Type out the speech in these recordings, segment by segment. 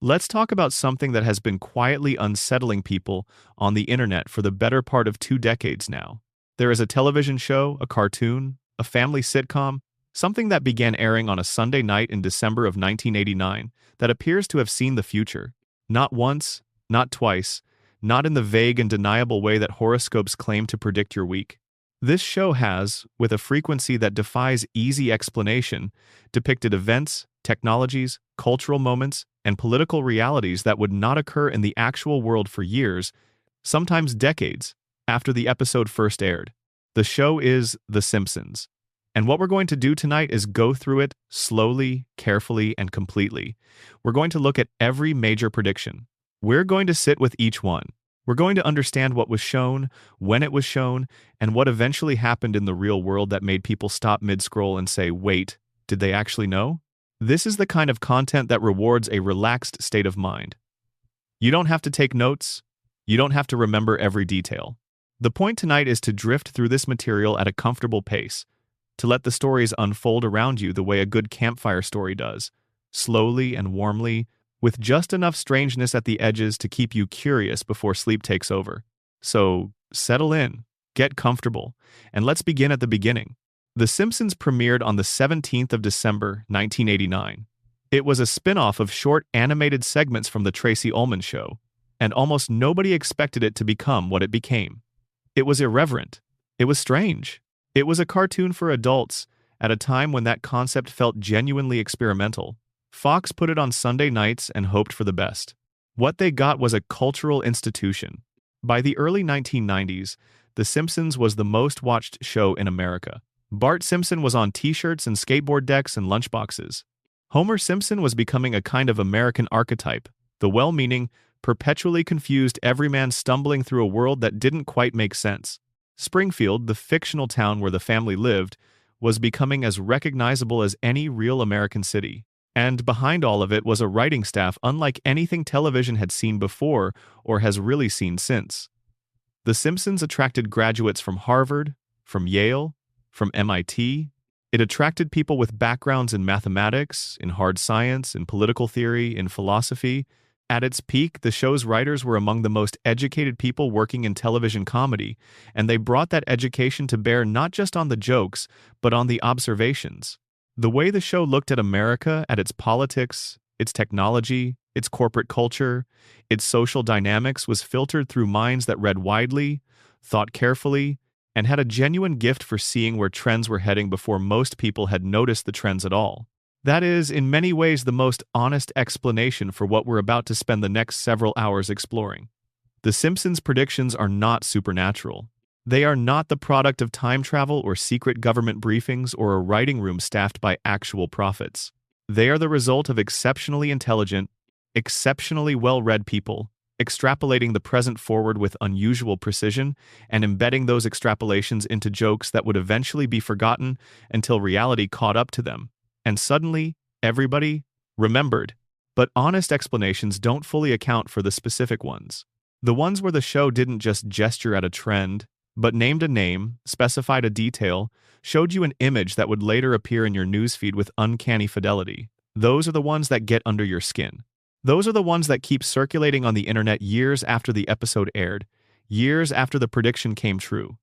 Let's talk about something that has been quietly unsettling people on the internet for the better part of 2 decades now. There is a television show, a cartoon, a family sitcom, something that began airing on a Sunday night in December of 1989 that appears to have seen the future. Not once, not twice, not in the vague and deniable way that horoscopes claim to predict your week. This show has, with a frequency that defies easy explanation, depicted events, technologies, cultural moments, and political realities that would not occur in the actual world for years, sometimes decades, after the episode first aired. The show is The Simpsons. And what we're going to do tonight is go through it slowly, carefully, and completely. We're going to look at every major prediction. We're going to sit with each one. We're going to understand what was shown, when it was shown, and what eventually happened in the real world that made people stop mid-scroll and say, wait, did they actually know? This is the kind of content that rewards a relaxed state of mind. You don't have to take notes. You don't have to remember every detail. The point tonight is to drift through this material at a comfortable pace, to let the stories unfold around you the way a good campfire story does, slowly and warmly, with just enough strangeness at the edges to keep you curious before sleep takes over. So, settle in, get comfortable, and let's begin at the beginning. The Simpsons premiered on the 17th of December, 1989. It was a spin-off of short animated segments from The Tracy Ullman Show, and almost nobody expected it to become what it became. It was irreverent. It was strange. It was a cartoon for adults, at a time when that concept felt genuinely experimental. Fox put it on Sunday nights and hoped for the best. What they got was a cultural institution. By the early 1990s, The Simpsons was the most watched show in America. Bart Simpson was on t-shirts and skateboard decks and lunchboxes. Homer Simpson was becoming a kind of American archetype, the well-meaning, perpetually confused everyman stumbling through a world that didn't quite make sense. Springfield, the fictional town where the family lived, was becoming as recognizable as any real American city. And behind all of it was a writing staff unlike anything television had seen before or has really seen since. The Simpsons attracted graduates from Harvard, from Yale, from MIT. It attracted people with backgrounds in mathematics, in hard science, in political theory, in philosophy. At its peak, the show's writers were among the most educated people working in television comedy, and they brought that education to bear not just on the jokes, but on the observations. The way the show looked at America, at its politics, its technology, its corporate culture, its social dynamics was filtered through minds that read widely, thought carefully, and had a genuine gift for seeing where trends were heading before most people had noticed the trends at all. That is, in many ways, the most honest explanation for what we're about to spend the next several hours exploring. The Simpsons' predictions are not supernatural. They are not the product of time travel or secret government briefings or a writing room staffed by actual prophets. They are the result of exceptionally intelligent, exceptionally well-read people, extrapolating the present forward with unusual precision and embedding those extrapolations into jokes that would eventually be forgotten until reality caught up to them. And suddenly, everybody remembered. But honest explanations don't fully account for the specific ones. The ones where the show didn't just gesture at a trend, but named a name, specified a detail, showed you an image that would later appear in your newsfeed with uncanny fidelity. Those are the ones that get under your skin. Those are the ones that keep circulating on the internet years after the episode aired, years after the prediction came true.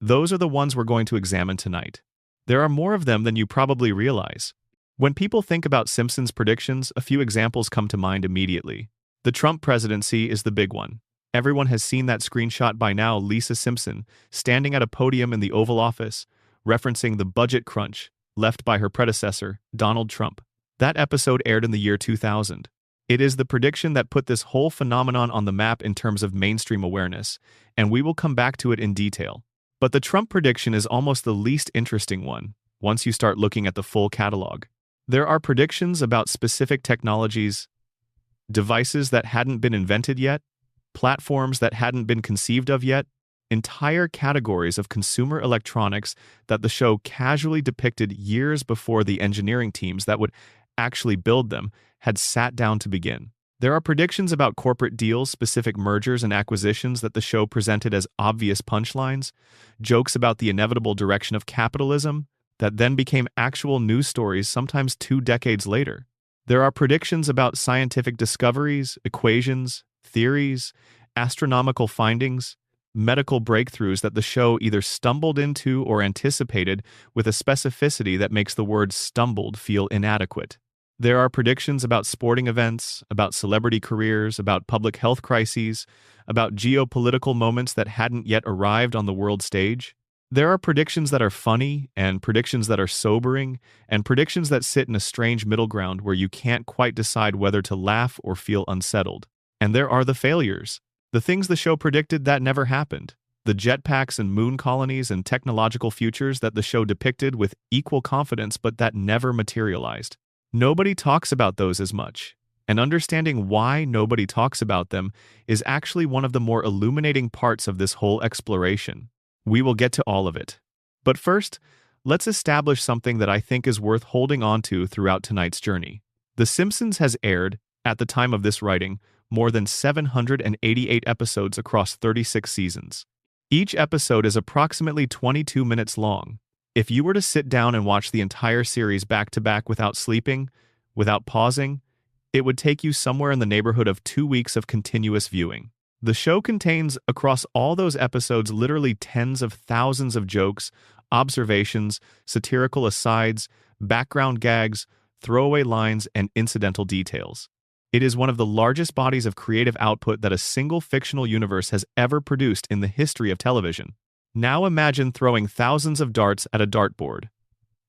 Those are the ones we're going to examine tonight. There are more of them than you probably realize. When people think about Simpsons predictions, a few examples come to mind immediately. The Trump presidency is the big one. Everyone has seen that screenshot by now, Lisa Simpson, standing at a podium in the Oval Office, referencing the budget crunch left by her predecessor, Donald Trump. That episode aired in the year 2000. It is the prediction that put this whole phenomenon on the map in terms of mainstream awareness, and we will come back to it in detail. But the Trump prediction is almost the least interesting one, once you start looking at the full catalog. There are predictions about specific technologies, devices that hadn't been invented yet, platforms that hadn't been conceived of yet, entire categories of consumer electronics that the show casually depicted years before the engineering teams that would actually build them had sat down to begin. There are predictions about corporate deals, specific mergers and acquisitions that the show presented as obvious punchlines, jokes about the inevitable direction of capitalism that then became actual news stories sometimes 2 decades later. There are predictions about scientific discoveries, equations, theories, astronomical findings, medical breakthroughs that the show either stumbled into or anticipated with a specificity that makes the word stumbled feel inadequate. There are predictions about sporting events, about celebrity careers, about public health crises, about geopolitical moments that hadn't yet arrived on the world stage. There are predictions that are funny, and predictions that are sobering, and predictions that sit in a strange middle ground where you can't quite decide whether to laugh or feel unsettled. And there are the failures. The things the show predicted that never happened. The jetpacks and moon colonies and technological futures that the show depicted with equal confidence but that never materialized. Nobody talks about those as much, and understanding why nobody talks about them is actually one of the more illuminating parts of this whole exploration. We will get to all of it. But first, let's establish something that I think is worth holding on to throughout tonight's journey. The Simpsons has aired, at the time of this writing, more than 788 episodes across 36 seasons. Each episode is approximately 22 minutes long. If you were to sit down and watch the entire series back to back without sleeping, without pausing, it would take you somewhere in the neighborhood of 2 weeks of continuous viewing. The show contains, across all those episodes, literally tens of thousands of jokes, observations, satirical asides, background gags, throwaway lines, and incidental details. It is one of the largest bodies of creative output that a single fictional universe has ever produced in the history of television. Now imagine throwing thousands of darts at a dartboard.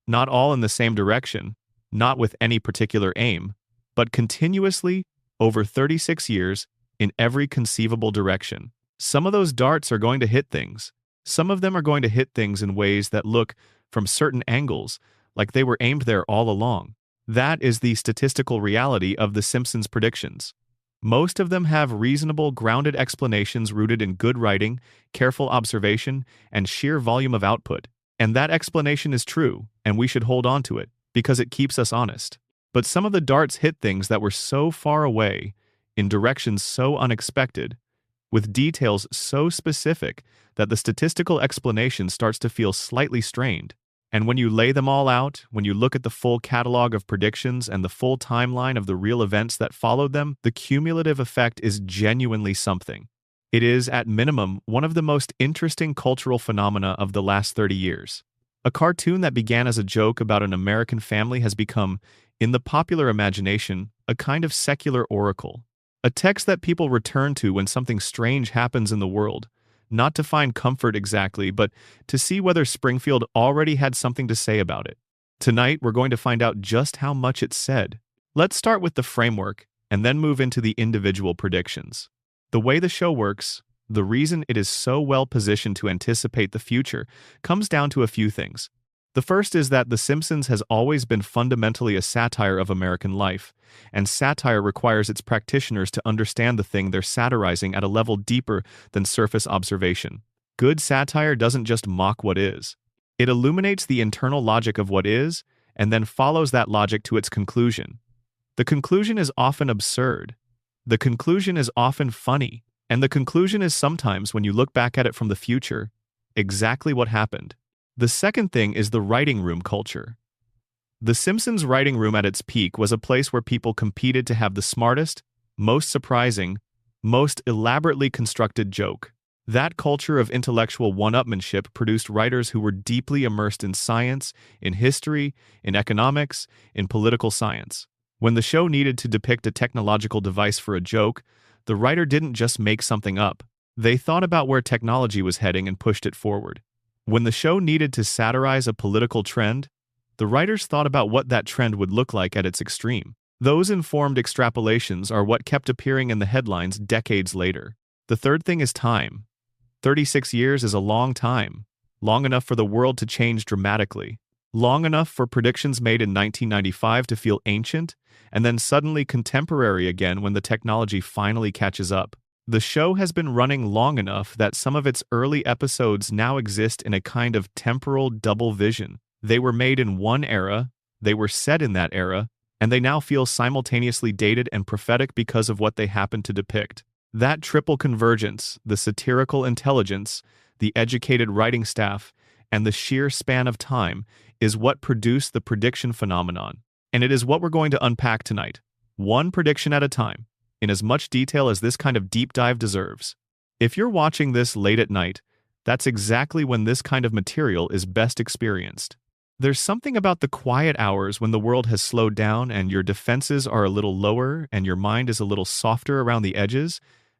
Not all in the same direction, not with any particular aim, but continuously, over 36 years, in every conceivable direction. Some of those darts are going to hit things. Some of them are going to hit things in ways that look, from certain angles, like they were aimed there all along. That is the statistical reality of The Simpsons predictions. Most of them have reasonable, grounded explanations rooted in good writing, careful observation, and sheer volume of output. And that explanation is true, and we should hold on to it, because it keeps us honest. But some of the darts hit things that were so far away, in directions so unexpected, with details so specific that the statistical explanation starts to feel slightly strained. And when you lay them all out, when you look at the full catalog of predictions and the full timeline of the real events that followed them, the cumulative effect is genuinely something. It is, at minimum, one of the most interesting cultural phenomena of the last 30 years. A cartoon that began as a joke about an American family has become, in the popular imagination, a kind of secular oracle. A text that people return to when something strange happens in the world. Not to find comfort exactly, but to see whether Springfield already had something to say about it. Tonight, we're going to find out just how much it said. Let's start with the framework, and then move into the individual predictions. The way the show works, the reason it is so well positioned to anticipate the future, comes down to a few things. The first is that The Simpsons has always been fundamentally a satire of American life, and satire requires its practitioners to understand the thing they're satirizing at a level deeper than surface observation. Good satire doesn't just mock what is. It illuminates the internal logic of what is, and then follows that logic to its conclusion. The conclusion is often absurd. The conclusion is often funny, and the conclusion is sometimes, when you look back at it from the future, exactly what happened. The second thing is the writing room culture. The Simpsons writing room at its peak was a place where people competed to have the smartest, most surprising, most elaborately constructed joke. That culture of intellectual one-upmanship produced writers who were deeply immersed in science, in history, in economics, in political science. When the show needed to depict a technological device for a joke, the writer didn't just make something up. They thought about where technology was heading and pushed it forward. When the show needed to satirize a political trend, the writers thought about what that trend would look like at its extreme. Those informed extrapolations are what kept appearing in the headlines decades later. The third thing is time. 36 years is a long time, long enough for the world to change dramatically, long enough for predictions made in 1995 to feel ancient, and then suddenly contemporary again when the technology finally catches up. The show has been running long enough that some of its early episodes now exist in a kind of temporal double vision. They were made in one era, they were set in that era, and they now feel simultaneously dated and prophetic because of what they happen to depict. That triple convergence, the satirical intelligence, the educated writing staff, and the sheer span of time is what produced the prediction phenomenon. And it is what we're going to unpack tonight, one prediction at a time, in as much detail as this kind of deep dive deserves. If you're watching this late at night, that's exactly when this kind of material is best experienced. There's something about the quiet hours when the world has slowed down and your defenses are a little lower and your mind is a little softer around the edges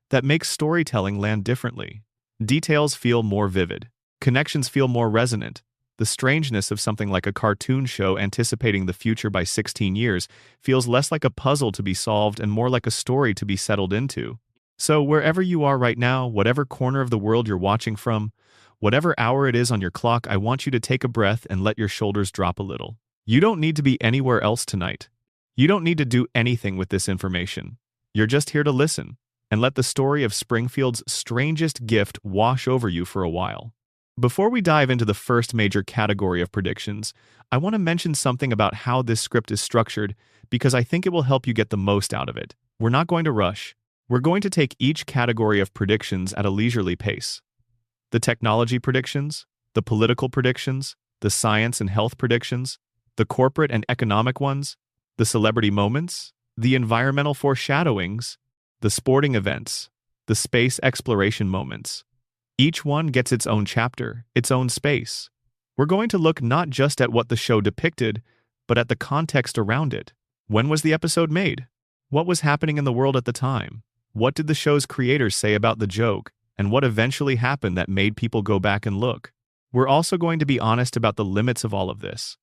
that makes storytelling land differently. Details feel more vivid. Connections feel more resonant. The strangeness of something like a cartoon show anticipating the future by 16 years feels less like a puzzle to be solved and more like a story to be settled into. So wherever you are right now, whatever corner of the world you're watching from, whatever hour it is on your clock, I want you to take a breath and let your shoulders drop a little. You don't need to be anywhere else tonight. You don't need to do anything with this information. You're just here to listen and let the story of Springfield's strangest gift wash over you for a while. Before we dive into the first major category of predictions, I want to mention something about how this script is structured because I think it will help you get the most out of it. We're not going to rush. We're going to take each category of predictions at a leisurely pace. The technology predictions, the political predictions, the science and health predictions, the corporate and economic ones, the celebrity moments, the environmental foreshadowings, the sporting events, the space exploration moments. Each one gets its own chapter, its own space. We're going to look not just at what the show depicted, but at the context around it. When was the episode made? What was happening in the world at the time? What did the show's creators say about the joke? And what eventually happened that made people go back and look? We're also going to be honest about the limits of all of this.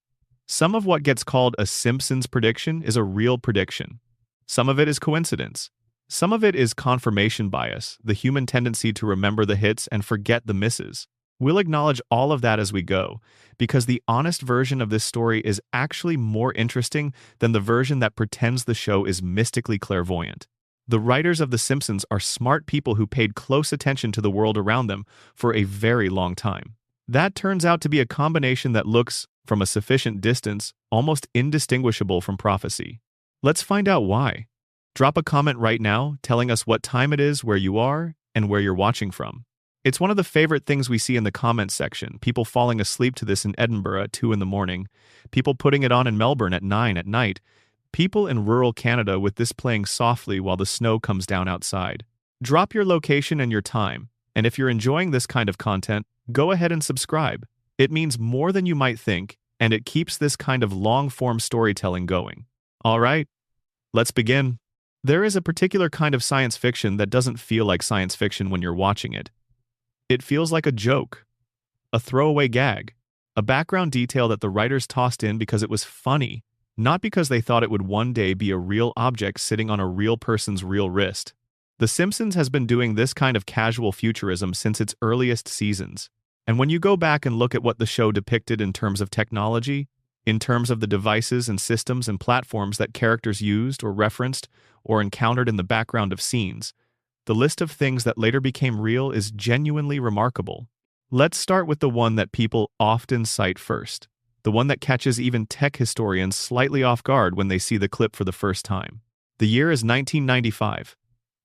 Some of what gets called a Simpsons prediction is a real prediction. Some of it is coincidence. Some of it is confirmation bias, the human tendency to remember the hits and forget the misses. We'll acknowledge all of that as we go, because the honest version of this story is actually more interesting than the version that pretends the show is mystically clairvoyant. The writers of The Simpsons are smart people who paid close attention to the world around them for a very long time. That turns out to be a combination that looks, from a sufficient distance, almost indistinguishable from prophecy. Let's find out why. Drop a comment right now telling us what time it is, where you are, and where you're watching from. It's one of the favorite things we see in the comments section, people falling asleep to this in Edinburgh at 2 in the morning, people putting it on in Melbourne at 9 at night, people in rural Canada with this playing softly while the snow comes down outside. Drop your location and your time, and if you're enjoying this kind of content, go ahead and subscribe. It means more than you might think, and it keeps this kind of long-form storytelling going. All right, let's begin. There is a particular kind of science fiction that doesn't feel like science fiction when you're watching it. It feels like a joke, a throwaway gag, a background detail that the writers tossed in because it was funny, not because they thought it would one day be a real object sitting on a real person's real wrist. The Simpsons has been doing this kind of casual futurism since its earliest seasons. And when you go back and look at what the show depicted in terms of technology, in terms of the devices and systems and platforms that characters used or referenced or encountered in the background of scenes, the list of things that later became real is genuinely remarkable. Let's start with the one that people often cite first. The one that catches even tech historians slightly off guard when they see the clip for the first time. The year is 1995.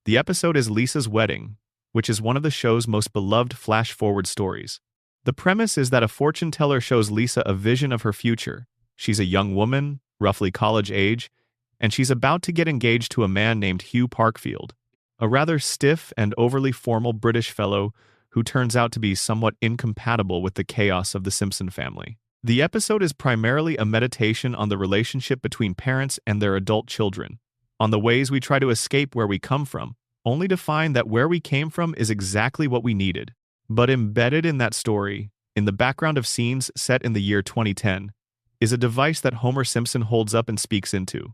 The episode is Lisa's Wedding, which is one of the show's most beloved flash-forward stories. The premise is that a fortune teller shows Lisa a vision of her future. She's a young woman, roughly college age, and she's about to get engaged to a man named Hugh Parkfield, a rather stiff and overly formal British fellow who turns out to be somewhat incompatible with the chaos of the Simpson family. The episode is primarily a meditation on the relationship between parents and their adult children, on the ways we try to escape where we come from, only to find that where we came from is exactly what we needed. But embedded in that story, in the background of scenes set in the year 2010, is a device that Homer Simpson holds up and speaks into.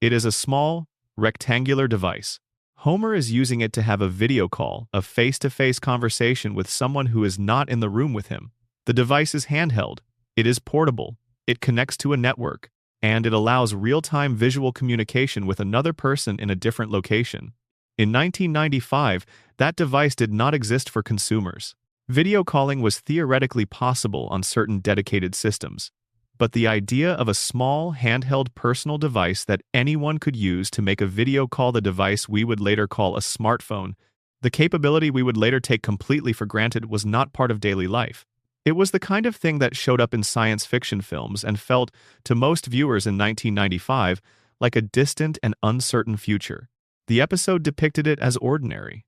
It is a small, rectangular device. Homer is using it to have a video call, a face-to-face conversation with someone who is not in the room with him. The device is handheld. It is portable, it connects to a network, and it allows real-time visual communication with another person in a different location. In 1995, that device did not exist for consumers. Video calling was theoretically possible on certain dedicated systems, but the idea of a small, handheld personal device that anyone could use to make a video call, the device we would later call a smartphone, the capability we would later take completely for granted, was not part of daily life. It was the kind of thing that showed up in science fiction films and felt, to most viewers in 1995, like a distant and uncertain future. The episode depicted it as ordinary,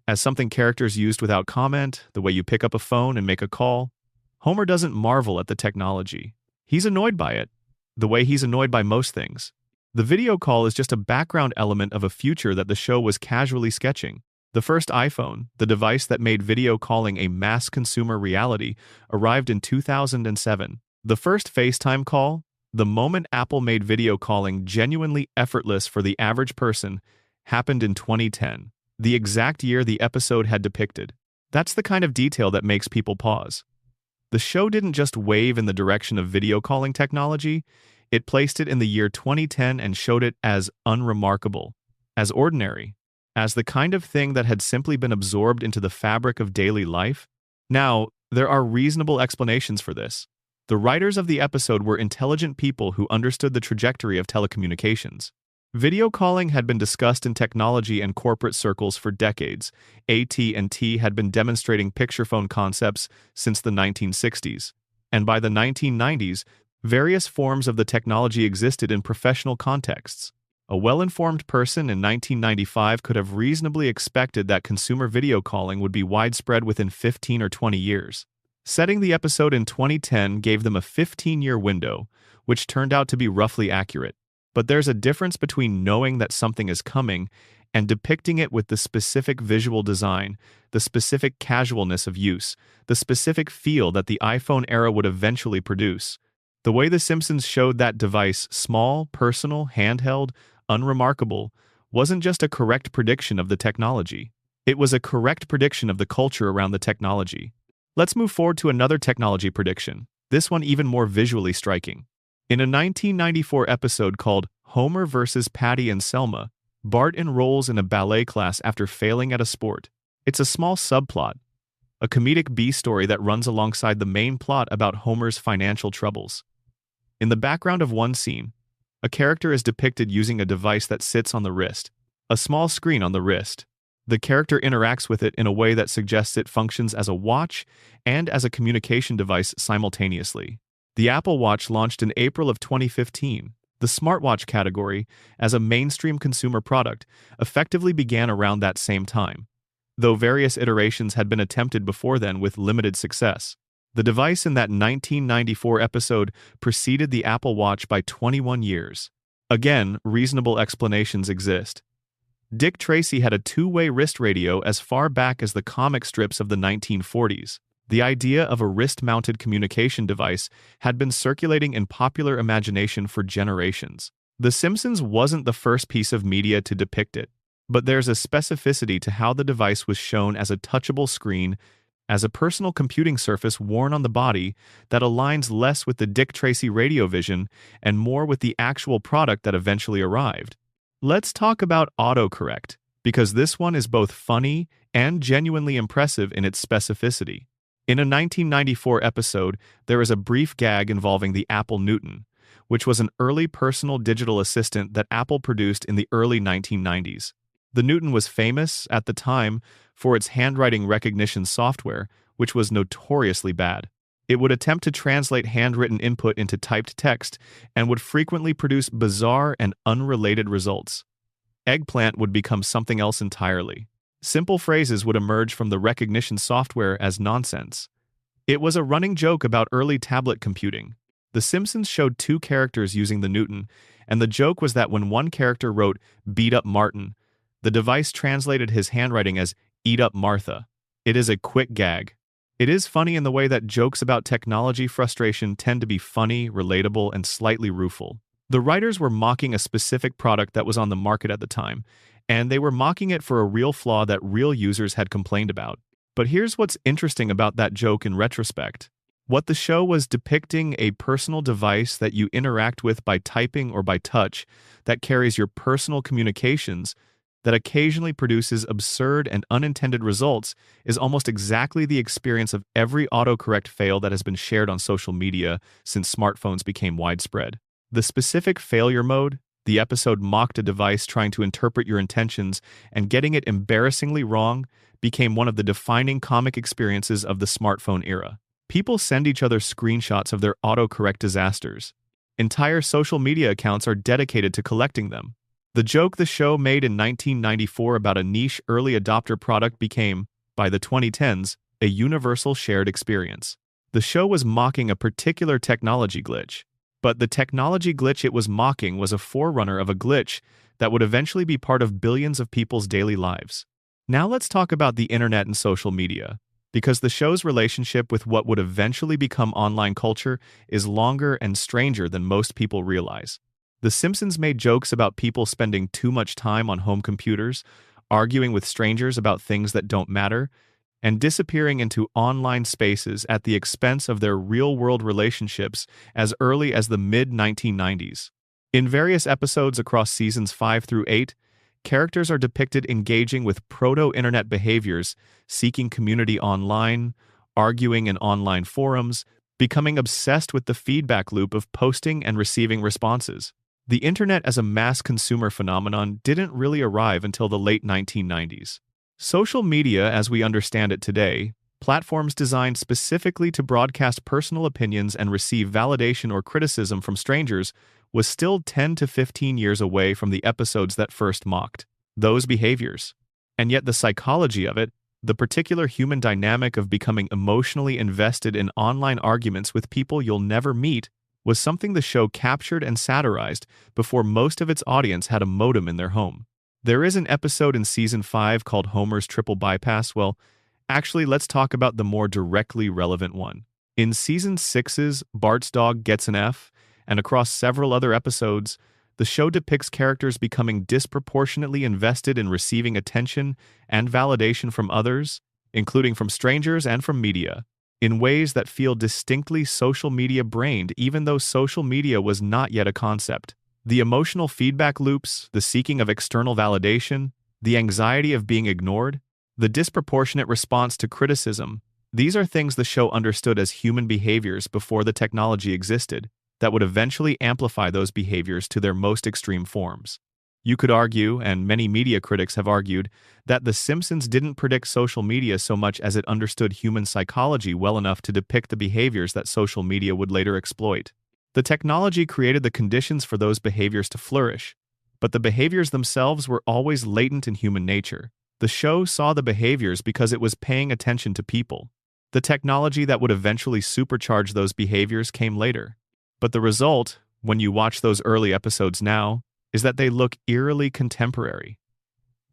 as something characters used without comment, the way you pick up a phone and make a call. Homer doesn't marvel at the technology. He's annoyed by it, the way he's annoyed by most things. The video call is just a background element of a future that the show was casually sketching. The first iPhone, the device that made video calling a mass consumer reality, arrived in 2007. The first FaceTime call, the moment Apple made video calling genuinely effortless for the average person, happened in 2010, the exact year the episode had depicted. That's the kind of detail that makes people pause. The show didn't just wave in the direction of video calling technology, it placed it in the year 2010 and showed it as unremarkable, as ordinary, as the kind of thing that had simply been absorbed into the fabric of daily life. Now, there are reasonable explanations for this. The writers of the episode were intelligent people who understood the trajectory of telecommunications. Video calling had been discussed in technology and corporate circles for decades. AT&T had been demonstrating picture phone concepts since the 1960s. And by the 1990s, various forms of the technology existed in professional contexts. A well-informed person in 1995 could have reasonably expected that consumer video calling would be widespread within 15 or 20 years. Setting the episode in 2010 gave them a 15-year window, which turned out to be roughly accurate. But there's a difference between knowing that something is coming and depicting it with the specific visual design, the specific casualness of use, the specific feel that the iPhone era would eventually produce. The way The Simpsons showed that device, small, personal, handheld, unremarkable, wasn't just a correct prediction of the technology. It was a correct prediction of the culture around the technology. Let's move forward to another technology prediction, this one even more visually striking. In a 1994 episode called Homer vs. Patty and Selma, Bart enrolls in a ballet class after failing at a sport. It's a small subplot, a comedic B-story that runs alongside the main plot about Homer's financial troubles. In the background of one scene, a character is depicted using a device that sits on the wrist, a small screen on the wrist. The character interacts with it in a way that suggests it functions as a watch and as a communication device simultaneously. The Apple Watch launched in April of 2015. The smartwatch category, as a mainstream consumer product, effectively began around that same time, though various iterations had been attempted before then with limited success. The device in that 1994 episode preceded the Apple Watch by 21 years. Again, reasonable explanations exist. Dick Tracy had a two-way wrist radio as far back as the comic strips of the 1940s. The idea of a wrist-mounted communication device had been circulating in popular imagination for generations. The Simpsons wasn't the first piece of media to depict it, but there's a specificity to how the device was shown as a touchable screen, as a personal computing surface worn on the body that aligns less with the Dick Tracy radio vision and more with the actual product that eventually arrived. Let's talk about autocorrect, because this one is both funny and genuinely impressive in its specificity. In a 1994 episode, there is a brief gag involving the Apple Newton, which was an early personal digital assistant that Apple produced in the early 1990s. The Newton was famous, at the time, for its handwriting recognition software, which was notoriously bad. It would attempt to translate handwritten input into typed text and would frequently produce bizarre and unrelated results. Eggplant would become something else entirely. Simple phrases would emerge from the recognition software as nonsense. It was a running joke about early tablet computing. The Simpsons showed two characters using the Newton, and the joke was that when one character wrote, "Beat up Martin," the device translated his handwriting as, "Eat up Martha." It is a quick gag. It is funny in the way that jokes about technology frustration tend to be funny, relatable, and slightly rueful. The writers were mocking a specific product that was on the market at the time, and they were mocking it for a real flaw that real users had complained about. But here's what's interesting about that joke in retrospect. What the show was depicting a personal device that you interact with by typing or by touch that carries your personal communications, that occasionally produces absurd and unintended results, is almost exactly the experience of every autocorrect fail that has been shared on social media since smartphones became widespread. The specific failure mode, the episode mocked a device trying to interpret your intentions and getting it embarrassingly wrong, became one of the defining comic experiences of the smartphone era. People send each other screenshots of their autocorrect disasters. Entire social media accounts are dedicated to collecting them. The joke the show made in 1994 about a niche early adopter product became, by the 2010s, a universal shared experience. The show was mocking a particular technology glitch, but the technology glitch it was mocking was a forerunner of a glitch that would eventually be part of billions of people's daily lives. Now let's talk about the internet and social media, because the show's relationship with what would eventually become online culture is longer and stranger than most people realize. The Simpsons made jokes about people spending too much time on home computers, arguing with strangers about things that don't matter, and disappearing into online spaces at the expense of their real-world relationships as early as the mid-1990s. In various episodes across seasons 5 through 8, characters are depicted engaging with proto-internet behaviors, seeking community online, arguing in online forums, becoming obsessed with the feedback loop of posting and receiving responses. The internet as a mass consumer phenomenon didn't really arrive until the late 1990s. Social media, as we understand it today, platforms designed specifically to broadcast personal opinions and receive validation or criticism from strangers, was still 10 to 15 years away from the episodes that first mocked those behaviors. And yet the psychology of it, the particular human dynamic of becoming emotionally invested in online arguments with people you'll never meet, was something the show captured and satirized before most of its audience had a modem in their home. There is an episode in Season 5 called Homer's Triple Bypass. Well, actually, let's talk about the more directly relevant one. In Season 6's Bart's Dog Gets an F, and across several other episodes, the show depicts characters becoming disproportionately invested in receiving attention and validation from others, including from strangers and from media, in ways that feel distinctly social media-brained even though social media was not yet a concept. The emotional feedback loops, the seeking of external validation, the anxiety of being ignored, the disproportionate response to criticism, these are things the show understood as human behaviors before the technology existed, that would eventually amplify those behaviors to their most extreme forms. You could argue, and many media critics have argued, that The Simpsons didn't predict social media so much as it understood human psychology well enough to depict the behaviors that social media would later exploit. The technology created the conditions for those behaviors to flourish, but the behaviors themselves were always latent in human nature. The show saw the behaviors because it was paying attention to people. The technology that would eventually supercharge those behaviors came later. But the result, when you watch those early episodes now, is that they look eerily contemporary.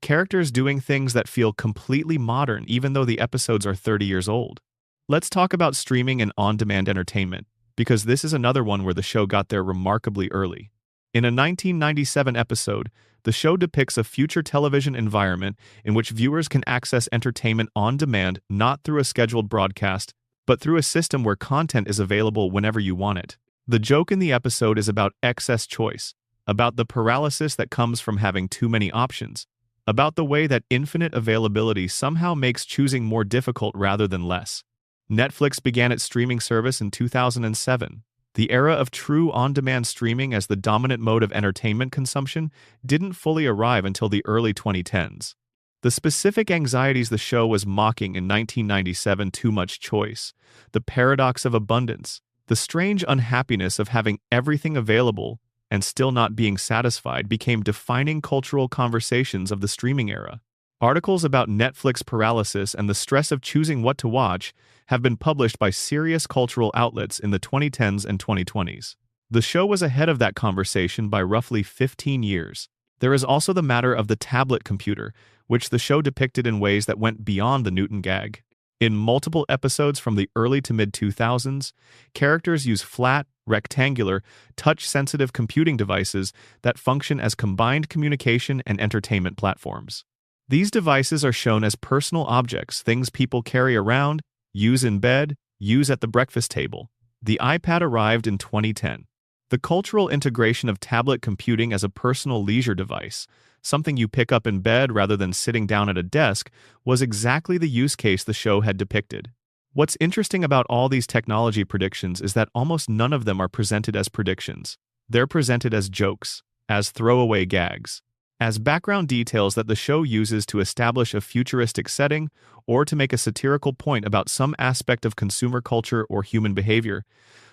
Characters doing things that feel completely modern even though the episodes are 30 years old. Let's talk about streaming and on-demand entertainment, because this is another one where the show got there remarkably early. In a 1997 episode, the show depicts a future television environment in which viewers can access entertainment on demand not through a scheduled broadcast, but through a system where content is available whenever you want it. The joke in the episode is about excess choice, about the paralysis that comes from having too many options, about the way that infinite availability somehow makes choosing more difficult rather than less. Netflix began its streaming service in 2007. The era of true on-demand streaming as the dominant mode of entertainment consumption didn't fully arrive until the early 2010s. The specific anxieties the show was mocking in 1997, too much choice, the paradox of abundance, the strange unhappiness of having everything available and still not being satisfied became defining cultural conversations of the streaming era. Articles about Netflix paralysis and the stress of choosing what to watch have been published by serious cultural outlets in the 2010s and 2020s. The show was ahead of that conversation by roughly 15 years. There is also the matter of the tablet computer, which the show depicted in ways that went beyond the Newton gag. In multiple episodes from the early to mid-2000s, characters use flat, rectangular, touch-sensitive computing devices that function as combined communication and entertainment platforms. These devices are shown as personal objects, things people carry around, use in bed, use at the breakfast table. The iPad arrived in 2010. The cultural integration of tablet computing as a personal leisure device, something you pick up in bed rather than sitting down at a desk, was exactly the use case the show had depicted. What's interesting about all these technology predictions is that almost none of them are presented as predictions. They're presented as jokes, as throwaway gags. as background details that the show uses to establish a futuristic setting or to make a satirical point about some aspect of consumer culture or human behavior.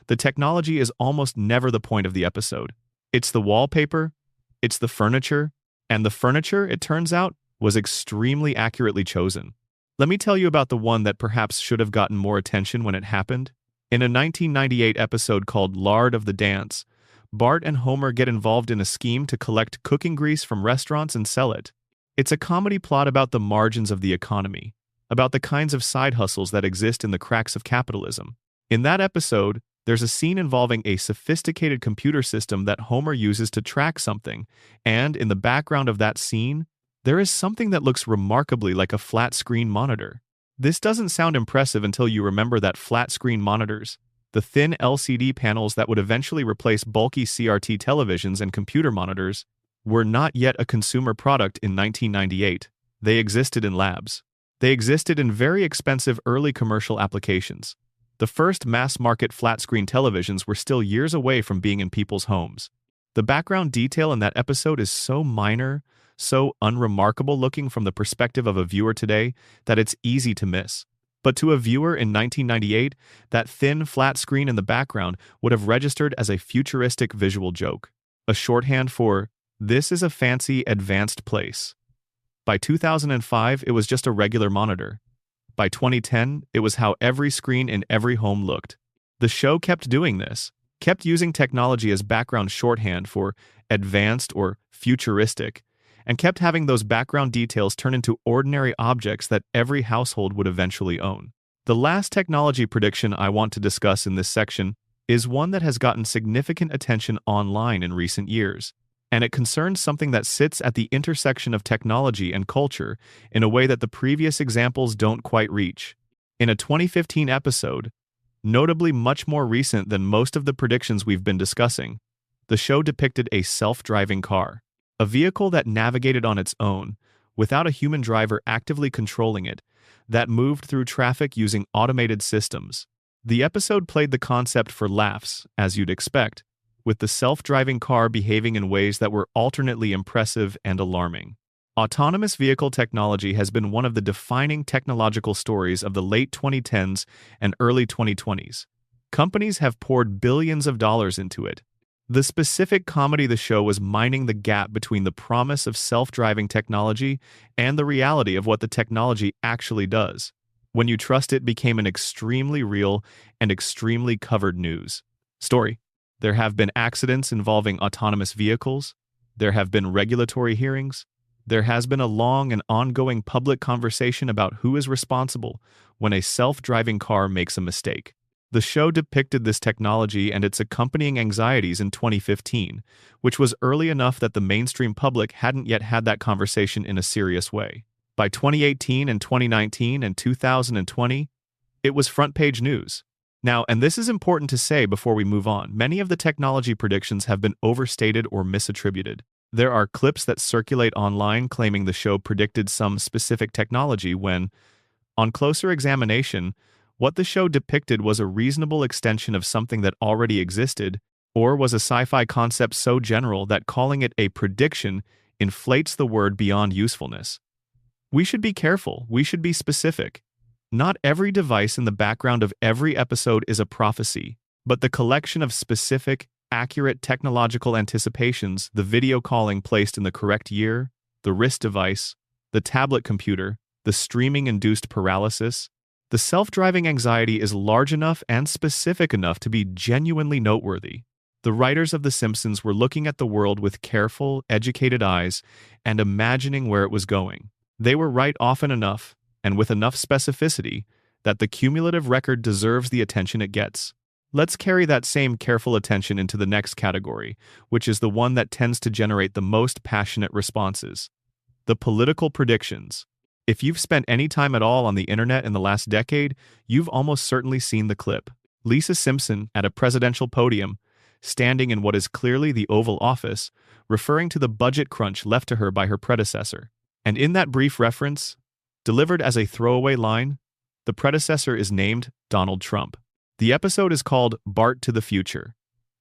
The technology is almost never the point of the episode. It's the wallpaper, it's the furniture, and the furniture, it turns out, was extremely accurately chosen. Let me tell you about the one that perhaps should have gotten more attention when it happened. In a 1998 episode called Lard of the Dance, Bart and Homer get involved in a scheme to collect cooking grease from restaurants and sell it. It's a comedy plot about the margins of the economy, about the kinds of side hustles that exist in the cracks of capitalism. In that episode, there's a scene involving a sophisticated computer system that Homer uses to track something, and in the background of that scene, there is something that looks remarkably like a flat-screen monitor. This doesn't sound impressive until you remember that flat-screen monitors, the thin LCD panels that would eventually replace bulky CRT televisions and computer monitors, were not yet a consumer product in 1998. They existed in labs. They existed in very expensive early commercial applications. The first mass-market flat-screen televisions were still years away from being in people's homes. The background detail in that episode is so minor, so unremarkable looking from the perspective of a viewer today that it's easy to miss. But to a viewer in 1998, that thin, flat screen in the background would have registered as a futuristic visual joke, a shorthand for, "This is a fancy, advanced place." By 2005, it was just a regular monitor. By 2010, it was how every screen in every home looked. The show kept doing this, kept using technology as background shorthand for advanced or futuristic, and kept having those background details turn into ordinary objects that every household would eventually own. The last technology prediction I want to discuss in this section is one that has gotten significant attention online in recent years, and it concerns something that sits at the intersection of technology and culture in a way that the previous examples don't quite reach. In a 2015 episode, notably much more recent than most of the predictions we've been discussing, the show depicted a self-driving car. A vehicle that navigated on its own, without a human driver actively controlling it, that moved through traffic using automated systems. The episode played the concept for laughs, as you'd expect, with the self-driving car behaving in ways that were alternately impressive and alarming. Autonomous vehicle technology has been one of the defining technological stories of the late 2010s and early 2020s. Companies have poured billions of dollars into it. The specific comedy the show was mining the gap between the promise of self-driving technology and the reality of what the technology actually does. When You Trust It became an extremely real and extremely covered news story. There have been accidents involving autonomous vehicles. There have been regulatory hearings. There has been a long and ongoing public conversation about who is responsible when a self-driving car makes a mistake. The show depicted this technology and its accompanying anxieties in 2015, which was early enough that the mainstream public hadn't yet had that conversation in a serious way. By 2018 and 2019 and 2020, it was front-page news. Now, and this is important to say before we move on, many of the technology predictions have been overstated or misattributed. There are clips that circulate online claiming the show predicted some specific technology when, on closer examination, what the show depicted was a reasonable extension of something that already existed, or was a sci-fi concept so general that calling it a prediction inflates the word beyond usefulness. We should be careful, we should be specific. Not every device in the background of every episode is a prophecy, but the collection of specific, accurate technological anticipations, the video calling placed in the correct year, the wrist device, the tablet computer, the streaming-induced paralysis. The self-driving anxiety is large enough and specific enough to be genuinely noteworthy. The writers of The Simpsons were looking at the world with careful, educated eyes and imagining where it was going. They were right often enough, and with enough specificity, that the cumulative record deserves the attention it gets. Let's carry that same careful attention into the next category, which is the one that tends to generate the most passionate responses: the political predictions. If you've spent any time at all on the internet in the last decade, you've almost certainly seen the clip. Lisa Simpson at a presidential podium, standing in what is clearly the Oval Office, referring to the budget crunch left to her by her predecessor. And in that brief reference, delivered as a throwaway line, the predecessor is named Donald Trump. The episode is called Bart to the Future.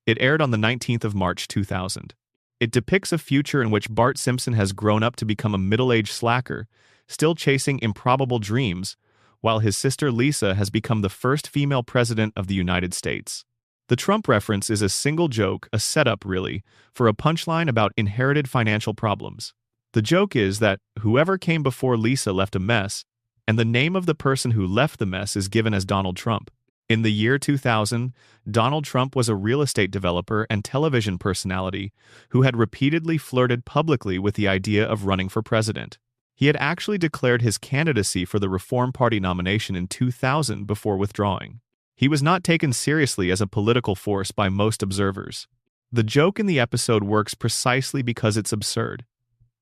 It aired on the 19th of March 2000. It depicts a future in which Bart Simpson has grown up to become a middle-aged slacker, still chasing improbable dreams, while his sister Lisa has become the first female president of the United States. The Trump reference is a single joke, a setup really, for a punchline about inherited financial problems. The joke is that whoever came before Lisa left a mess, and the name of the person who left the mess is given as Donald Trump. In the year 2000, Donald Trump was a real estate developer and television personality who had repeatedly flirted publicly with the idea of running for president. He had actually declared his candidacy for the Reform Party nomination in 2000 before withdrawing. He was not taken seriously as a political force by most observers. The joke in the episode works precisely because it's absurd.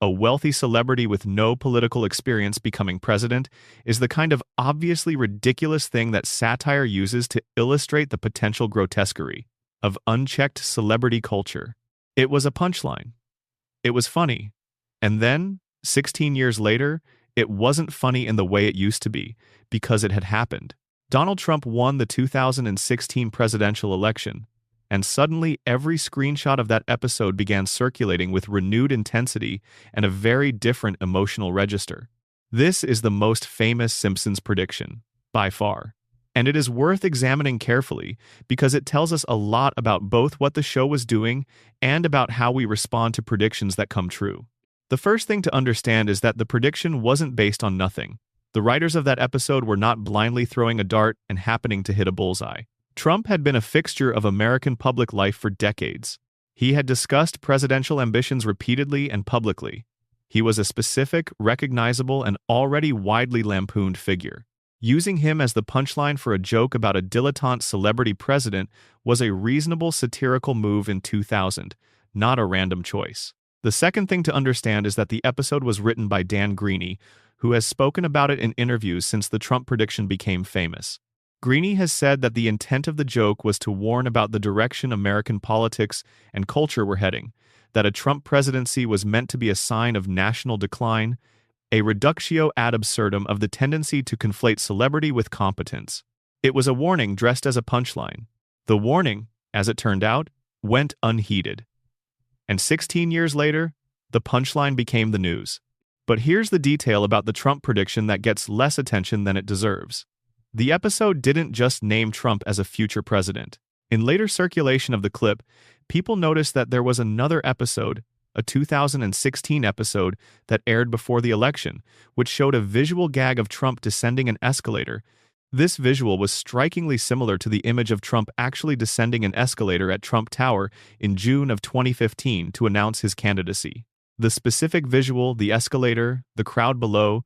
A wealthy celebrity with no political experience becoming president is the kind of obviously ridiculous thing that satire uses to illustrate the potential grotesquerie of unchecked celebrity culture. It was a punchline. It was funny. And then, 16 years later, it wasn't funny in the way it used to be, because it had happened. Donald Trump won the 2016 presidential election, and suddenly every screenshot of that episode began circulating with renewed intensity and a very different emotional register. This is the most famous Simpsons prediction, by far. And it is worth examining carefully because it tells us a lot about both what the show was doing and about how we respond to predictions that come true. The first thing to understand is that the prediction wasn't based on nothing. The writers of that episode were not blindly throwing a dart and happening to hit a bullseye. Trump had been a fixture of American public life for decades. He had discussed presidential ambitions repeatedly and publicly. He was a specific, recognizable, and already widely lampooned figure. Using him as the punchline for a joke about a dilettante celebrity president was a reasonable satirical move in 2000, not a random choice. The second thing to understand is that the episode was written by Dan Greeny, who has spoken about it in interviews since the Trump prediction became famous. Greeny has said that the intent of the joke was to warn about the direction American politics and culture were heading, that a Trump presidency was meant to be a sign of national decline, a reductio ad absurdum of the tendency to conflate celebrity with competence. It was a warning dressed as a punchline. The warning, as it turned out, went unheeded. And 16 years later, the punchline became the news. But here's the detail about the Trump prediction that gets less attention than it deserves. The episode didn't just name Trump as a future president. In later circulation of the clip, people noticed that there was another episode, a 2016 episode that aired before the election, which showed a visual gag of Trump descending an escalator. This visual was strikingly similar to the image of Trump actually descending an escalator at Trump Tower in June of 2015 to announce his candidacy. The specific visual, the escalator, the crowd below,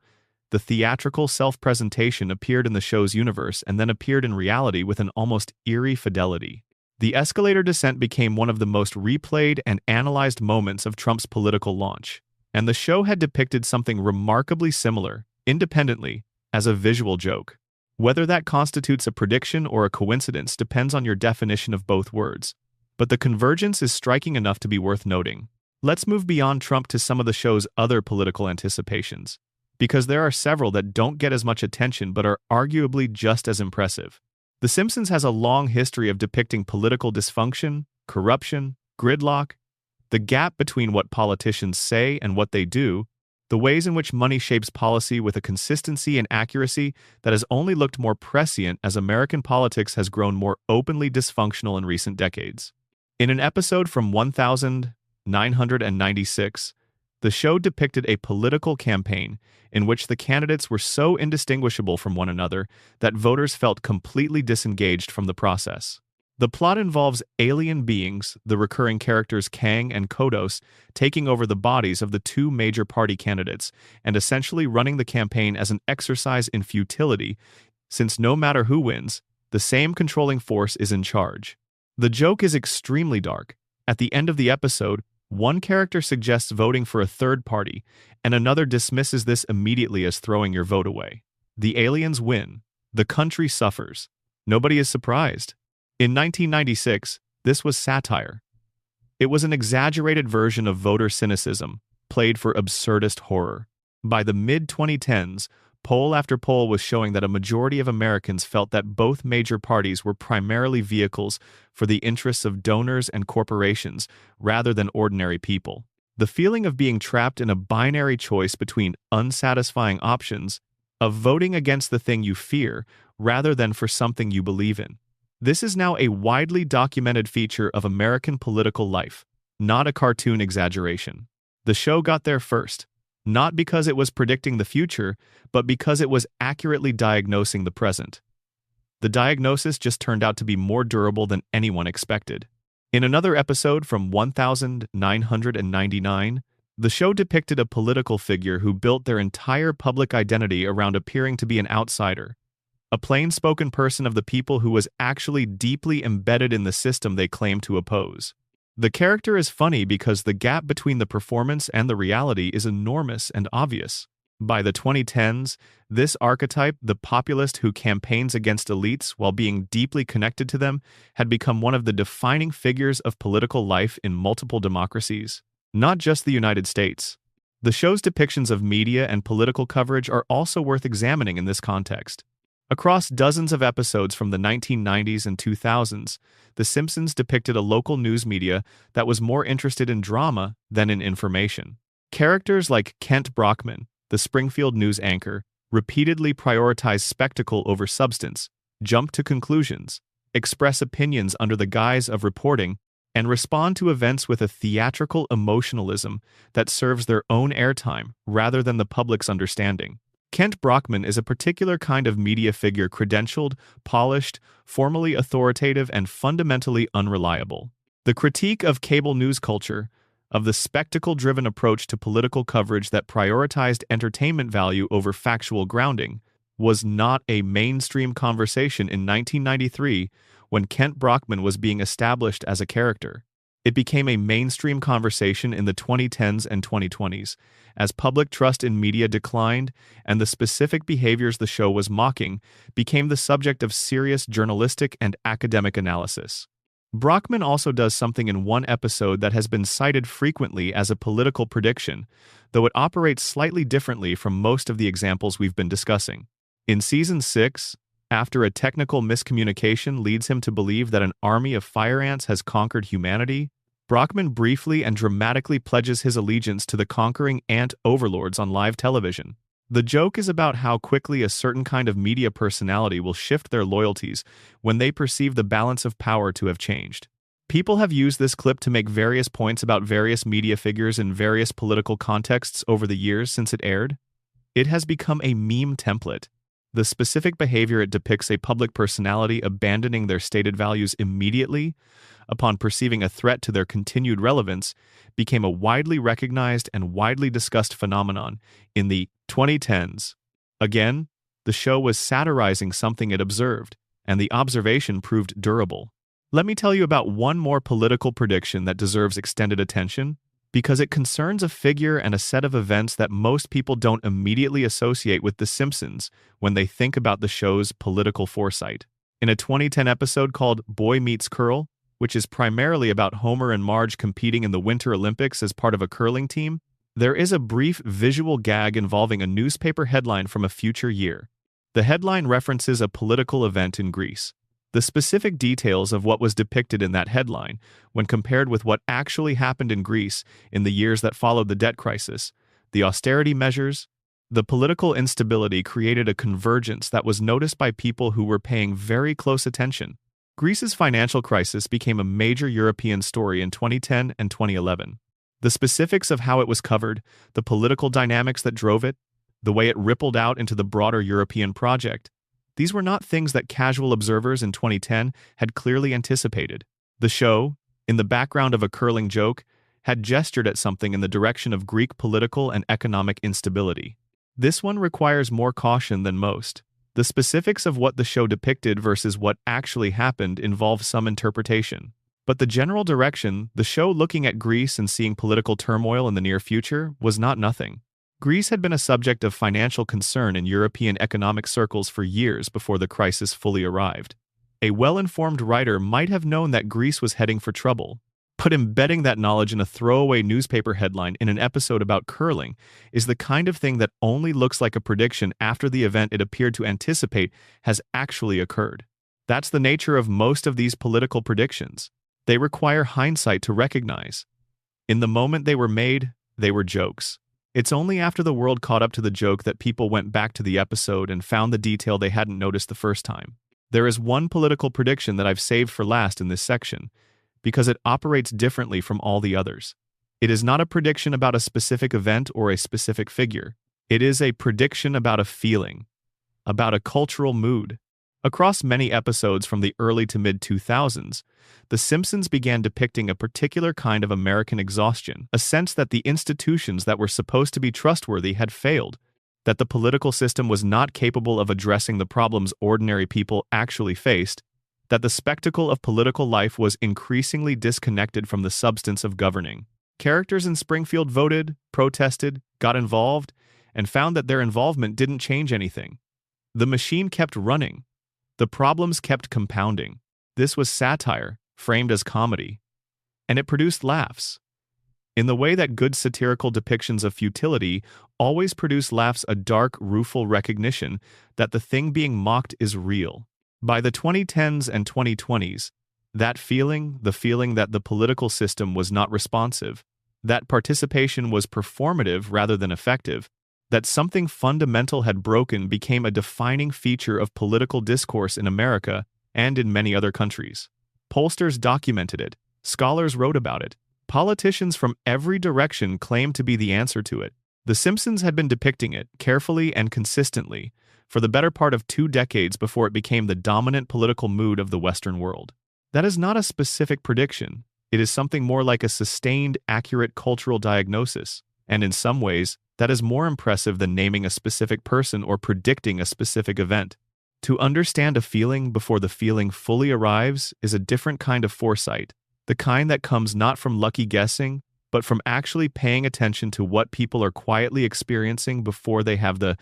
the theatrical self-presentation appeared in the show's universe and then appeared in reality with an almost eerie fidelity. The escalator descent became one of the most replayed and analyzed moments of Trump's political launch, and the show had depicted something remarkably similar, independently, as a visual joke. Whether that constitutes a prediction or a coincidence depends on your definition of both words, but the convergence is striking enough to be worth noting. Let's move beyond Trump to some of the show's other political anticipations, because there are several that don't get as much attention but are arguably just as impressive. The Simpsons has a long history of depicting political dysfunction, corruption, gridlock, the gap between what politicians say and what they do, the ways in which money shapes policy with a consistency and accuracy that has only looked more prescient as American politics has grown more openly dysfunctional in recent decades. In an episode from 1996, the show depicted a political campaign in which the candidates were so indistinguishable from one another that voters felt completely disengaged from the process. The plot involves alien beings, the recurring characters Kang and Kodos, taking over the bodies of the two major party candidates and essentially running the campaign as an exercise in futility, since no matter who wins, the same controlling force is in charge. The joke is extremely dark. At the end of the episode, one character suggests voting for a third party, and another dismisses this immediately as throwing your vote away. The aliens win. The country suffers. Nobody is surprised. In 1996, this was satire. It was an exaggerated version of voter cynicism, played for absurdist horror. By the mid-2010s, Poll after poll was showing that a majority of Americans felt that both major parties were primarily vehicles for the interests of donors and corporations rather than ordinary people. The feeling of being trapped in a binary choice between unsatisfying options, of voting against the thing you fear rather than for something you believe in. This is now a widely documented feature of American political life, not a cartoon exaggeration. The show got there first, not because it was predicting the future, but because it was accurately diagnosing the present. The diagnosis just turned out to be more durable than anyone expected. In another episode from 1999, the show depicted a political figure who built their entire public identity around appearing to be an outsider, a plain-spoken person of the people who was actually deeply embedded in the system they claimed to oppose. The character is funny because the gap between the performance and the reality is enormous and obvious. By the 2010s, this archetype, the populist who campaigns against elites while being deeply connected to them, had become one of the defining figures of political life in multiple democracies, not just the United States. The show's depictions of media and political coverage are also worth examining in this context. Across dozens of episodes from the 1990s and 2000s, The Simpsons depicted a local news media that was more interested in drama than in information. Characters like Kent Brockman, the Springfield news anchor, repeatedly prioritize spectacle over substance, jump to conclusions, express opinions under the guise of reporting, and respond to events with a theatrical emotionalism that serves their own airtime rather than the public's understanding. Kent Brockman is a particular kind of media figure credentialed, polished, formally authoritative, and fundamentally unreliable. The critique of cable news culture, of the spectacle-driven approach to political coverage that prioritized entertainment value over factual grounding, was not a mainstream conversation in 1993 when Kent Brockman was being established as a character. It became a mainstream conversation in the 2010s and 2020s, as public trust in media declined and the specific behaviors the show was mocking became the subject of serious journalistic and academic analysis. Brockman also does something in one episode that has been cited frequently as a political prediction, though it operates slightly differently from most of the examples we've been discussing. In Season 6, after a technical miscommunication leads him to believe that an army of fire ants has conquered humanity, Brockman briefly and dramatically pledges his allegiance to the conquering ant overlords on live television. The joke is about how quickly a certain kind of media personality will shift their loyalties when they perceive the balance of power to have changed. People have used this clip to make various points about various media figures in various political contexts over the years since it aired. It has become a meme template. The specific behavior it depicts a public personality abandoning their stated values immediately upon perceiving a threat to their continued relevance became a widely recognized and widely discussed phenomenon in the 2010s. Again, the show was satirizing something it observed, and the observation proved durable. Let me tell you about one more political prediction that deserves extended attention, because it concerns a figure and a set of events that most people don't immediately associate with The Simpsons when they think about the show's political foresight. In a 2010 episode called Boy Meets Curl, which is primarily about Homer and Marge competing in the Winter Olympics as part of a curling team, there is a brief visual gag involving a newspaper headline from a future year. The headline references a political event in Greece. The specific details of what was depicted in that headline, when compared with what actually happened in Greece in the years that followed the debt crisis, the austerity measures, the political instability created a convergence that was noticed by people who were paying very close attention. Greece's financial crisis became a major European story in 2010 and 2011. The specifics of how it was covered, the political dynamics that drove it, the way it rippled out into the broader European project, these were not things that casual observers in 2010 had clearly anticipated. The show, in the background of a curling joke, had gestured at something in the direction of Greek political and economic instability. This one requires more caution than most. The specifics of what the show depicted versus what actually happened involve some interpretation. But the general direction, the show looking at Greece and seeing political turmoil in the near future, was not nothing. Greece had been a subject of financial concern in European economic circles for years before the crisis fully arrived. A well-informed writer might have known that Greece was heading for trouble. But embedding that knowledge in a throwaway newspaper headline in an episode about curling is the kind of thing that only looks like a prediction after the event it appeared to anticipate has actually occurred. That's the nature of most of these political predictions. They require hindsight to recognize. In the moment they were made, they were jokes. It's only after the world caught up to the joke that people went back to the episode and found the detail they hadn't noticed the first time. There is one political prediction that I've saved for last in this section, because it operates differently from all the others. It is not a prediction about a specific event or a specific figure. It is a prediction about a feeling, about a cultural mood. Across many episodes from the early to mid-2000s, The Simpsons began depicting a particular kind of American exhaustion, a sense that the institutions that were supposed to be trustworthy had failed, that the political system was not capable of addressing the problems ordinary people actually faced, that the spectacle of political life was increasingly disconnected from the substance of governing. Characters in Springfield voted, protested, got involved, and found that their involvement didn't change anything. The machine kept running. The problems kept compounding. This was satire, framed as comedy. And it produced laughs. In the way that good satirical depictions of futility always produce laughs, a dark, rueful recognition that the thing being mocked is real. By the 2010s and 2020s, that feeling, the feeling that the political system was not responsive, that participation was performative rather than effective, that something fundamental had broken became a defining feature of political discourse in America and in many other countries. Pollsters documented it, scholars wrote about it, politicians from every direction claimed to be the answer to it. The Simpsons had been depicting it, carefully and consistently, for the better part of 2 decades before it became the dominant political mood of the Western world. That is not a specific prediction. It is something more like a sustained, accurate cultural diagnosis, and in some ways, that is more impressive than naming a specific person or predicting a specific event. To understand a feeling before the feeling fully arrives is a different kind of foresight, the kind that comes not from lucky guessing, but from actually paying attention to what people are quietly experiencing before they have the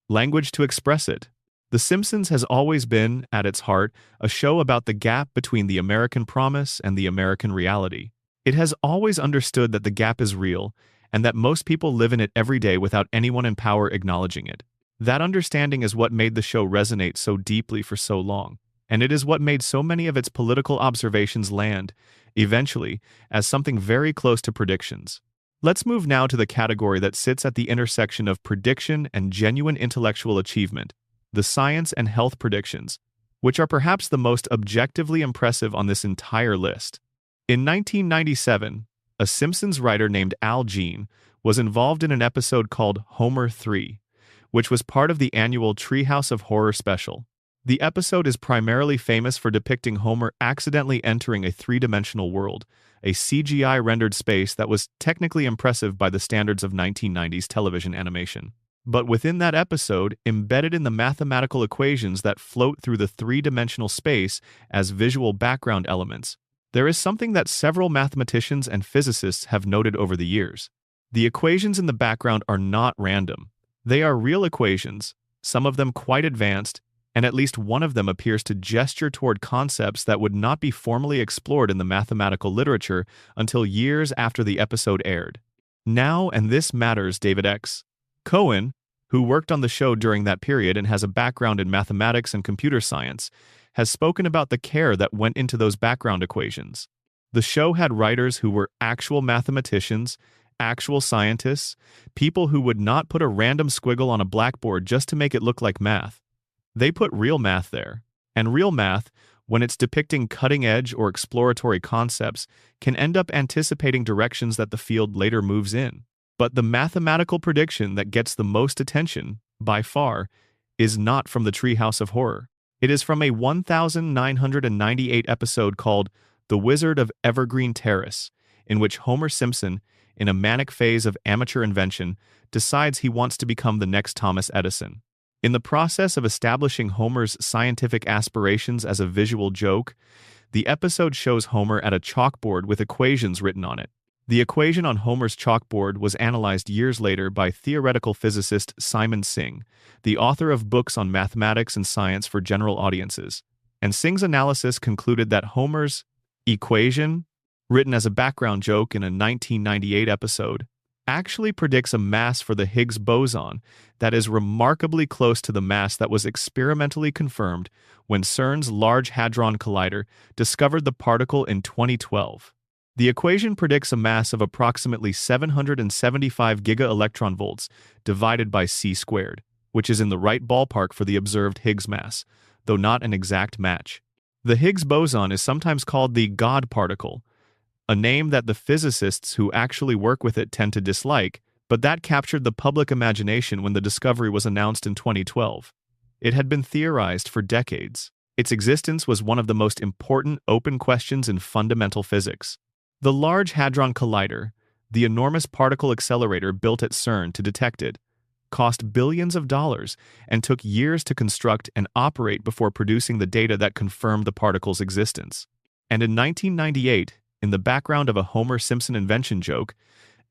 language to express it. The Simpsons has always been, at its heart, a show about the gap between the American promise and the American reality. It has always understood that the gap is real, and that most people live in it every day without anyone in power acknowledging it. That understanding is what made the show resonate so deeply for so long, and it is what made so many of its political observations land, eventually, as something very close to predictions. Let's move now to the category that sits at the intersection of prediction and genuine intellectual achievement, the science and health predictions, which are perhaps the most objectively impressive on this entire list. In 1997, a Simpsons writer named Al Jean was involved in an episode called Homer 3, which was part of the annual Treehouse of Horror special. The episode is primarily famous for depicting Homer accidentally entering a three-dimensional world, a CGI-rendered space that was technically impressive by the standards of 1990s television animation. But within that episode, embedded in the mathematical equations that float through the three-dimensional space as visual background elements, there is something that several mathematicians and physicists have noted over the years. The equations in the background are not random. They are real equations, some of them quite advanced, and at least one of them appears to gesture toward concepts that would not be formally explored in the mathematical literature until years after the episode aired. Now, and this matters, David X. Cohen, who worked on the show during that period and has a background in mathematics and computer science, has spoken about the care that went into those background equations. The show had writers who were actual mathematicians, actual scientists, people who would not put a random squiggle on a blackboard just to make it look like math. They put real math there. And real math, when it's depicting cutting-edge or exploratory concepts, can end up anticipating directions that the field later moves in. But the mathematical prediction that gets the most attention, by far, is not from the Treehouse of Horror. It is from a 1998 episode called The Wizard of Evergreen Terrace, in which Homer Simpson, in a manic phase of amateur invention, decides he wants to become the next Thomas Edison. In the process of establishing Homer's scientific aspirations as a visual joke, the episode shows Homer at a chalkboard with equations written on it. The equation on Homer's chalkboard was analyzed years later by theoretical physicist Simon Singh, the author of books on mathematics and science for general audiences. And Singh's analysis concluded that Homer's equation written as a background joke in a 1998 episode, actually predicts a mass for the Higgs boson that is remarkably close to the mass that was experimentally confirmed when CERN's Large Hadron Collider discovered the particle in 2012. The equation predicts a mass of approximately 775 giga-electronvolts divided by c squared, which is in the right ballpark for the observed Higgs mass, though not an exact match. The Higgs boson is sometimes called the God particle, a name that the physicists who actually work with it tend to dislike, but that captured the public imagination when the discovery was announced in 2012. It had been theorized for decades. Its existence was one of the most important open questions in fundamental physics. The Large Hadron Collider, the enormous particle accelerator built at CERN to detect it, cost billions of dollars and took years to construct and operate before producing the data that confirmed the particle's existence. And in 1998, in the background of a Homer Simpson invention joke,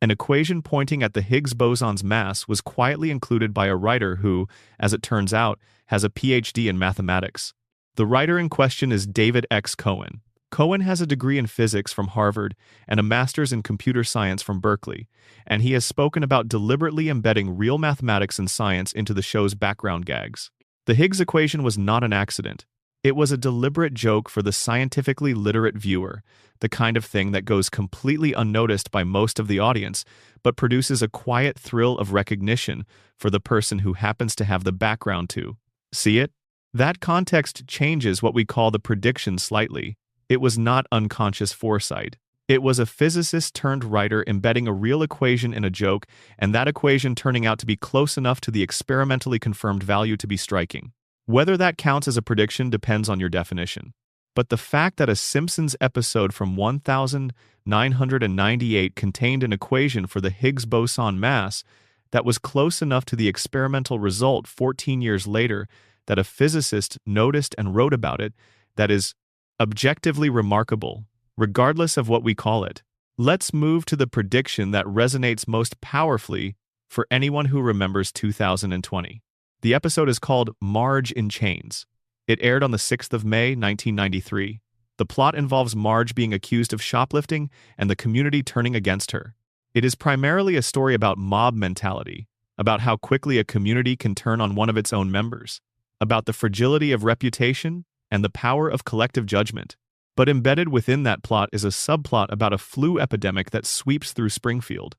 an equation pointing at the Higgs boson's mass was quietly included by a writer who, as it turns out, has a PhD in mathematics. The writer in question is David X. Cohen. Cohen has a degree in physics from Harvard and a master's in computer science from Berkeley, and he has spoken about deliberately embedding real mathematics and science into the show's background gags. The Higgs equation was not an accident. It was a deliberate joke for the scientifically literate viewer, the kind of thing that goes completely unnoticed by most of the audience, but produces a quiet thrill of recognition for the person who happens to have the background to see it. That context changes what we call the prediction slightly. It was not unconscious foresight. It was a physicist-turned-writer embedding a real equation in a joke, and that equation turning out to be close enough to the experimentally confirmed value to be striking. Whether that counts as a prediction depends on your definition. But the fact that a Simpsons episode from 1998 contained an equation for the Higgs boson mass that was close enough to the experimental result 14 years later that a physicist noticed and wrote about it, that is objectively remarkable, regardless of what we call it. Let's move to the prediction that resonates most powerfully for anyone who remembers 2020. The episode is called Marge in Chains. It aired on the 6th of May, 1993. The plot involves Marge being accused of shoplifting and the community turning against her. It is primarily a story about mob mentality, about how quickly a community can turn on one of its own members, about the fragility of reputation and the power of collective judgment. But embedded within that plot is a subplot about a flu epidemic that sweeps through Springfield.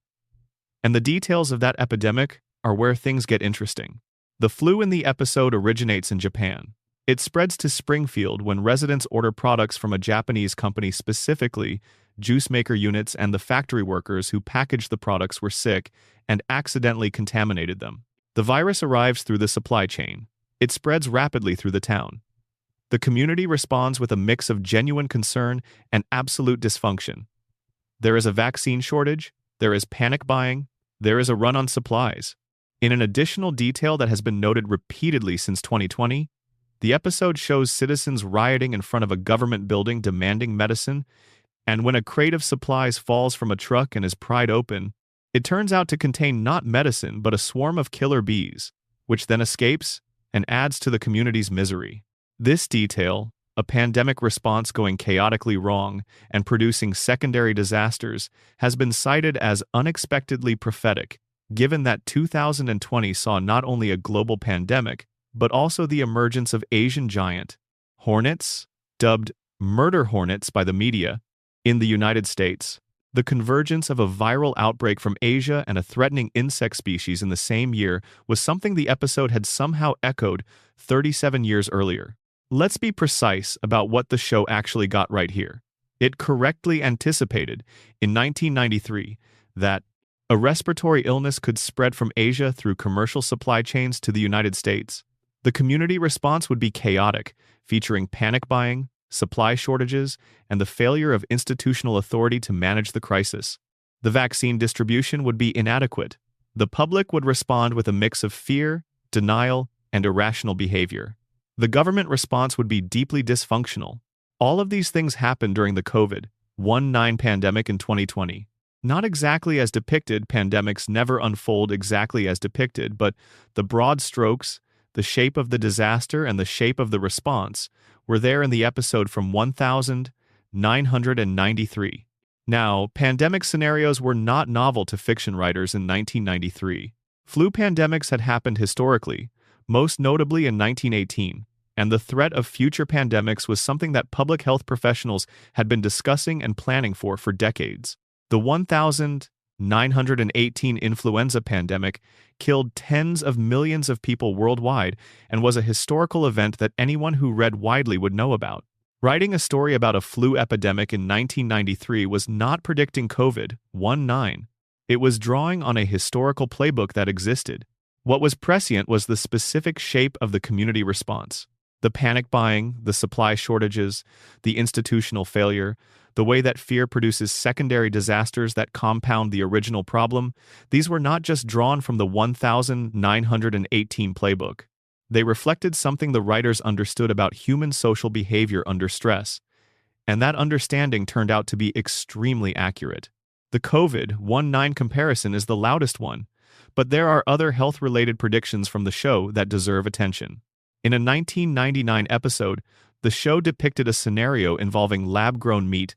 And the details of that epidemic are where things get interesting. The flu in the episode originates in Japan. It spreads to Springfield when residents order products from a Japanese company, specifically juice maker units, and the factory workers who packaged the products were sick and accidentally contaminated them. The virus arrives through the supply chain. It spreads rapidly through the town. The community responds with a mix of genuine concern and absolute dysfunction. There is a vaccine shortage, there is panic buying, there is a run on supplies. In an additional detail that has been noted repeatedly since 2020, the episode shows citizens rioting in front of a government building demanding medicine, and when a crate of supplies falls from a truck and is pried open, it turns out to contain not medicine but a swarm of killer bees, which then escapes and adds to the community's misery. This detail, a pandemic response going chaotically wrong and producing secondary disasters, has been cited as unexpectedly prophetic, given that 2020 saw not only a global pandemic, but also the emergence of Asian giant hornets, dubbed murder hornets by the media, in the United States. The convergence of a viral outbreak from Asia and a threatening insect species in the same year was something the episode had somehow echoed 37 years earlier. Let's be precise about what the show actually got right here. It correctly anticipated, in 1993, that a respiratory illness could spread from Asia through commercial supply chains to the United States. The community response would be chaotic, featuring panic buying, supply shortages, and the failure of institutional authority to manage the crisis. The vaccine distribution would be inadequate. The public would respond with a mix of fear, denial, and irrational behavior. The government response would be deeply dysfunctional. All of these things happened during the COVID-19 pandemic in 2020. Not exactly as depicted, pandemics never unfold exactly as depicted, but the broad strokes, the shape of the disaster, and the shape of the response were there in the episode from 1993. Now, pandemic scenarios were not novel to fiction writers in 1993. Flu pandemics had happened historically, most notably in 1918, and the threat of future pandemics was something that public health professionals had been discussing and planning for decades. The 1918 influenza pandemic killed tens of millions of people worldwide and was a historical event that anyone who read widely would know about. Writing a story about a flu epidemic in 1993 was not predicting COVID-19. It was drawing on a historical playbook that existed. What was prescient was the specific shape of the community response. The panic buying, the supply shortages, the institutional failure, the way that fear produces secondary disasters that compound the original problem, these were not just drawn from the 1918 playbook. They reflected something the writers understood about human social behavior under stress, and that understanding turned out to be extremely accurate. The COVID-19 comparison is the loudest one, but there are other health-related predictions from the show that deserve attention. In a 1999 episode, the show depicted a scenario involving lab-grown meat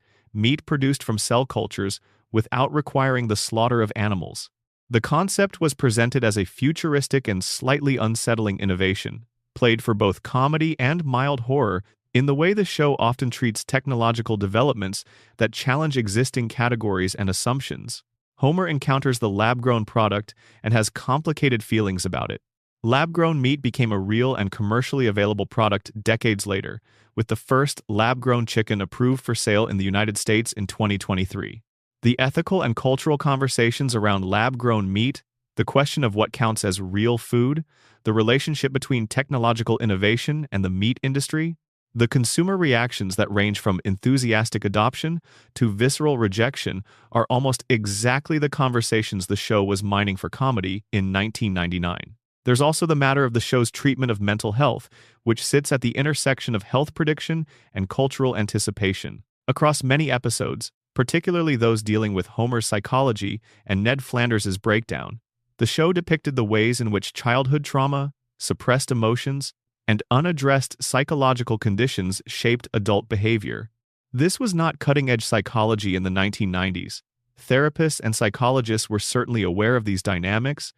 produced from cell cultures without requiring the slaughter of animals. The concept was presented as a futuristic and slightly unsettling innovation, played for both comedy and mild horror in the way the show often treats technological developments that challenge existing categories and assumptions. Homer encounters the lab-grown product and has complicated feelings about it. Lab-grown meat became a real and commercially available product decades later, with the first lab-grown chicken approved for sale in the United States in 2023. The ethical and cultural conversations around lab-grown meat, the question of what counts as real food, the relationship between technological innovation and the meat industry, the consumer reactions that range from enthusiastic adoption to visceral rejection are almost exactly the conversations the show was mining for comedy in 1999. There's also the matter of the show's treatment of mental health, which sits at the intersection of health prediction and cultural anticipation. Across many episodes, particularly those dealing with Homer's psychology and Ned Flanders' breakdown, the show depicted the ways in which childhood trauma, suppressed emotions, and unaddressed psychological conditions shaped adult behavior. This was not cutting-edge psychology in the 1990s. Therapists and psychologists were certainly aware of these dynamics,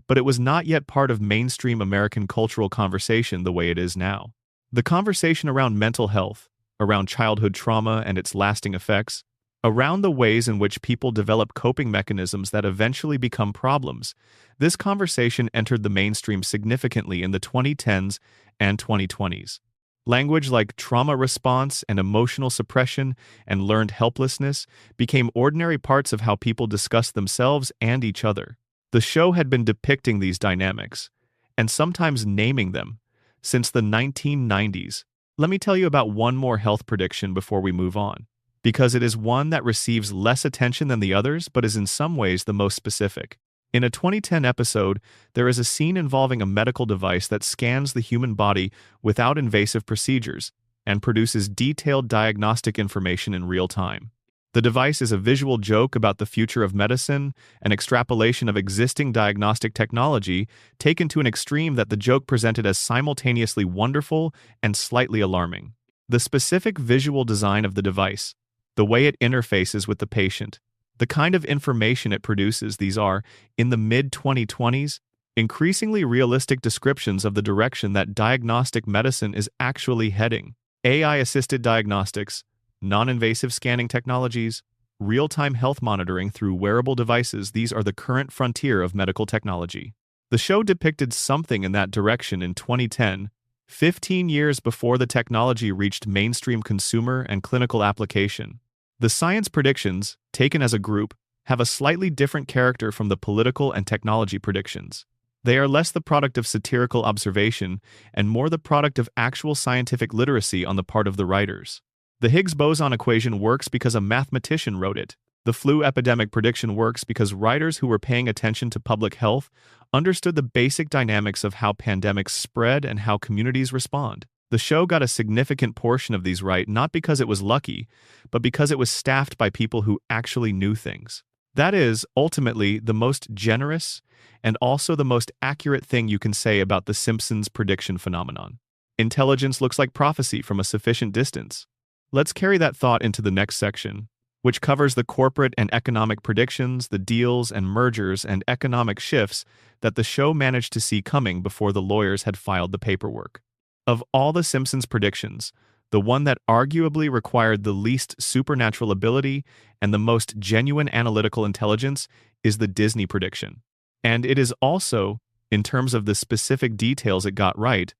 but it was not yet part of mainstream American cultural conversation the way it is now. The conversation around mental health, around childhood trauma and its lasting effects, around the ways in which people develop coping mechanisms that eventually become problems, this conversation entered the mainstream significantly in the 2010s and 2020s. Language like trauma response and emotional suppression and learned helplessness became ordinary parts of how people discuss themselves and each other. The show had been depicting these dynamics, and sometimes naming them, since the 1990s. Let me tell you about one more health prediction before we move on, because it is one that receives less attention than the others but is in some ways the most specific. In a 2010 episode, there is a scene involving a medical device that scans the human body without invasive procedures and produces detailed diagnostic information in real time. The device is a visual joke about the future of medicine, an extrapolation of existing diagnostic technology taken to an extreme that the joke presented as simultaneously wonderful and slightly alarming. The specific visual design of the device, the way it interfaces with the patient, the kind of information it produces, these are, in the mid-2020s, increasingly realistic descriptions of the direction that diagnostic medicine is actually heading. AI-assisted diagnostics, non-invasive scanning technologies, real-time health monitoring through wearable devices, these are the current frontier of medical technology. The show depicted something in that direction in 2010, 15 years before the technology reached mainstream consumer and clinical application. The science predictions, taken as a group, have a slightly different character from the political and technology predictions. They are less the product of satirical observation and more the product of actual scientific literacy on the part of the writers. The Higgs boson equation works because a mathematician wrote it. The flu epidemic prediction works because writers who were paying attention to public health understood the basic dynamics of how pandemics spread and how communities respond. The show got a significant portion of these right not because it was lucky, but because it was staffed by people who actually knew things. That is, ultimately, the most generous and also the most accurate thing you can say about the Simpsons prediction phenomenon. Intelligence looks like prophecy from a sufficient distance. Let's carry that thought into the next section. which covers the corporate and economic predictions, the deals and mergers and economic shifts that the show managed to see coming before the lawyers had filed the paperwork. Of all the Simpsons predictions, the one that arguably required the least supernatural ability and the most genuine analytical intelligence is the Disney prediction. And it is also, in terms of the specific details it got right,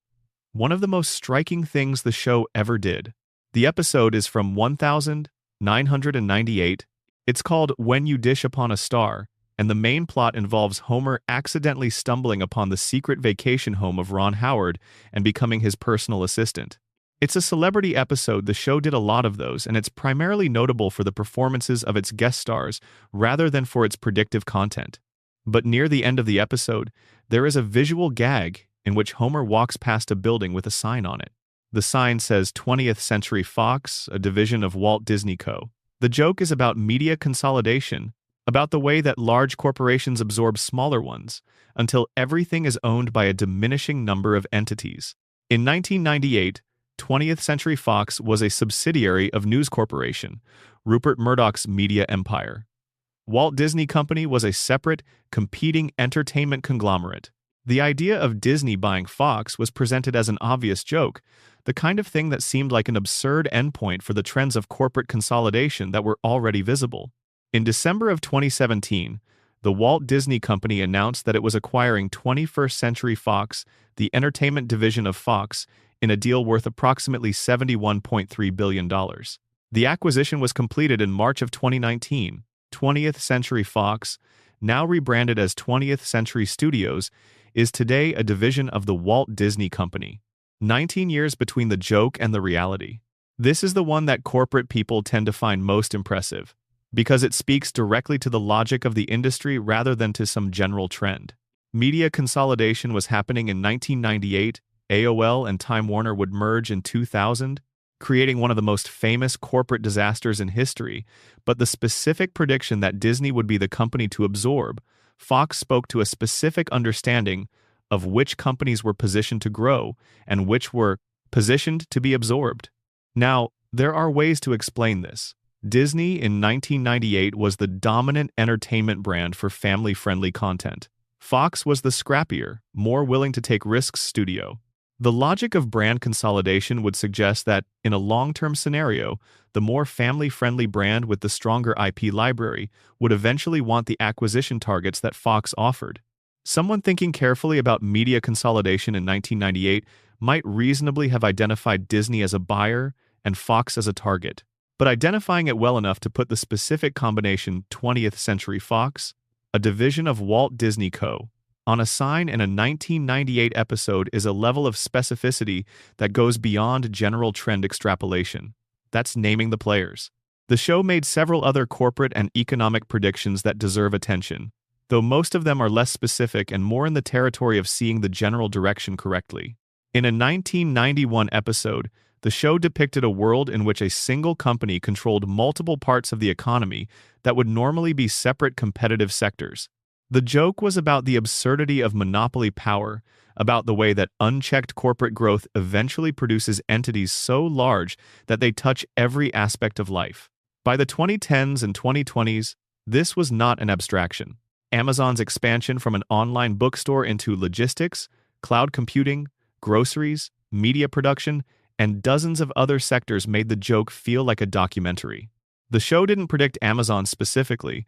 one of the most striking things the show ever did. The episode is from 1998. It's called When You Dish Upon a Star, and the main plot involves Homer accidentally stumbling upon the secret vacation home of Ron Howard and becoming his personal assistant. It's a celebrity episode. The show did a lot of those, and it's primarily notable for the performances of its guest stars rather than for its predictive content. But near the end of the episode, there is a visual gag in which Homer walks past a building with a sign on it. The sign says 20th Century Fox, a division of Walt Disney Co. The joke is about media consolidation, about the way that large corporations absorb smaller ones, until everything is owned by a diminishing number of entities. In 1998, 20th Century Fox was a subsidiary of News Corporation, Rupert Murdoch's media empire. Walt Disney Company was a separate, competing entertainment conglomerate. The idea of Disney buying Fox was presented as an obvious joke, the kind of thing that seemed like an absurd endpoint for the trends of corporate consolidation that were already visible. In December of 2017, the Walt Disney Company announced that it was acquiring 21st Century Fox, the entertainment division of Fox, in a deal worth approximately $71.3 billion. The acquisition was completed in March of 2019. 20th Century Fox, now rebranded as 20th Century Studios, is today a division of the Walt Disney Company. 19 years between the joke and the reality. This is the one that corporate people tend to find most impressive, because it speaks directly to the logic of the industry rather than to some general trend. Media consolidation was happening in 1998, AOL and Time Warner would merge in 2000, creating one of the most famous corporate disasters in history, but the specific prediction that Disney would be the company to absorb, Fox spoke to a specific understanding of which companies were positioned to grow and which were positioned to be absorbed. Now, there are ways to explain this. Disney in 1998 was the dominant entertainment brand for family-friendly content. Fox was the scrappier, more willing to take risks studio. The logic of brand consolidation would suggest that, in a long-term scenario, the more family-friendly brand with the stronger IP library would eventually want the acquisition targets that Fox offered. Someone thinking carefully about media consolidation in 1998 might reasonably have identified Disney as a buyer and Fox as a target, but identifying it well enough to put the specific combination 20th Century Fox, a division of Walt Disney Co., on a sign in a 1998 episode is a level of specificity that goes beyond general trend extrapolation. That's naming the players. The show made several other corporate and economic predictions that deserve attention, though most of them are less specific and more in the territory of seeing the general direction correctly. In a 1991 episode, the show depicted a world in which a single company controlled multiple parts of the economy that would normally be separate competitive sectors. The joke was about the absurdity of monopoly power, about the way that unchecked corporate growth eventually produces entities so large that they touch every aspect of life. By the 2010s and 2020s, this was not an abstraction. Amazon's expansion from an online bookstore into logistics, cloud computing, groceries, media production, and dozens of other sectors made the joke feel like a documentary. The show didn't predict Amazon specifically.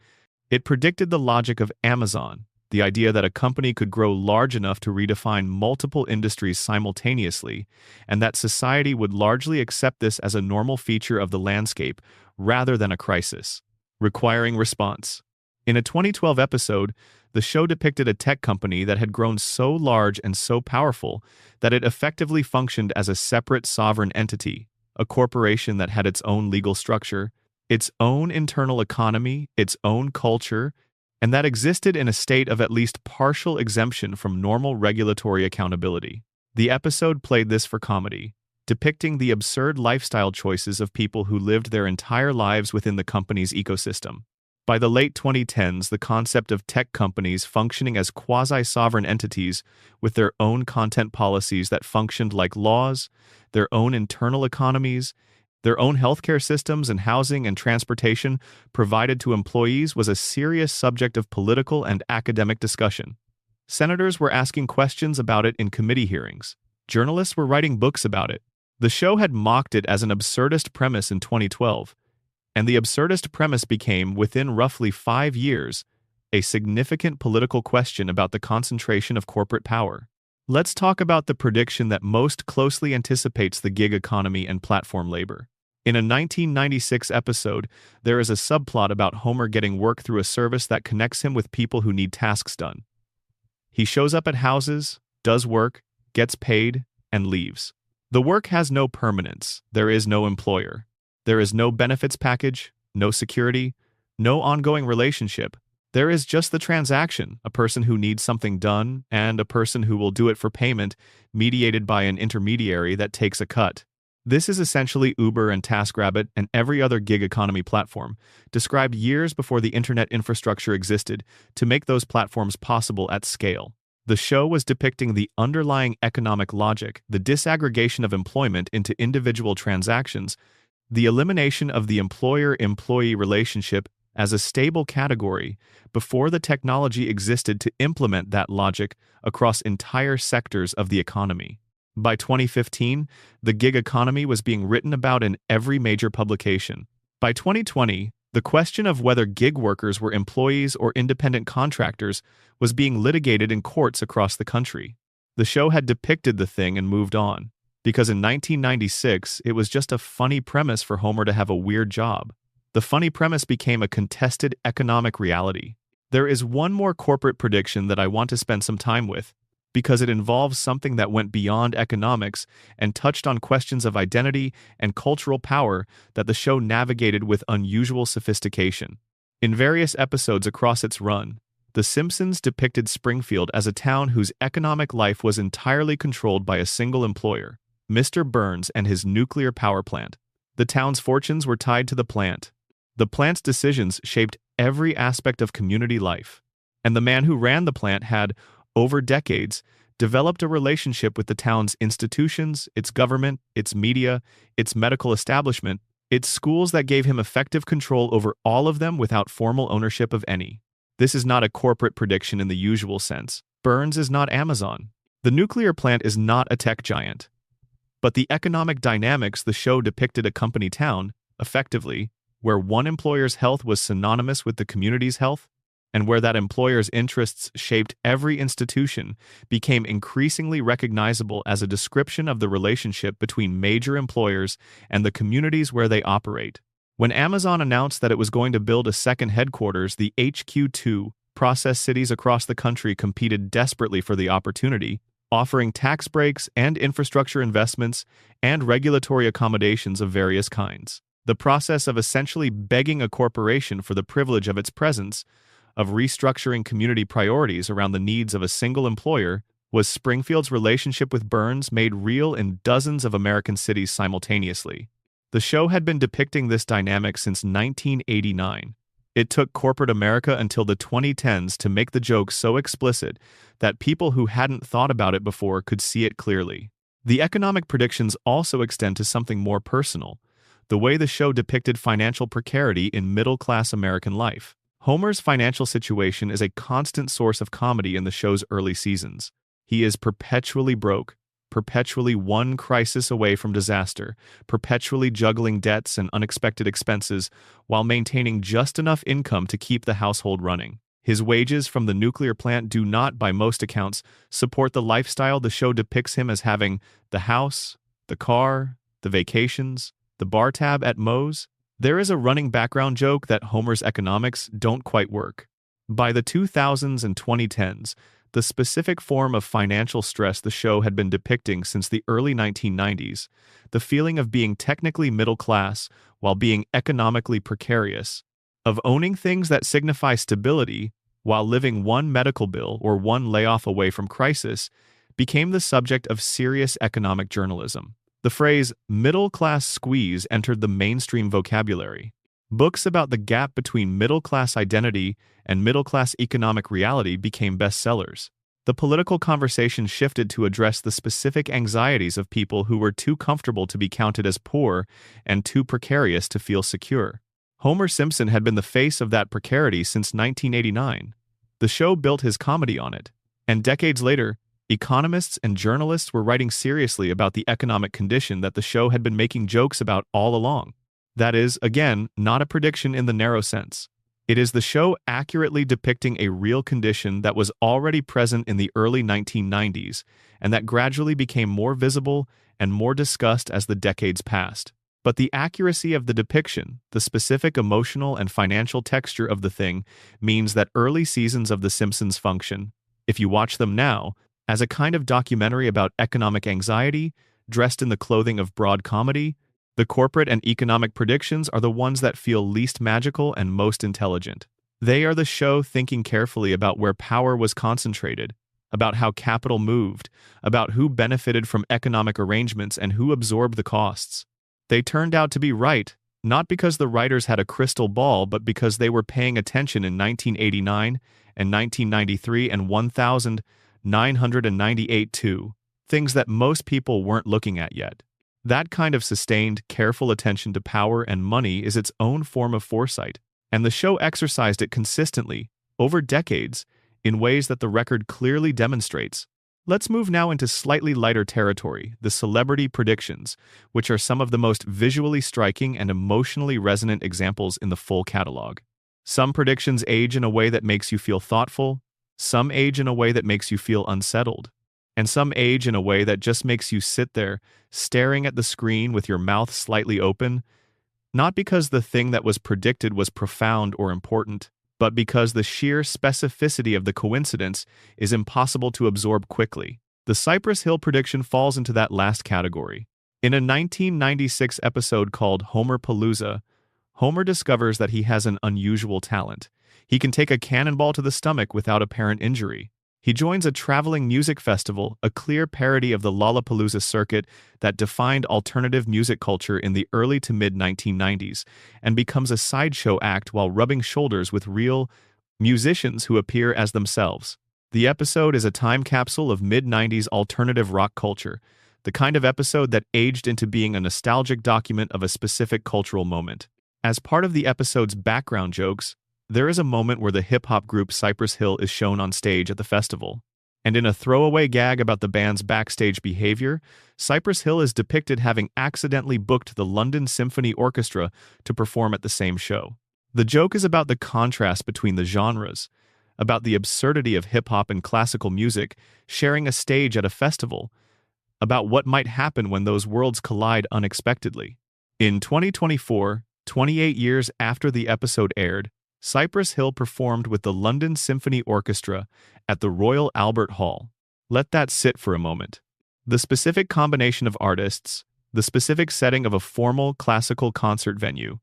It predicted the logic of Amazon, the idea that a company could grow large enough to redefine multiple industries simultaneously, and that society would largely accept this as a normal feature of the landscape rather than a crisis, requiring response. In a 2012 episode, the show depicted a tech company that had grown so large and so powerful that it effectively functioned as a separate sovereign entity, a corporation that had its own legal structure, its own internal economy, its own culture, and that existed in a state of at least partial exemption from normal regulatory accountability. The episode played this for comedy, depicting the absurd lifestyle choices of people who lived their entire lives within the company's ecosystem. By the late 2010s, the concept of tech companies functioning as quasi-sovereign entities with their own content policies that functioned like laws, their own internal economies, Their own healthcare systems and housing and transportation provided to employees was a serious subject of political and academic discussion. Senators were asking questions about it in committee hearings. Journalists were writing books about it. The show had mocked it as an absurdist premise in 2012, and the absurdist premise became, within roughly 5 years, a significant political question about the concentration of corporate power. Let's talk about the prediction that most closely anticipates the gig economy and platform labor. In a 1996 episode, there is a subplot about Homer getting work through a service that connects him with people who need tasks done. He shows up at houses, does work, gets paid, and leaves. The work has no permanence. There is no employer. There is no benefits package, no security, no ongoing relationship. There is just the transaction, a person who needs something done, and a person who will do it for payment, mediated by an intermediary that takes a cut. This is essentially Uber and TaskRabbit and every other gig economy platform, described years before the internet infrastructure existed to make those platforms possible at scale. The show was depicting the underlying economic logic, the disaggregation of employment into individual transactions, the elimination of the employer-employee relationship as a stable category before the technology existed to implement that logic across entire sectors of the economy. By 2015, the gig economy was being written about in every major publication. By 2020, the question of whether gig workers were employees or independent contractors was being litigated in courts across the country. The show had depicted the thing and moved on, because in 1996, it was just a funny premise for Homer to have a weird job. The funny premise became a contested economic reality. There is one more corporate prediction that I want to spend some time with, because it involves something that went beyond economics and touched on questions of identity and cultural power that the show navigated with unusual sophistication. In various episodes across its run, The Simpsons depicted Springfield as a town whose economic life was entirely controlled by a single employer, Mr. Burns and his nuclear power plant. The town's fortunes were tied to the plant. The plant's decisions shaped every aspect of community life, and the man who ran the plant had, over decades, developed a relationship with the town's institutions, its government, its media, its medical establishment, its schools that gave him effective control over all of them without formal ownership of any. This is not a corporate prediction in the usual sense. Burns is not Amazon. The nuclear plant is not a tech giant. But the economic dynamics the show depicted a company town, effectively, where one employer's health was synonymous with the community's health, and where that employer's interests shaped every institution, became increasingly recognizable as a description of the relationship between major employers and the communities where they operate. When Amazon announced that it was going to build a second headquarters, the HQ2 process cities across the country competed desperately for the opportunity, offering tax breaks and infrastructure investments and regulatory accommodations of various kinds. The process of essentially begging a corporation for the privilege of its presence, of restructuring community priorities around the needs of a single employer, was Springfield's relationship with Burns made real in dozens of American cities simultaneously. The show had been depicting this dynamic since 1989. It took corporate America until the 2010s to make the joke so explicit that people who hadn't thought about it before could see it clearly. The economic predictions also extend to something more personal, the way the show depicted financial precarity in middle-class American life. Homer's financial situation is a constant source of comedy in the show's early seasons. He is perpetually broke, perpetually one crisis away from disaster, perpetually juggling debts and unexpected expenses while maintaining just enough income to keep the household running. His wages from the nuclear plant do not, by most accounts, support the lifestyle the show depicts him as having: the house, the car, the vacations, the bar tab at Moe's. There is a running background joke that Homer's economics don't quite work. By the 2000s and 2010s, the specific form of financial stress the show had been depicting since the early 1990s, the feeling of being technically middle class while being economically precarious, of owning things that signify stability while living one medical bill or one layoff away from crisis, became the subject of serious economic journalism. The phrase middle-class squeeze entered the mainstream vocabulary. Books about the gap between middle-class identity and middle-class economic reality became bestsellers. The political conversation shifted to address the specific anxieties of people who were too comfortable to be counted as poor and too precarious to feel secure. Homer Simpson had been the face of that precarity since 1989. The show built his comedy on it. And decades later, economists and journalists were writing seriously about the economic condition that the show had been making jokes about all along. That is, again, not a prediction in the narrow sense. It is the show accurately depicting a real condition that was already present in the early 1990s and that gradually became more visible and more discussed as the decades passed. But the accuracy of the depiction, the specific emotional and financial texture of the thing, means that early seasons of The Simpsons function, if you watch them now, as a kind of documentary about economic anxiety, dressed in the clothing of broad comedy. The corporate and economic predictions are the ones that feel least magical and most intelligent. They are the show thinking carefully about where power was concentrated, about how capital moved, about who benefited from economic arrangements and who absorbed the costs. They turned out to be right, not because the writers had a crystal ball, but because they were paying attention in 1989 and 1993 and 1998 too, things that most people weren't looking at yet. That kind of sustained, careful attention to power and money is its own form of foresight, and the show exercised it consistently, over decades, in ways that the record clearly demonstrates. Let's move now into slightly lighter territory, the celebrity predictions, which are some of the most visually striking and emotionally resonant examples in the full catalog. Some predictions age in a way that makes you feel thoughtful, some age in a way that makes you feel unsettled, and some age in a way that just makes you sit there, staring at the screen with your mouth slightly open, not because the thing that was predicted was profound or important, but because the sheer specificity of the coincidence is impossible to absorb quickly. The Cypress Hill prediction falls into that last category. In a 1996 episode called Homerpalooza, Homer discovers that he has an unusual talent. He can take a cannonball to the stomach without apparent injury. He joins a traveling music festival, a clear parody of the Lollapalooza circuit that defined alternative music culture in the early to mid-1990s, and becomes a sideshow act while rubbing shoulders with real musicians who appear as themselves. The episode is a time capsule of mid-90s alternative rock culture, the kind of episode that aged into being a nostalgic document of a specific cultural moment. As part of the episode's background jokes, there is a moment where the hip-hop group Cypress Hill is shown on stage at the festival. And in a throwaway gag about the band's backstage behavior, Cypress Hill is depicted having accidentally booked the London Symphony Orchestra to perform at the same show. The joke is about the contrast between the genres, about the absurdity of hip-hop and classical music sharing a stage at a festival, about what might happen when those worlds collide unexpectedly. In 2024, 28 years after the episode aired, Cypress Hill performed with the London Symphony Orchestra at the Royal Albert Hall. Let that sit for a moment. The specific combination of artists, the specific setting of a formal classical concert venue,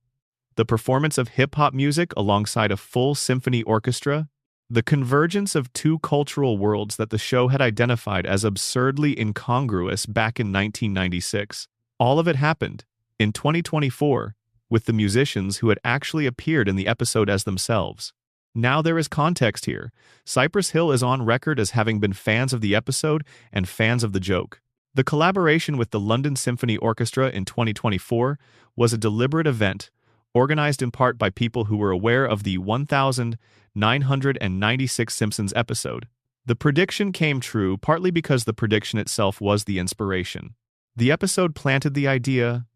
the performance of hip-hop music alongside a full symphony orchestra, the convergence of two cultural worlds that the show had identified as absurdly incongruous back in 1996. All of it happened in 2024, with the musicians who had actually appeared in the episode as themselves. Now there is context here. Cypress Hill is on record as having been fans of the episode and fans of the joke. The collaboration with the London Symphony Orchestra in 2024 was a deliberate event, organized in part by people who were aware of the 1996 Simpsons episode. The prediction came true partly because the prediction itself was the inspiration. The episode planted the idea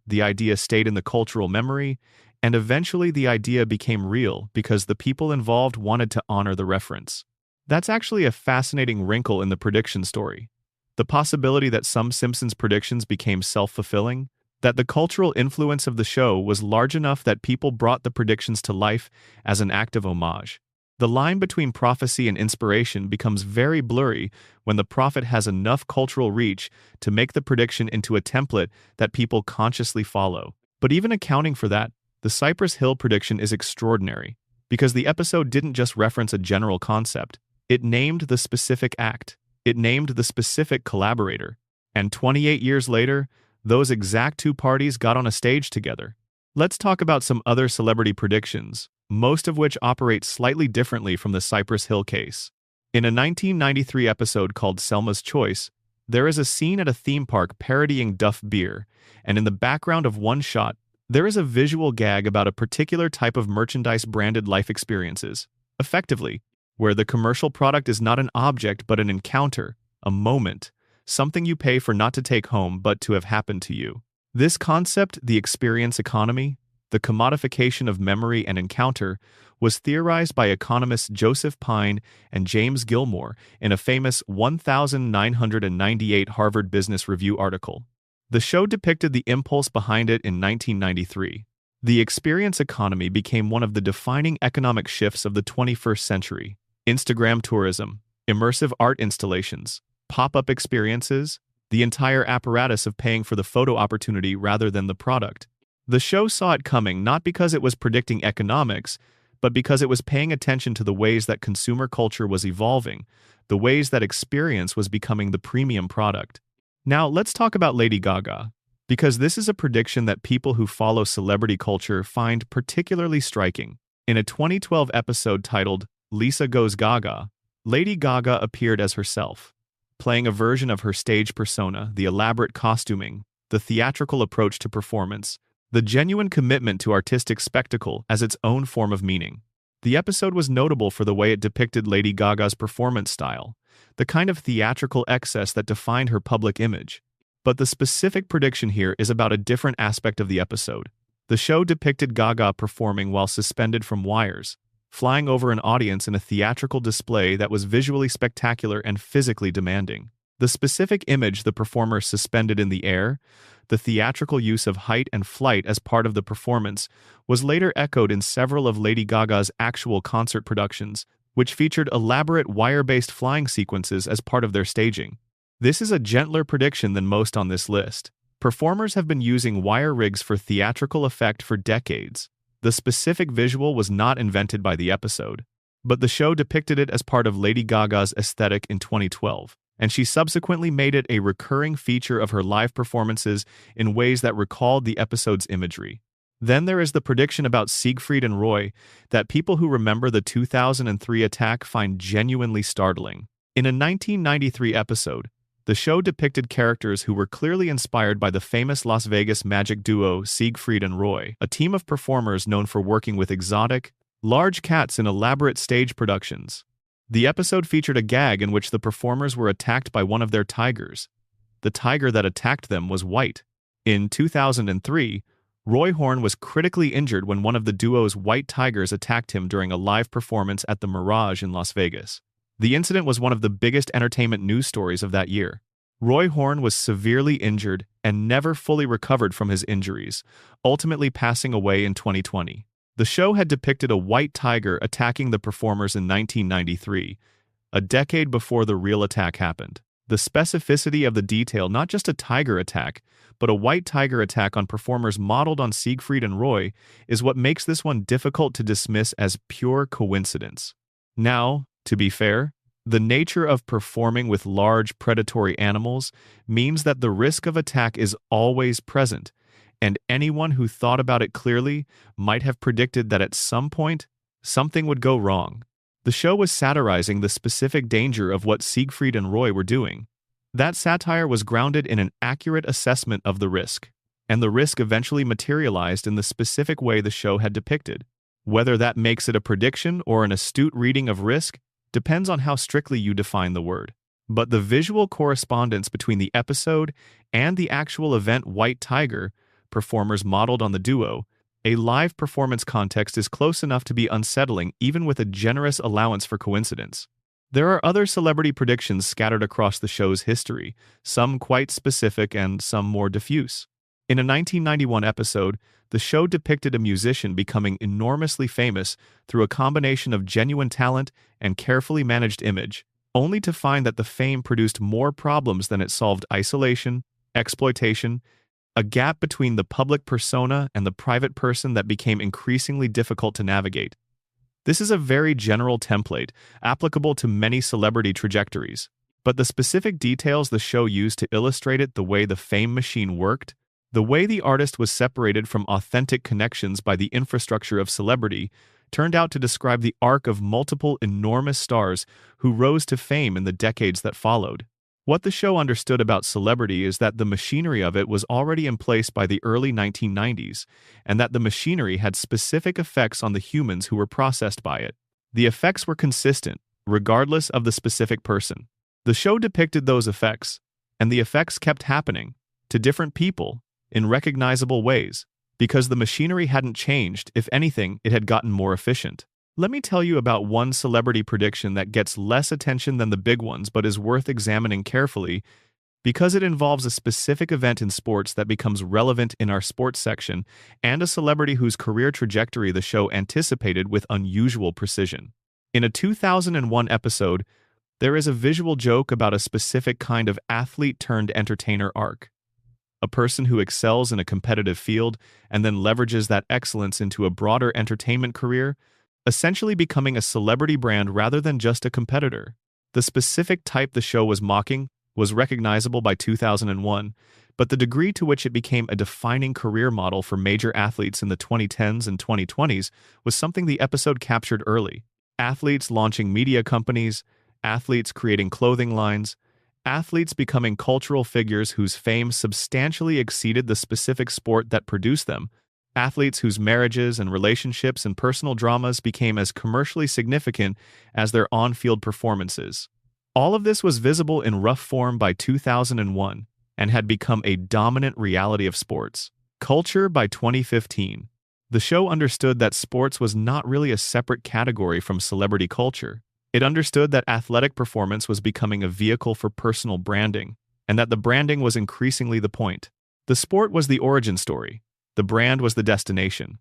stayed in the cultural memory, and eventually the idea became real because the people involved wanted to honor the reference. That's actually a fascinating wrinkle in the prediction story. The possibility that some Simpsons predictions became self-fulfilling, that the cultural influence of the show was large enough that people brought the predictions to life as an act of homage. The line between prophecy and inspiration becomes very blurry when the prophet has enough cultural reach to make the prediction into a template that people consciously follow. But even accounting for that, the Cypress Hill prediction is extraordinary, because the episode didn't just reference a general concept. It named the specific act. It named the specific collaborator. And 28 years later, those exact two parties got on a stage together. Let's talk about some other celebrity predictions, most of which operate slightly differently from the Cypress Hill case. In a 1993 episode called Selma's Choice, there is a scene at a theme park parodying Duff beer, and in the background of one shot, there is a visual gag about a particular type of merchandise branded life experiences. Effectively, where the commercial product is not an object but an encounter, a moment, something you pay for not to take home but to have happened to you. This concept, the experience economy, the commodification of memory and encounter, was theorized by economists Joseph Pine and James Gilmore in a famous 1998 Harvard Business Review article. The show depicted the impulse behind it in 1993. The experience economy became one of the defining economic shifts of the 21st century. Instagram tourism, immersive art installations, pop-up experiences, the entire apparatus of paying for the photo opportunity rather than the product. The show saw it coming not because it was predicting economics, but because it was paying attention to the ways that consumer culture was evolving, the ways that experience was becoming the premium product. Now, let's talk about Lady Gaga, because this is a prediction that people who follow celebrity culture find particularly striking. In a 2012 episode titled Lisa Goes Gaga, Lady Gaga appeared as herself, playing a version of her stage persona, the elaborate costuming, the theatrical approach to performance, the genuine commitment to artistic spectacle as its own form of meaning. The episode was notable for the way it depicted Lady Gaga's performance style, the kind of theatrical excess that defined her public image. But the specific prediction here is about a different aspect of the episode. The show depicted Gaga performing while suspended from wires, flying over an audience in a theatrical display that was visually spectacular and physically demanding. The specific image, the performer suspended in the air, the theatrical use of height and flight as part of the performance, was later echoed in several of Lady Gaga's actual concert productions, which featured elaborate wire-based flying sequences as part of their staging. This is a gentler prediction than most on this list. Performers have been using wire rigs for theatrical effect for decades. The specific visual was not invented by the episode, but the show depicted it as part of Lady Gaga's aesthetic in 2012, and she subsequently made it a recurring feature of her live performances in ways that recalled the episode's imagery. Then there is the prediction about Siegfried and Roy that people who remember the 2003 attack find genuinely startling. In a 1993 episode, the show depicted characters who were clearly inspired by the famous Las Vegas magic duo Siegfried and Roy, a team of performers known for working with exotic, large cats in elaborate stage productions. The episode featured a gag in which the performers were attacked by one of their tigers. The tiger that attacked them was white. In 2003, Roy Horn was critically injured when one of the duo's white tigers attacked him during a live performance at the Mirage in Las Vegas. The incident was one of the biggest entertainment news stories of that year. Roy Horn was severely injured and never fully recovered from his injuries, ultimately passing away in 2020. The show had depicted a white tiger attacking the performers in 1993, a decade before the real attack happened. The specificity of the detail, not just a tiger attack, but a white tiger attack on performers modeled on Siegfried and Roy, is what makes this one difficult to dismiss as pure coincidence. Now, to be fair, the nature of performing with large predatory animals means that the risk of attack is always present, and anyone who thought about it clearly might have predicted that at some point, something would go wrong. The show was satirizing the specific danger of what Siegfried and Roy were doing. That satire was grounded in an accurate assessment of the risk, and the risk eventually materialized in the specific way the show had depicted. Whether that makes it a prediction or an astute reading of risk depends on how strictly you define the word. But the visual correspondence between the episode and the actual event White Tiger, performers modeled on the duo, a live performance context is close enough to be unsettling even with a generous allowance for coincidence. There are other celebrity predictions scattered across the show's history, some quite specific and some more diffuse. In a 1991 episode, the show depicted a musician becoming enormously famous through a combination of genuine talent and carefully managed image, only to find that the fame produced more problems than it solved: isolation, exploitation, a gap between the public persona and the private person that became increasingly difficult to navigate. This is a very general template, applicable to many celebrity trajectories, but the specific details the show used to illustrate it, the way the fame machine worked, the way the artist was separated from authentic connections by the infrastructure of celebrity, turned out to describe the arc of multiple enormous stars who rose to fame in the decades that followed. What the show understood about celebrity is that the machinery of it was already in place by the early 1990s, and that the machinery had specific effects on the humans who were processed by it. The effects were consistent, regardless of the specific person. The show depicted those effects, and the effects kept happening, to different people, in recognizable ways, because the machinery hadn't changed. If anything, it had gotten more efficient. Let me tell you about one celebrity prediction that gets less attention than the big ones but is worth examining carefully because it involves a specific event in sports that becomes relevant in our sports section and a celebrity whose career trajectory the show anticipated with unusual precision. In a 2001 episode, there is a visual joke about a specific kind of athlete-turned-entertainer arc. A person who excels in a competitive field and then leverages that excellence into a broader entertainment career, essentially becoming a celebrity brand rather than just a competitor. The specific type the show was mocking was recognizable by 2001, but the degree to which it became a defining career model for major athletes in the 2010s and 2020s was something the episode captured early. Athletes launching media companies, athletes creating clothing lines, athletes becoming cultural figures whose fame substantially exceeded the specific sport that produced them, athletes whose marriages and relationships and personal dramas became as commercially significant as their on-field performances. All of this was visible in rough form by 2001 and had become a dominant reality of sports culture by 2015. The show understood that sports was not really a separate category from celebrity culture. It understood that athletic performance was becoming a vehicle for personal branding, and that the branding was increasingly the point. The sport was the origin story. The brand was the destination.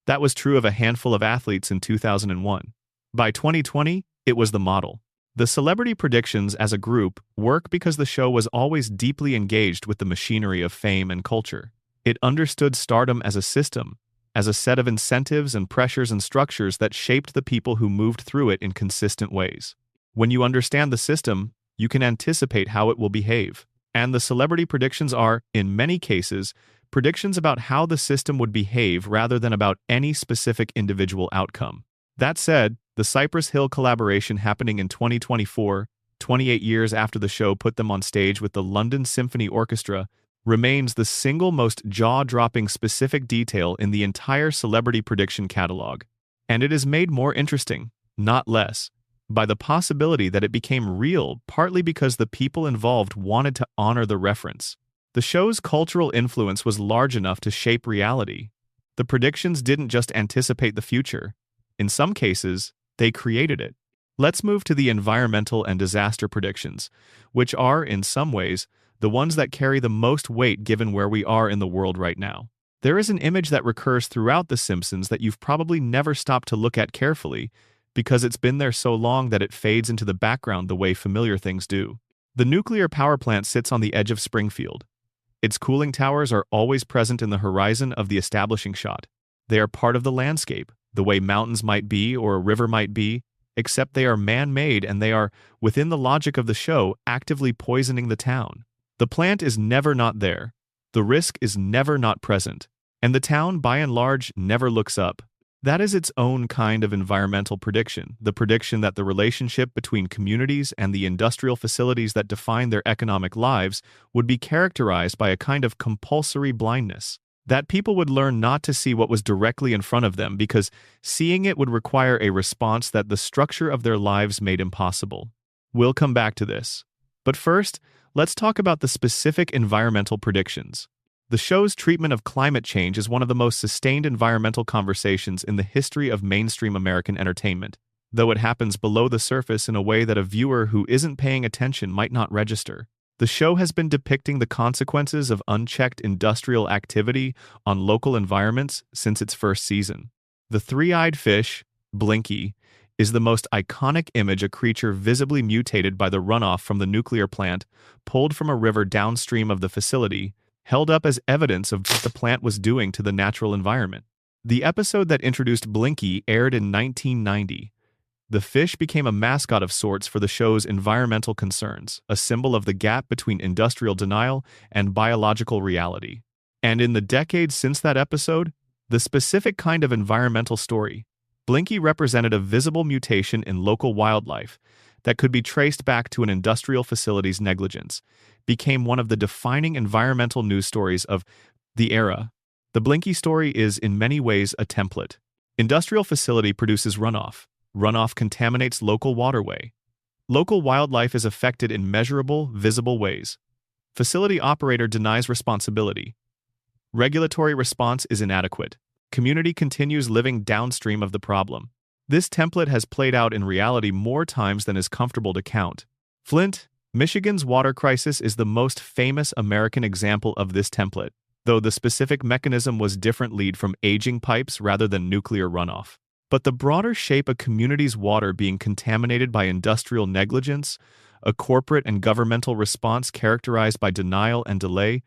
That was true of a handful of athletes in 2001. By 2020, it was the model. The celebrity predictions as a group work because the show was always deeply engaged with the machinery of fame and culture. It understood stardom as a system, as a set of incentives and pressures and structures that shaped the people who moved through it in consistent ways. When you understand the system, you can anticipate how it will behave. And the celebrity predictions are, in many cases, predictions about how the system would behave rather than about any specific individual outcome. That said, the Cypress Hill collaboration happening in 2024, 28 years after the show put them on stage with the London Symphony Orchestra, remains the single most jaw-dropping specific detail in the entire celebrity prediction catalog. And it is made more interesting, not less, by the possibility that it became real partly because the people involved wanted to honor the reference. The show's cultural influence was large enough to shape reality. The predictions didn't just anticipate the future. In some cases, they created it. Let's move to the environmental and disaster predictions, which are, in some ways, the ones that carry the most weight given where we are in the world right now. There is an image that recurs throughout The Simpsons that you've probably never stopped to look at carefully because it's been there so long that it fades into the background the way familiar things do. The nuclear power plant sits on the edge of Springfield. Its cooling towers are always present in the horizon of the establishing shot. They are part of the landscape, the way mountains might be or a river might be, except they are man-made and they are, within the logic of the show, actively poisoning the town. The plant is never not there. The risk is never not present. And the town, by and large, never looks up. That is its own kind of environmental prediction, the prediction that the relationship between communities and the industrial facilities that define their economic lives would be characterized by a kind of compulsory blindness. That people would learn not to see what was directly in front of them because seeing it would require a response that the structure of their lives made impossible. We'll come back to this. But first, let's talk about the specific environmental predictions. The show's treatment of climate change is one of the most sustained environmental conversations in the history of mainstream American entertainment, though it happens below the surface in a way that a viewer who isn't paying attention might not register. The show has been depicting the consequences of unchecked industrial activity on local environments since its first season. The three-eyed fish, Blinky, is the most iconic image, a creature visibly mutated by the runoff from the nuclear plant, pulled from a river downstream of the facility, held up as evidence of what the plant was doing to the natural environment. The episode that introduced Blinky aired in 1990. The fish became a mascot of sorts for the show's environmental concerns, a symbol of the gap between industrial denial and biological reality. And in the decades since that episode, the specific kind of environmental story, Blinky represented a visible mutation in local wildlife that could be traced back to an industrial facility's negligence, became one of the defining environmental news stories of the era. The Blinky story is in many ways a template. Industrial facility produces runoff. Runoff contaminates local waterway. Local wildlife is affected in measurable, visible ways. Facility operator denies responsibility. Regulatory response is inadequate. Community continues living downstream of the problem. This template has played out in reality more times than is comfortable to count. Flint, Michigan's water crisis is the most famous American example of this template, though the specific mechanism was different, lead from aging pipes rather than nuclear runoff. But the broader shape, a community's water being contaminated by industrial negligence, a corporate and governmental response characterized by denial and delay,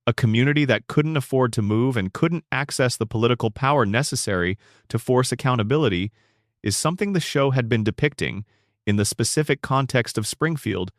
a community that couldn't afford to move and couldn't access the political power necessary to force accountability, is something the show had been depicting in the specific context of Springfield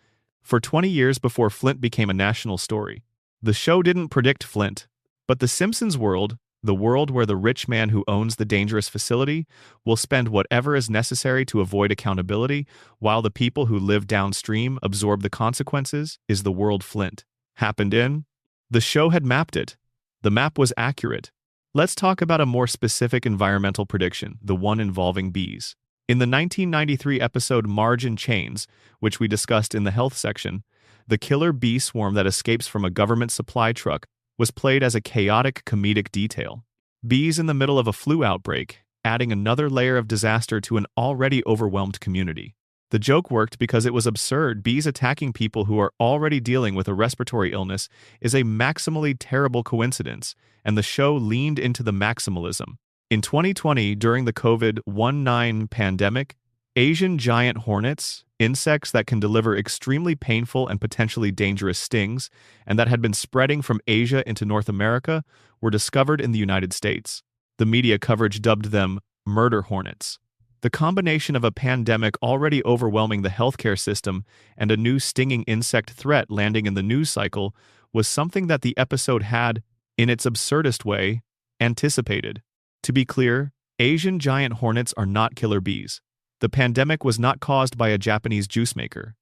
for 20 years before Flint became a national story. The show didn't predict Flint, but the Simpsons world, the world where the rich man who owns the dangerous facility will spend whatever is necessary to avoid accountability, while the people who live downstream absorb the consequences, is the world Flint happened in. The show had mapped it. The map was accurate. Let's talk about a more specific environmental prediction, the one involving bees. In the 1993 episode Marge in Chains, which we discussed in the health section, the killer bee swarm that escapes from a government supply truck was played as a chaotic comedic detail. Bees in the middle of a flu outbreak, adding another layer of disaster to an already overwhelmed community. The joke worked because it was absurd. Bees attacking people who are already dealing with a respiratory illness is a maximally terrible coincidence, and the show leaned into the maximalism. In 2020, during the COVID-19 pandemic, Asian giant hornets, insects that can deliver extremely painful and potentially dangerous stings, and that had been spreading from Asia into North America, were discovered in the United States. The media coverage dubbed them murder hornets. The combination of a pandemic already overwhelming the healthcare system and a new stinging insect threat landing in the news cycle was something that the episode had, in its absurdist way, anticipated. To be clear, Asian giant hornets are not killer bees. The pandemic was not caused by a Japanese juice maker.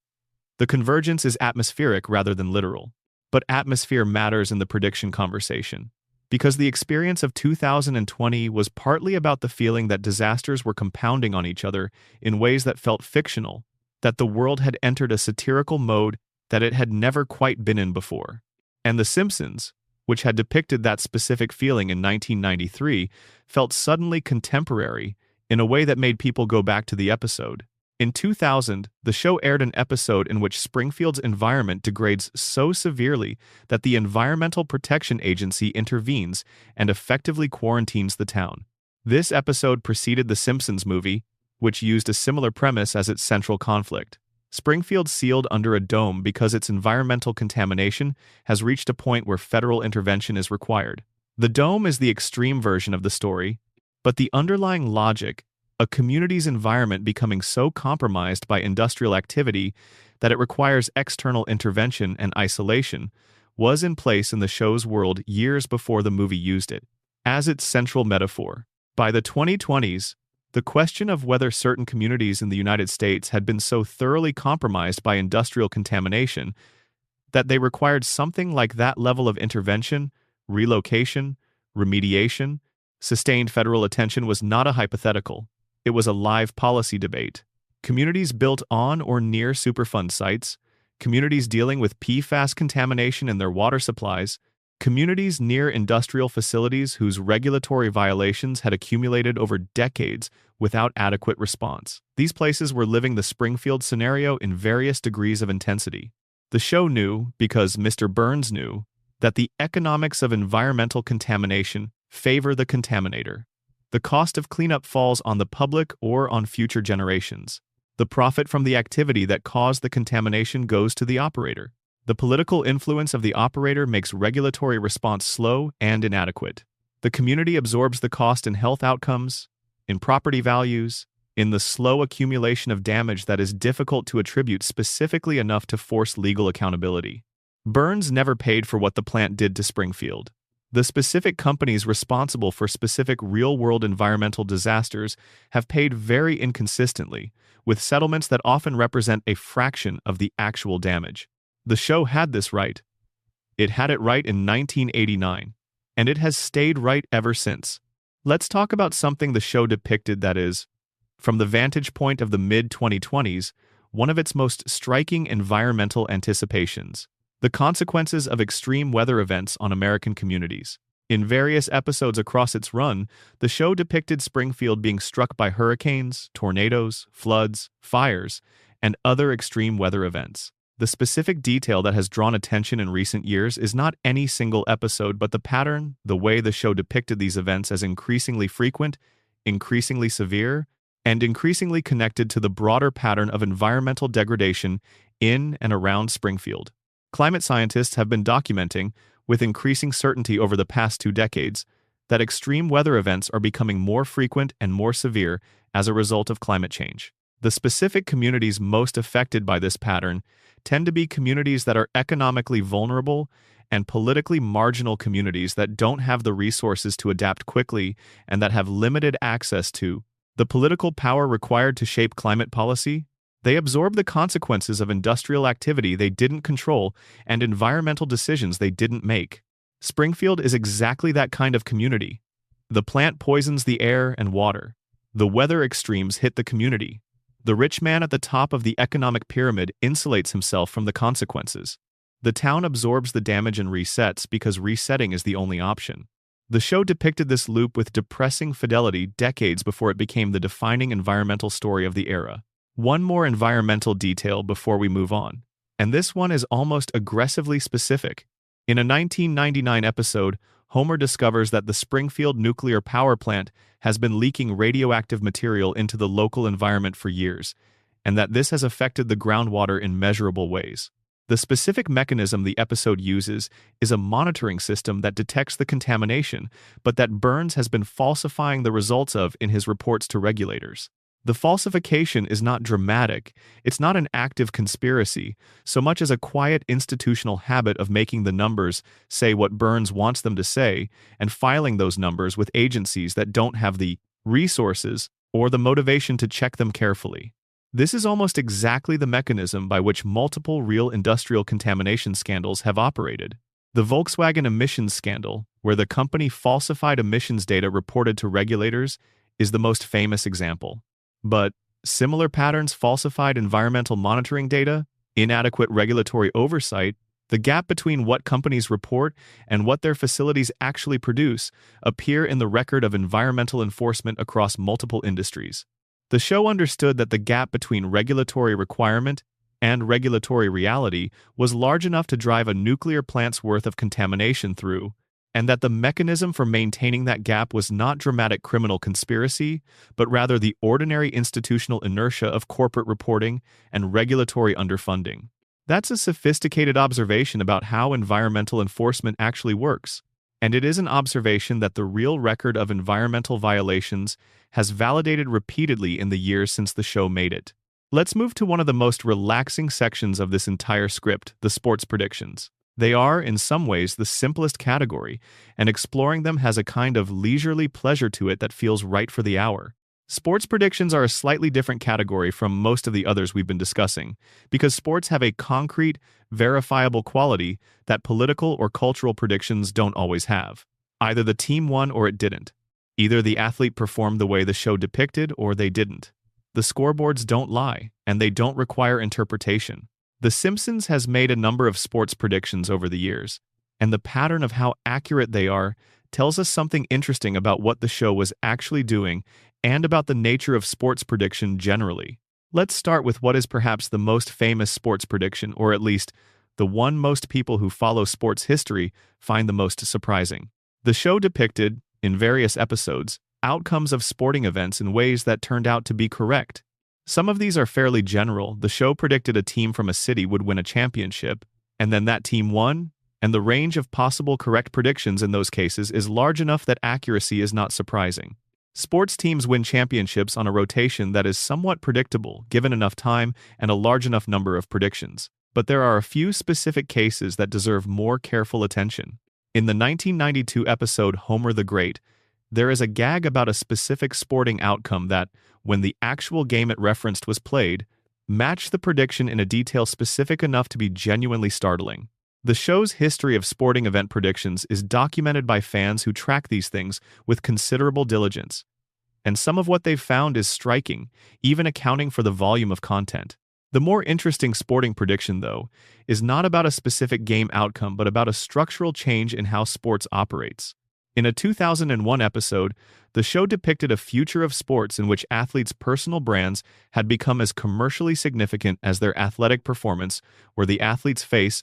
The convergence is atmospheric rather than literal. But atmosphere matters in the prediction conversation, because the experience of 2020 was partly about the feeling that disasters were compounding on each other in ways that felt fictional, that the world had entered a satirical mode that it had never quite been in before. And The Simpsons, which had depicted that specific feeling in 1993, felt suddenly contemporary in a way that made people go back to the episode. In 2000, the show aired an episode in which Springfield's environment degrades so severely that the Environmental Protection Agency intervenes and effectively quarantines the town. This episode preceded the Simpsons movie, which used a similar premise as its central conflict. Springfield sealed under a dome because its environmental contamination has reached a point where federal intervention is required. The dome is the extreme version of the story, but the underlying logic, a community's environment becoming so compromised by industrial activity that it requires external intervention and isolation, was in place in the show's world years before the movie used it as its central metaphor. By the 2020s, the question of whether certain communities in the United States had been so thoroughly compromised by industrial contamination that they required something like that level of intervention, relocation, remediation, sustained federal attention was not a hypothetical. It was a live policy debate. Communities built on or near Superfund sites, communities dealing with PFAS contamination in their water supplies, communities near industrial facilities whose regulatory violations had accumulated over decades without adequate response. These places were living the Springfield scenario in various degrees of intensity. The show knew, because Mr. Burns knew, that the economics of environmental contamination favor the contaminator. The cost of cleanup falls on the public or on future generations. The profit from the activity that caused the contamination goes to the operator. The political influence of the operator makes regulatory response slow and inadequate. The community absorbs the cost in health outcomes, in property values, in the slow accumulation of damage that is difficult to attribute specifically enough to force legal accountability. Burns never paid for what the plant did to Springfield. The specific companies responsible for specific real-world environmental disasters have paid very inconsistently, with settlements that often represent a fraction of the actual damage. The show had this right. It had it right in 1989, and it has stayed right ever since. Let's talk about something the show depicted that is, from the vantage point of the mid-2020s, one of its most striking environmental anticipations: the consequences of extreme weather events on American communities. In various episodes across its run, the show depicted Springfield being struck by hurricanes, tornadoes, floods, fires, and other extreme weather events. The specific detail that has drawn attention in recent years is not any single episode, but the pattern, the way the show depicted these events as increasingly frequent, increasingly severe, and increasingly connected to the broader pattern of environmental degradation in and around Springfield. Climate scientists have been documenting, with increasing certainty over the past 2 decades, that extreme weather events are becoming more frequent and more severe as a result of climate change. The specific communities most affected by this pattern tend to be communities that are economically vulnerable and politically marginal communities that don't have the resources to adapt quickly and that have limited access to the political power required to shape climate policy. They absorb the consequences of industrial activity they didn't control and environmental decisions they didn't make. Springfield is exactly that kind of community. The plant poisons the air and water. The weather extremes hit the community. The rich man at the top of the economic pyramid insulates himself from the consequences. The town absorbs the damage and resets because resetting is the only option. The show depicted this loop with depressing fidelity decades before it became the defining environmental story of the era. One more environmental detail before we move on, and this one is almost aggressively specific. In a 1999 episode, Homer discovers that the Springfield nuclear power plant has been leaking radioactive material into the local environment for years, and that this has affected the groundwater in measurable ways. The specific mechanism the episode uses is a monitoring system that detects the contamination, but that Burns has been falsifying the results of in his reports to regulators. The falsification is not dramatic, it's not an active conspiracy, so much as a quiet institutional habit of making the numbers say what Burns wants them to say and filing those numbers with agencies that don't have the resources or the motivation to check them carefully. This is almost exactly the mechanism by which multiple real industrial contamination scandals have operated. The Volkswagen emissions scandal, where the company falsified emissions data reported to regulators, is the most famous example. But similar patterns: falsified environmental monitoring data, inadequate regulatory oversight, the gap between what companies report and what their facilities actually produce appear in the record of environmental enforcement across multiple industries. The show understood that the gap between regulatory requirement and regulatory reality was large enough to drive a nuclear plant's worth of contamination through, and that the mechanism for maintaining that gap was not dramatic criminal conspiracy, but rather the ordinary institutional inertia of corporate reporting and regulatory underfunding. That's a sophisticated observation about how environmental enforcement actually works, and it is an observation that the real record of environmental violations has validated repeatedly in the years since the show made it. Let's move to one of the most relaxing sections of this entire script: the sports predictions. They are, in some ways, the simplest category, and exploring them has a kind of leisurely pleasure to it that feels right for the hour. Sports predictions are a slightly different category from most of the others we've been discussing, because sports have a concrete, verifiable quality that political or cultural predictions don't always have. Either the team won or it didn't. Either the athlete performed the way the show depicted or they didn't. The scoreboards don't lie, and they don't require interpretation. The Simpsons has made a number of sports predictions over the years, and the pattern of how accurate they are tells us something interesting about what the show was actually doing and about the nature of sports prediction generally. Let's start with what is perhaps the most famous sports prediction, or at least the one most people who follow sports history find the most surprising. The show depicted, in various episodes, outcomes of sporting events in ways that turned out to be correct. Some of these are fairly general. The show predicted a team from a city would win a championship, and then that team won, and the range of possible correct predictions in those cases is large enough that accuracy is not surprising. Sports teams win championships on a rotation that is somewhat predictable, given enough time and a large enough number of predictions. But there are a few specific cases that deserve more careful attention. In the 1992 episode Homer the Great, there is a gag about a specific sporting outcome that, when the actual game it referenced was played, matched the prediction in a detail specific enough to be genuinely startling. The show's history of sporting event predictions is documented by fans who track these things with considerable diligence, and some of what they've found is striking, even accounting for the volume of content. The more interesting sporting prediction, though, is not about a specific game outcome but about a structural change in how sports operates. In a 2001 episode, the show depicted a future of sports in which athletes' personal brands had become as commercially significant as their athletic performance, where the athlete's face,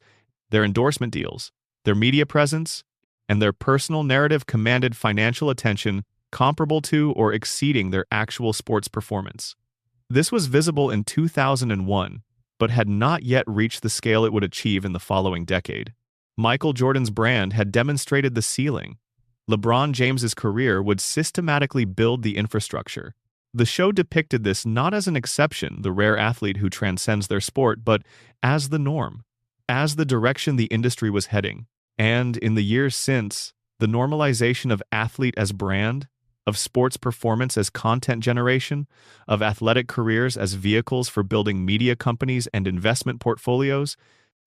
their endorsement deals, their media presence, and their personal narrative commanded financial attention comparable to or exceeding their actual sports performance. This was visible in 2001, but had not yet reached the scale it would achieve in the following decade. Michael Jordan's brand had demonstrated the ceiling. LeBron James's career would systematically build the infrastructure. The show depicted this not as an exception, the rare athlete who transcends their sport, but as the norm, as the direction the industry was heading. And in the years since, the normalization of athlete as brand, of sports performance as content generation, of athletic careers as vehicles for building media companies and investment portfolios,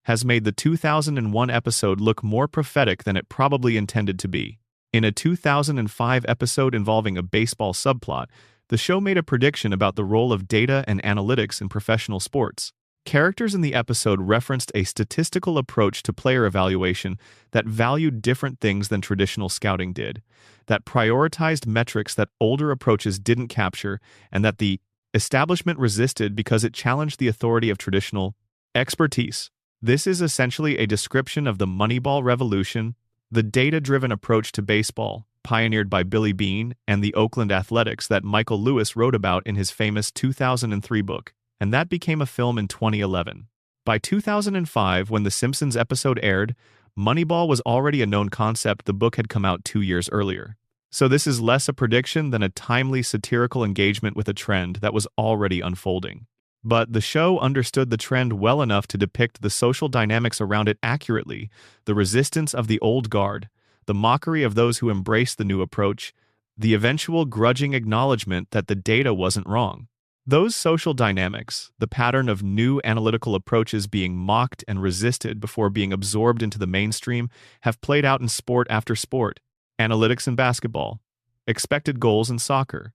has made the 2001 episode look more prophetic than it probably intended to be. In a 2005 episode involving a baseball subplot, the show made a prediction about the role of data and analytics in professional sports. Characters in the episode referenced a statistical approach to player evaluation that valued different things than traditional scouting did, that prioritized metrics that older approaches didn't capture, and that the establishment resisted because it challenged the authority of traditional expertise. This is essentially a description of the Moneyball revolution, the data-driven approach to baseball, pioneered by Billy Beane and the Oakland Athletics that Michael Lewis wrote about in his famous 2003 book, and that became a film in 2011. By 2005, when the Simpsons episode aired, Moneyball was already a known concept. The book had come out 2 years earlier. So this is less a prediction than a timely satirical engagement with a trend that was already unfolding. But the show understood the trend well enough to depict the social dynamics around it accurately, the resistance of the old guard, the mockery of those who embraced the new approach, the eventual grudging acknowledgement that the data wasn't wrong. Those social dynamics, the pattern of new analytical approaches being mocked and resisted before being absorbed into the mainstream, have played out in sport after sport. Analytics in basketball, expected goals in soccer.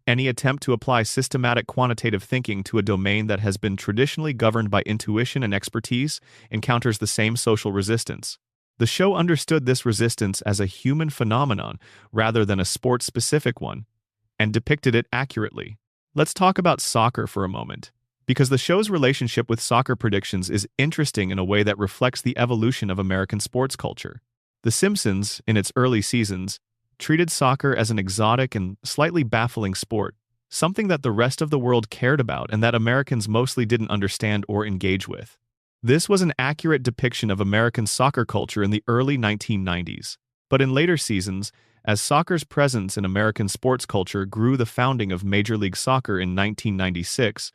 Any attempt to apply systematic quantitative thinking to a domain that has been traditionally governed by intuition and expertise encounters the same social resistance. The show understood this resistance as a human phenomenon rather than a sport-specific one, and depicted it accurately. Let's talk about soccer for a moment, because the show's relationship with soccer predictions is interesting in a way that reflects the evolution of American sports culture. The Simpsons, in its early seasons, treated soccer as an exotic and slightly baffling sport, something that the rest of the world cared about and that Americans mostly didn't understand or engage with. This was an accurate depiction of American soccer culture in the early 1990s. But in later seasons, as soccer's presence in American sports culture grew, the founding of Major League Soccer in 1996,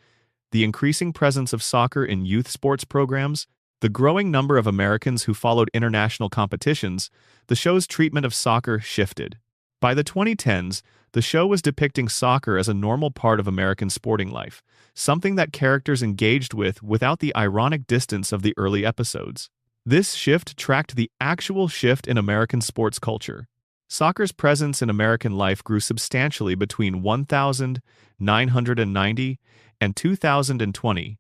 the increasing presence of soccer in youth sports programs, the growing number of Americans who followed international competitions, the show's treatment of soccer shifted. By the 2010s, the show was depicting soccer as a normal part of American sporting life, something that characters engaged with without the ironic distance of the early episodes. This shift tracked the actual shift in American sports culture. Soccer's presence in American life grew substantially between 1990 and 2020,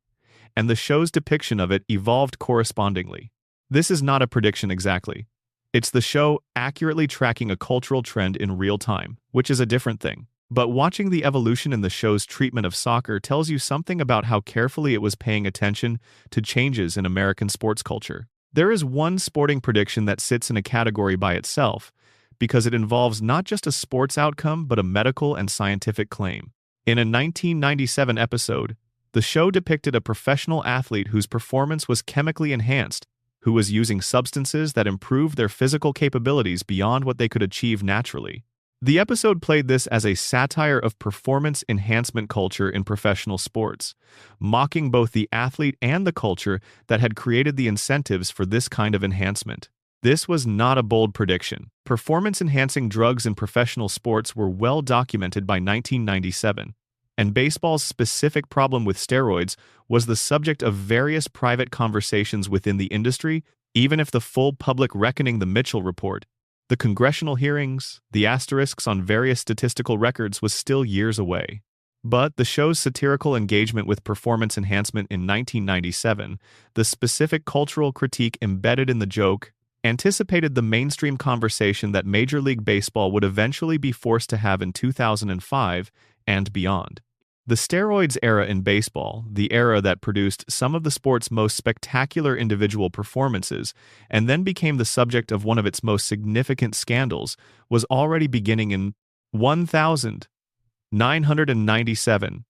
and the show's depiction of it evolved correspondingly. This is not a prediction exactly. It's the show accurately tracking a cultural trend in real time, which is a different thing. But watching the evolution in the show's treatment of soccer tells you something about how carefully it was paying attention to changes in American sports culture. There is one sporting prediction that sits in a category by itself, because it involves not just a sports outcome but a medical and scientific claim. In a 1997 episode, the show depicted a professional athlete whose performance was chemically enhanced, who was using substances that improved their physical capabilities beyond what they could achieve naturally. The episode played this as a satire of performance enhancement culture in professional sports, mocking both the athlete and the culture that had created the incentives for this kind of enhancement. This was not a bold prediction. Performance-enhancing drugs in professional sports were well documented by 1997, and baseball's specific problem with steroids was the subject of various private conversations within the industry, even if the full public reckoning the Mitchell Report, the congressional hearings, the asterisks on various statistical records was still years away. But the show's satirical engagement with performance enhancement in 1997, the specific cultural critique embedded in the joke, anticipated the mainstream conversation that Major League Baseball would eventually be forced to have in 2005 and beyond. The steroids era in baseball, the era that produced some of the sport's most spectacular individual performances and then became the subject of one of its most significant scandals, was already beginning in 1997.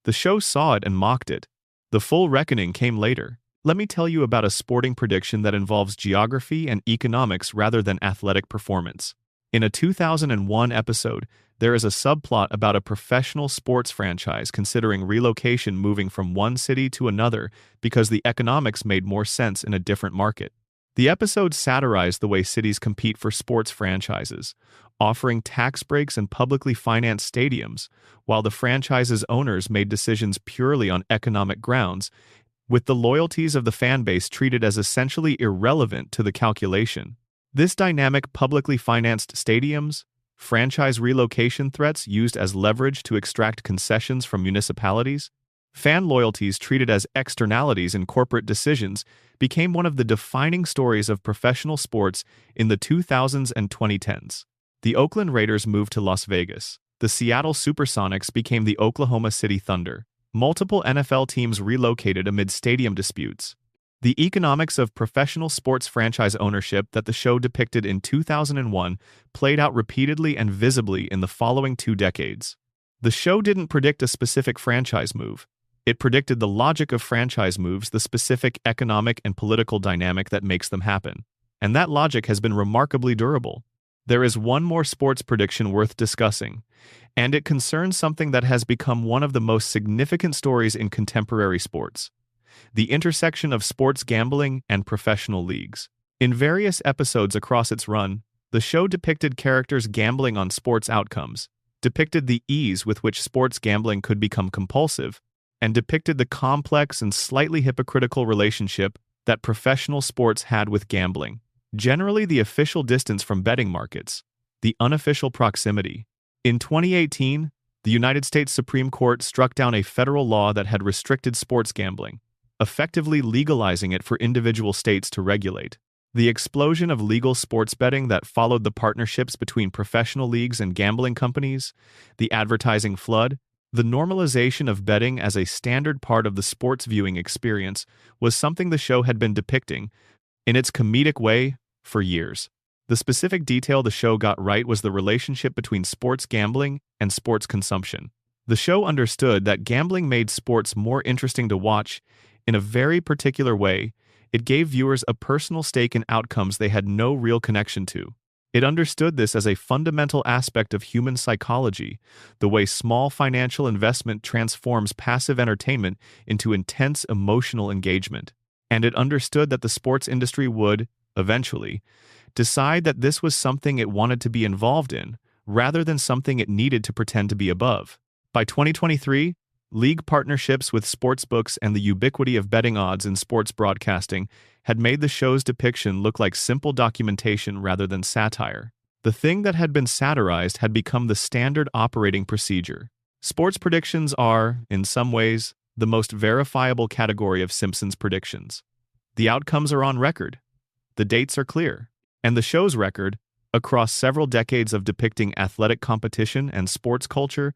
The show saw it and mocked it. The full reckoning came later. Let me tell you about a sporting prediction that involves geography and economics rather than athletic performance. In a 2001 episode, there is a subplot about a professional sports franchise considering relocation, moving from one city to another because the economics made more sense in a different market. The episode satirized the way cities compete for sports franchises, offering tax breaks and publicly financed stadiums, while the franchise's owners made decisions purely on economic grounds, with the loyalties of the fan base treated as essentially irrelevant to the calculation. This dynamic publicly financed stadiums, franchise relocation threats used as leverage to extract concessions from municipalities, fan loyalties treated as externalities in corporate decisions became one of the defining stories of professional sports in the 2000s and 2010s. The Oakland Raiders moved to Las Vegas. The Seattle Supersonics became the Oklahoma City Thunder. Multiple NFL teams relocated amid stadium disputes. The economics of professional sports franchise ownership that the show depicted in 2001 played out repeatedly and visibly in the following 2 decades. The show didn't predict a specific franchise move. It predicted the logic of franchise moves, the specific economic and political dynamic that makes them happen. And that logic has been remarkably durable. There is one more sports prediction worth discussing, and it concerns something that has become one of the most significant stories in contemporary sports: the intersection of sports gambling and professional leagues. In various episodes across its run, the show depicted characters gambling on sports outcomes, depicted the ease with which sports gambling could become compulsive, and depicted the complex and slightly hypocritical relationship that professional sports had with gambling. Generally the official distance from betting markets, the unofficial proximity. In 2018, the United States Supreme Court struck down a federal law that had restricted sports gambling, effectively legalizing it for individual states to regulate. The explosion of legal sports betting that followed the partnerships between professional leagues and gambling companies, the advertising flood, the normalization of betting as a standard part of the sports viewing experience was something the show had been depicting, in its comedic way, for years. The specific detail the show got right was the relationship between sports gambling and sports consumption. The show understood that gambling made sports more interesting to watch in a very particular way. It gave viewers a personal stake in outcomes they had no real connection to. It understood this as a fundamental aspect of human psychology, the way small financial investment transforms passive entertainment into intense emotional engagement. And it understood that the sports industry would, eventually, decide that this was something it wanted to be involved in, rather than something it needed to pretend to be above. By 2023, league partnerships with sportsbooks and the ubiquity of betting odds in sports broadcasting had made the show's depiction look like simple documentation rather than satire. The thing that had been satirized had become the standard operating procedure. Sports predictions are, in some ways, the most verifiable category of Simpsons predictions. The outcomes are on record. The dates are clear. And the show's record, across several decades of depicting athletic competition and sports culture,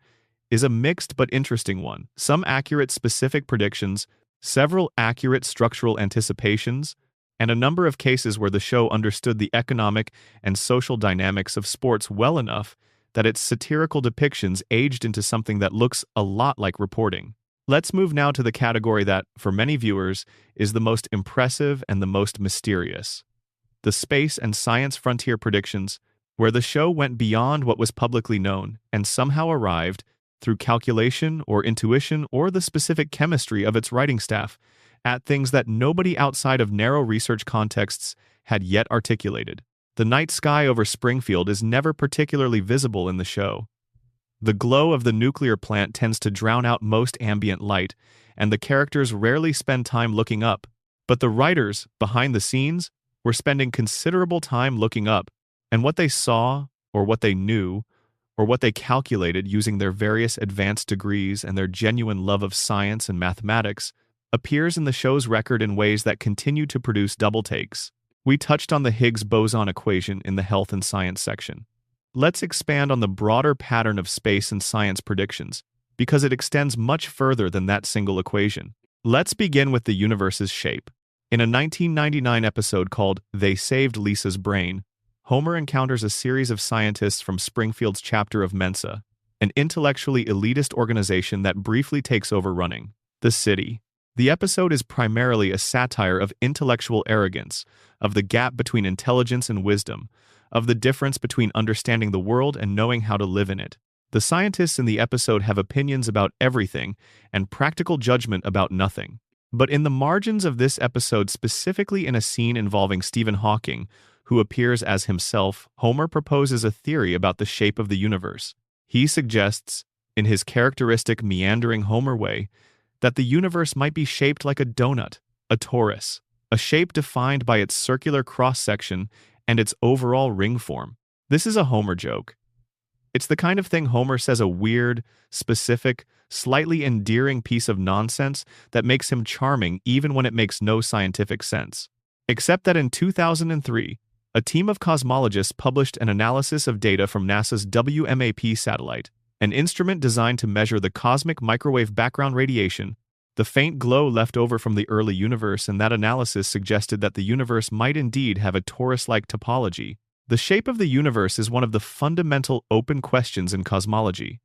is a mixed but interesting one. Some accurate specific predictions, several accurate structural anticipations, and a number of cases where the show understood the economic and social dynamics of sports well enough that its satirical depictions aged into something that looks a lot like reporting. Let's move now to the category that, for many viewers, is the most impressive and the most mysterious: the space and science frontier predictions, where the show went beyond what was publicly known and somehow arrived, through calculation or intuition or the specific chemistry of its writing staff, at things that nobody outside of narrow research contexts had yet articulated. The night sky over Springfield is never particularly visible in the show. The glow of the nuclear plant tends to drown out most ambient light, and the characters rarely spend time looking up. But the writers, behind the scenes, were spending considerable time looking up, and what they saw, or what they knew, or what they calculated using their various advanced degrees and their genuine love of science and mathematics, appears in the show's record in ways that continue to produce double takes. We touched on the Higgs boson equation in the health and science section. Let's expand on the broader pattern of space and science predictions, because it extends much further than that single equation. Let's begin with the universe's shape. In a 1999 episode called They Saved Lisa's Brain, Homer encounters a series of scientists from Springfield's chapter of Mensa, an intellectually elitist organization that briefly takes over running the city. The episode is primarily a satire of intellectual arrogance, of the gap between intelligence and wisdom, of the difference between understanding the world and knowing how to live in it. The scientists in the episode have opinions about everything and practical judgment about nothing. But in the margins of this episode, specifically in a scene involving Stephen Hawking, who appears as himself, Homer proposes a theory about the shape of the universe. He suggests, in his characteristic meandering Homer way, that the universe might be shaped like a donut, a torus, a shape defined by its circular cross-section and its overall ring form. This is a Homer joke. It's the kind of thing Homer says a weird, specific, slightly endearing piece of nonsense that makes him charming even when it makes no scientific sense. Except that in 2003, a team of cosmologists published an analysis of data from NASA's WMAP satellite, an instrument designed to measure the cosmic microwave background radiation, the faint glow left over from the early universe, and that analysis suggested that the universe might indeed have a torus-like topology. The shape of the universe is one of the fundamental open questions in cosmology.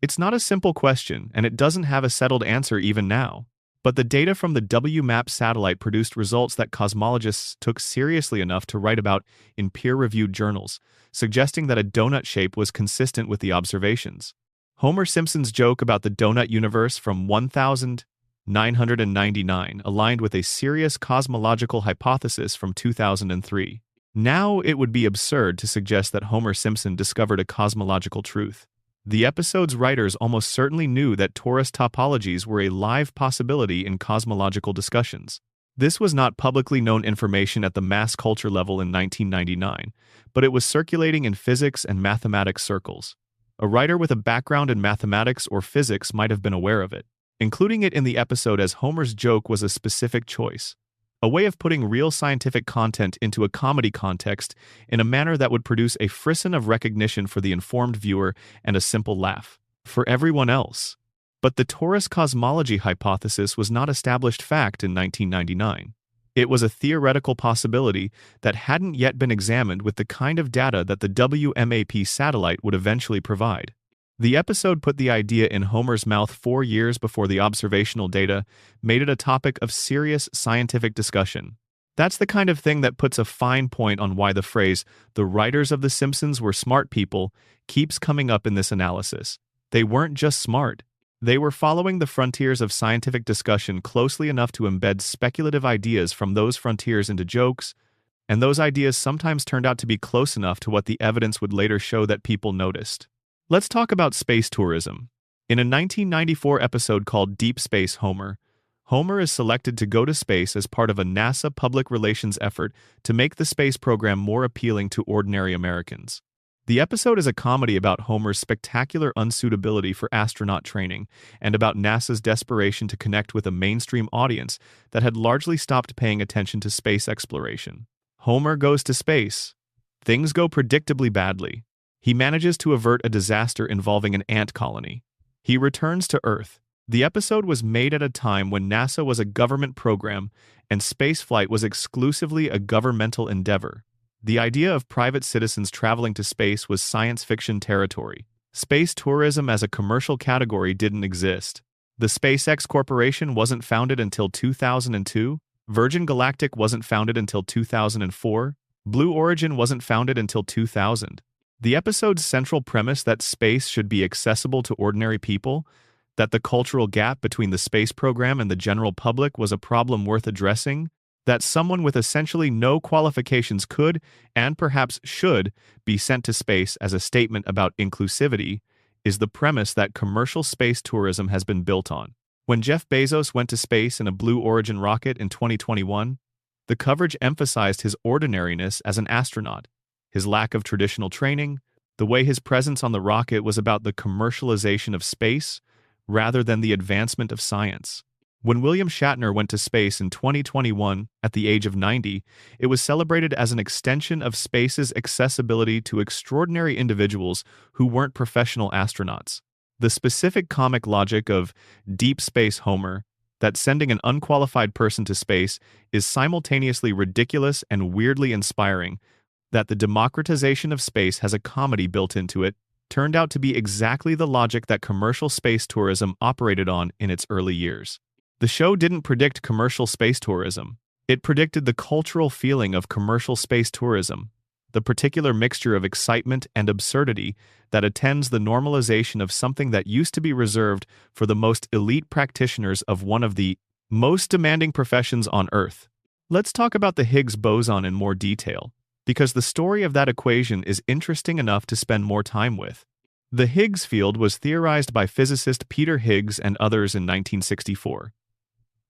It's not a simple question, and it doesn't have a settled answer even now. But the data from the WMAP satellite produced results that cosmologists took seriously enough to write about in peer-reviewed journals, suggesting that a donut shape was consistent with the observations. Homer Simpson's joke about the donut universe from 1999 aligned with a serious cosmological hypothesis from 2003. Now it would be absurd to suggest that Homer Simpson discovered a cosmological truth. The episode's writers almost certainly knew that torus topologies were a live possibility in cosmological discussions. This was not publicly known information at the mass culture level in 1999, but it was circulating in physics and mathematics circles. A writer with a background in mathematics or physics might have been aware of it. Including it in the episode as Homer's joke was a specific choice, a way of putting real scientific content into a comedy context in a manner that would produce a frisson of recognition for the informed viewer and a simple laugh for everyone else. But the torus cosmology hypothesis was not established fact in 1999. It was a theoretical possibility that hadn't yet been examined with the kind of data that the WMAP satellite would eventually provide. The episode put the idea in Homer's mouth 4 years before the observational data made it a topic of serious scientific discussion. That's the kind of thing that puts a fine point on why the phrase, "the writers of The Simpsons were smart people," keeps coming up in this analysis. They weren't just smart. They were following the frontiers of scientific discussion closely enough to embed speculative ideas from those frontiers into jokes, and those ideas sometimes turned out to be close enough to what the evidence would later show that people noticed. Let's talk about space tourism. In a 1994 episode called Deep Space Homer, Homer is selected to go to space as part of a NASA public relations effort to make the space program more appealing to ordinary Americans. The episode is a comedy about Homer's spectacular unsuitability for astronaut training and about NASA's desperation to connect with a mainstream audience that had largely stopped paying attention to space exploration. Homer goes to space. Things go predictably badly. He manages to avert a disaster involving an ant colony. He returns to Earth. The episode was made at a time when NASA was a government program and spaceflight was exclusively a governmental endeavor. The idea of private citizens traveling to space was science fiction territory. Space tourism as a commercial category didn't exist. The SpaceX Corporation wasn't founded until 2002. Virgin Galactic wasn't founded until 2004. Blue Origin wasn't founded until 2000. The episode's central premise that space should be accessible to ordinary people, that the cultural gap between the space program and the general public was a problem worth addressing, That someone with essentially no qualifications could, and perhaps should, be sent to space as a statement about inclusivity is the premise that commercial space tourism has been built on. When Jeff Bezos went to space in a Blue Origin rocket in 2021, the coverage emphasized his ordinariness as an astronaut, his lack of traditional training, the way his presence on the rocket was about the commercialization of space rather than the advancement of science. When William Shatner went to space in 2021 at the age of 90, it was celebrated as an extension of space's accessibility to extraordinary individuals who weren't professional astronauts. The specific comic logic of Deep Space Homer, that sending an unqualified person to space is simultaneously ridiculous and weirdly inspiring, that the democratization of space has a comedy built into it, turned out to be exactly the logic that commercial space tourism operated on in its early years. The show didn't predict commercial space tourism. It predicted the cultural feeling of commercial space tourism, the particular mixture of excitement and absurdity that attends the normalization of something that used to be reserved for the most elite practitioners of one of the most demanding professions on Earth. Let's talk about the Higgs boson in more detail, because the story of that equation is interesting enough to spend more time with. The Higgs field was theorized by physicist Peter Higgs and others in 1964.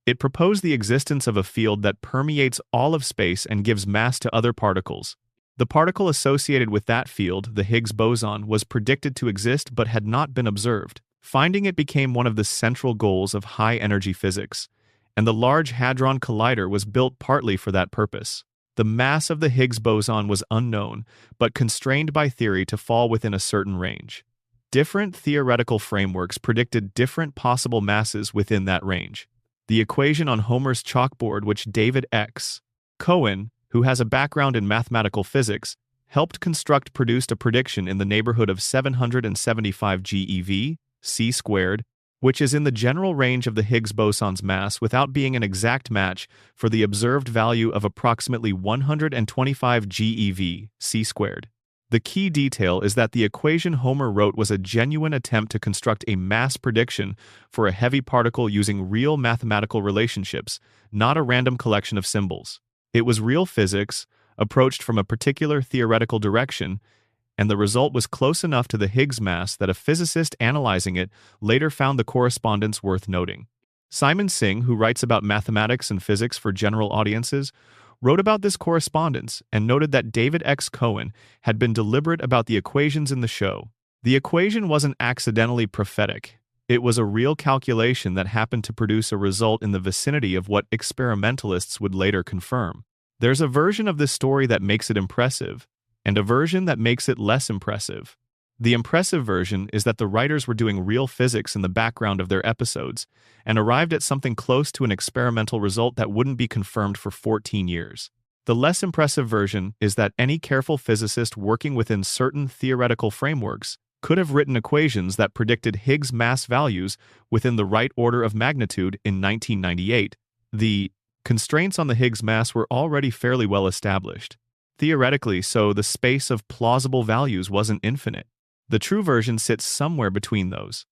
It proposed the existence of a field that permeates all of space and gives mass to other particles. The particle associated with that field, the Higgs boson, was predicted to exist but had not been observed. Finding it became one of the central goals of high-energy physics, and the Large Hadron Collider was built partly for that purpose. The mass of the Higgs boson was unknown, but constrained by theory to fall within a certain range. Different theoretical frameworks predicted different possible masses within that range. The equation on Homer's chalkboard, which David X. Cohen, who has a background in mathematical physics, helped construct, produced a prediction in the neighborhood of 775 GeV, c squared, which is in the general range of the Higgs boson's mass without being an exact match for the observed value of approximately 125 GeV, c squared. The key detail is that the equation Homer wrote was a genuine attempt to construct a mass prediction for a heavy particle using real mathematical relationships, not a random collection of symbols. It was real physics, approached from a particular theoretical direction, and the result was close enough to the Higgs mass that a physicist analyzing it later found the correspondence worth noting. Simon Singh, who writes about mathematics and physics for general audiences, wrote about this correspondence and noted that David X. Cohen had been deliberate about the equations in the show. The equation wasn't accidentally prophetic. It was a real calculation that happened to produce a result in the vicinity of what experimentalists would later confirm. There's a version of this story that makes it impressive, and a version that makes it less impressive. The impressive version is that the writers were doing real physics in the background of their episodes and arrived at something close to an experimental result that wouldn't be confirmed for 14 years. The less impressive version is that any careful physicist working within certain theoretical frameworks could have written equations that predicted Higgs mass values within the right order of magnitude in 1998. The constraints on the Higgs mass were already fairly well established. Theoretically, so the space of plausible values wasn't infinite. The true version sits somewhere between those.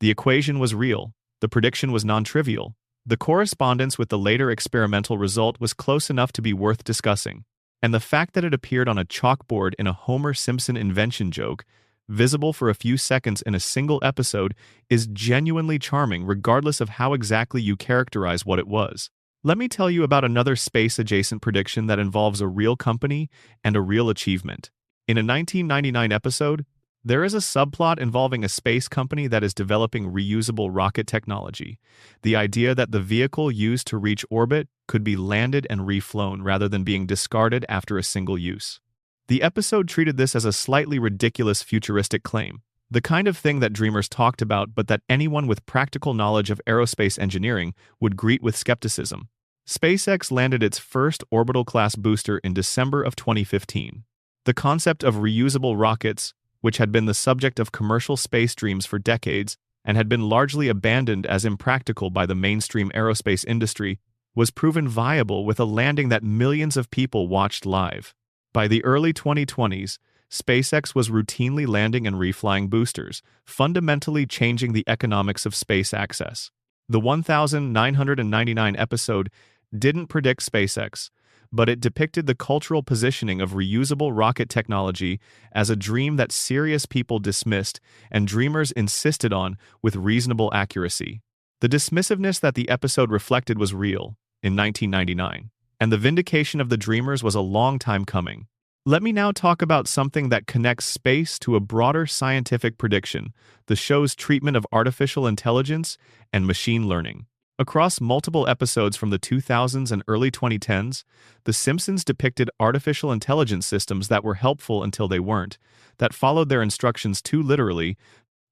The equation was real. The prediction was non-trivial. The correspondence with the later experimental result was close enough to be worth discussing. And the fact that it appeared on a chalkboard in a Homer Simpson invention joke, visible for a few seconds in a single episode, is genuinely charming regardless of how exactly you characterize what it was. Let me tell you about another space-adjacent prediction that involves a real company and a real achievement. In a 1999 episode, there is a subplot involving a space company that is developing reusable rocket technology. The idea that the vehicle used to reach orbit could be landed and reflown rather than being discarded after a single use. The episode treated this as a slightly ridiculous futuristic claim, the kind of thing that dreamers talked about but that anyone with practical knowledge of aerospace engineering would greet with skepticism. SpaceX landed its first orbital-class booster in December of 2015. The concept of reusable rockets, which had been the subject of commercial space dreams for decades and had been largely abandoned as impractical by the mainstream aerospace industry, was proven viable with a landing that millions of people watched live. By the early 2020s, SpaceX was routinely landing and reflying boosters, fundamentally changing the economics of space access. The 1999 episode didn't predict SpaceX, but it depicted the cultural positioning of reusable rocket technology as a dream that serious people dismissed and dreamers insisted on with reasonable accuracy. The dismissiveness that the episode reflected was real, in 1999, and the vindication of the dreamers was a long time coming. Let me now talk about something that connects space to a broader scientific prediction: the show's treatment of artificial intelligence and machine learning. Across multiple episodes from the 2000s and early 2010s, The Simpsons depicted artificial intelligence systems that were helpful until they weren't, that followed their instructions too literally,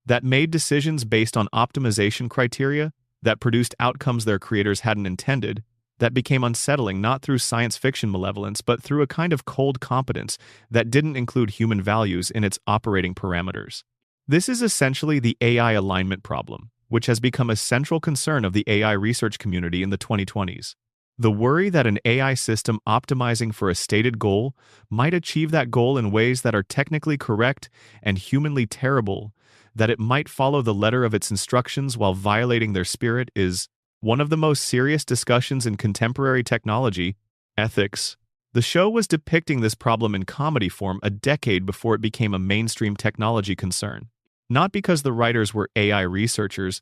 that made decisions based on optimization criteria, that produced outcomes their creators hadn't intended, that became unsettling not through science fiction malevolence but through a kind of cold competence that didn't include human values in its operating parameters. This is essentially the AI alignment problem, which has become a central concern of the AI research community in the 2020s. The worry that an AI system optimizing for a stated goal might achieve that goal in ways that are technically correct and humanly terrible, that it might follow the letter of its instructions while violating their spirit, is one of the most serious discussions in contemporary technology ethics. The show was depicting this problem in comedy form a decade before it became a mainstream technology concern. Not because the writers were AI researchers,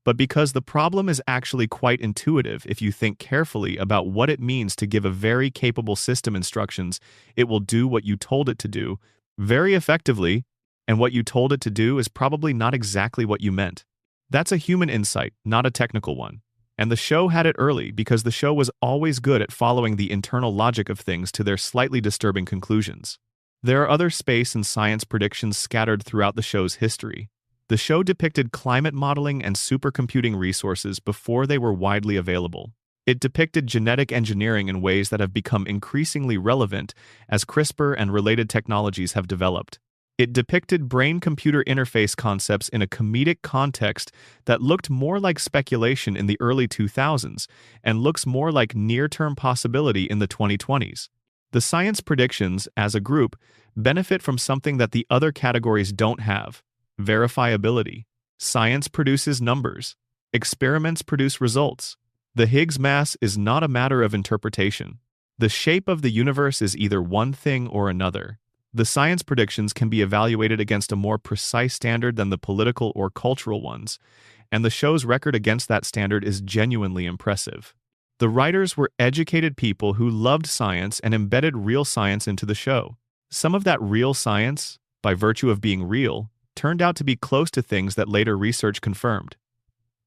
but because the problem is actually quite intuitive if you think carefully about what it means to give a very capable system instructions. It will do what you told it to do very effectively, and what you told it to do is probably not exactly what you meant. That's a human insight, not a technical one. And the show had it early because the show was always good at following the internal logic of things to their slightly disturbing conclusions. There are other space and science predictions scattered throughout the show's history. The show depicted climate modeling and supercomputing resources before they were widely available. It depicted genetic engineering in ways that have become increasingly relevant as CRISPR and related technologies have developed. It depicted brain-computer interface concepts in a comedic context that looked more like speculation in the early 2000s and looks more like near-term possibility in the 2020s. The science predictions, as a group, benefit from something that the other categories don't have: verifiability. Science produces numbers. Experiments produce results. The Higgs mass is not a matter of interpretation. The shape of the universe is either one thing or another. The science predictions can be evaluated against a more precise standard than the political or cultural ones, and the show's record against that standard is genuinely impressive. The writers were educated people who loved science and embedded real science into the show. Some of that real science, by virtue of being real, turned out to be close to things that later research confirmed.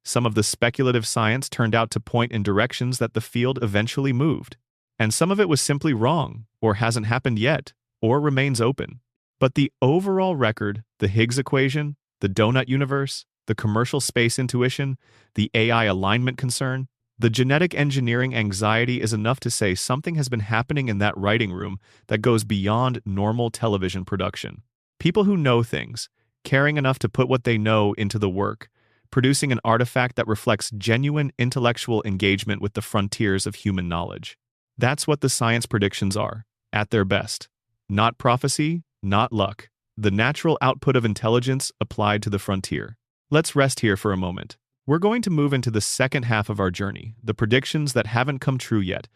Some of the speculative science turned out to point in directions that the field eventually moved. And some of it was simply wrong, or hasn't happened yet, or remains open. But the overall record, the Higgs equation, the donut universe, the commercial space intuition, the AI alignment concern, the genetic engineering anxiety is enough to say something has been happening in that writing room that goes beyond normal television production. People who know things, caring enough to put what they know into the work, producing an artifact that reflects genuine intellectual engagement with the frontiers of human knowledge. That's what the science predictions are, at their best. Not prophecy, not luck. The natural output of intelligence applied to the frontier. Let's rest here for a moment. We're going to move into the second half of our journey, the predictions that haven't come true yet,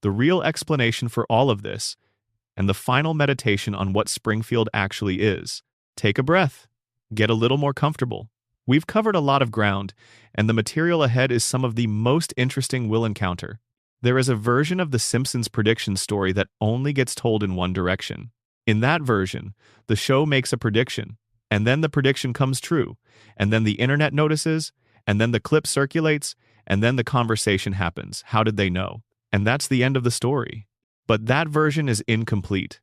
the real explanation for all of this, and the final meditation on what Springfield actually is. Take a breath. Get a little more comfortable. We've covered a lot of ground, and the material ahead is some of the most interesting we'll encounter. There is a version of the Simpsons prediction story that only gets told in one direction. In that version, the show makes a prediction, and then the prediction comes true, and then the internet notices, and then the clip circulates, and then the conversation happens. How did they know? And that's the end of the story. But that version is incomplete,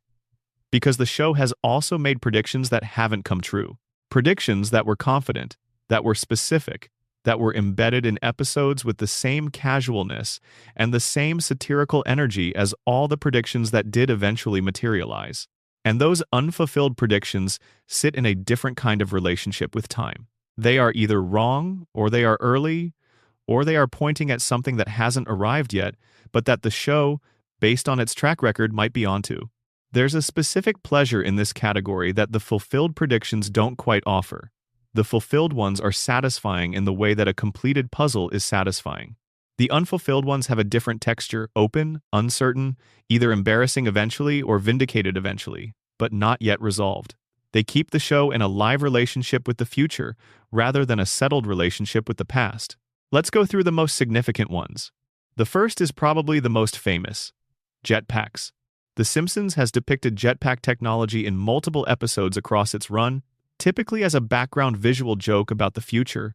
because the show has also made predictions that haven't come true. Predictions that were confident, that were specific, that were embedded in episodes with the same casualness and the same satirical energy as all the predictions that did eventually materialize. And those unfulfilled predictions sit in a different kind of relationship with time. They are either wrong, or they are early, or they are pointing at something that hasn't arrived yet, but that the show, based on its track record, might be onto. There's a specific pleasure in this category that the fulfilled predictions don't quite offer. The fulfilled ones are satisfying in the way that a completed puzzle is satisfying. The unfulfilled ones have a different texture, open, uncertain, either embarrassing eventually or vindicated eventually, but not yet resolved. They keep the show in a live relationship with the future, rather than a settled relationship with the past. Let's go through the most significant ones. The first is probably the most famous: jetpacks. The Simpsons has depicted jetpack technology in multiple episodes across its run, typically as a background visual joke about the future,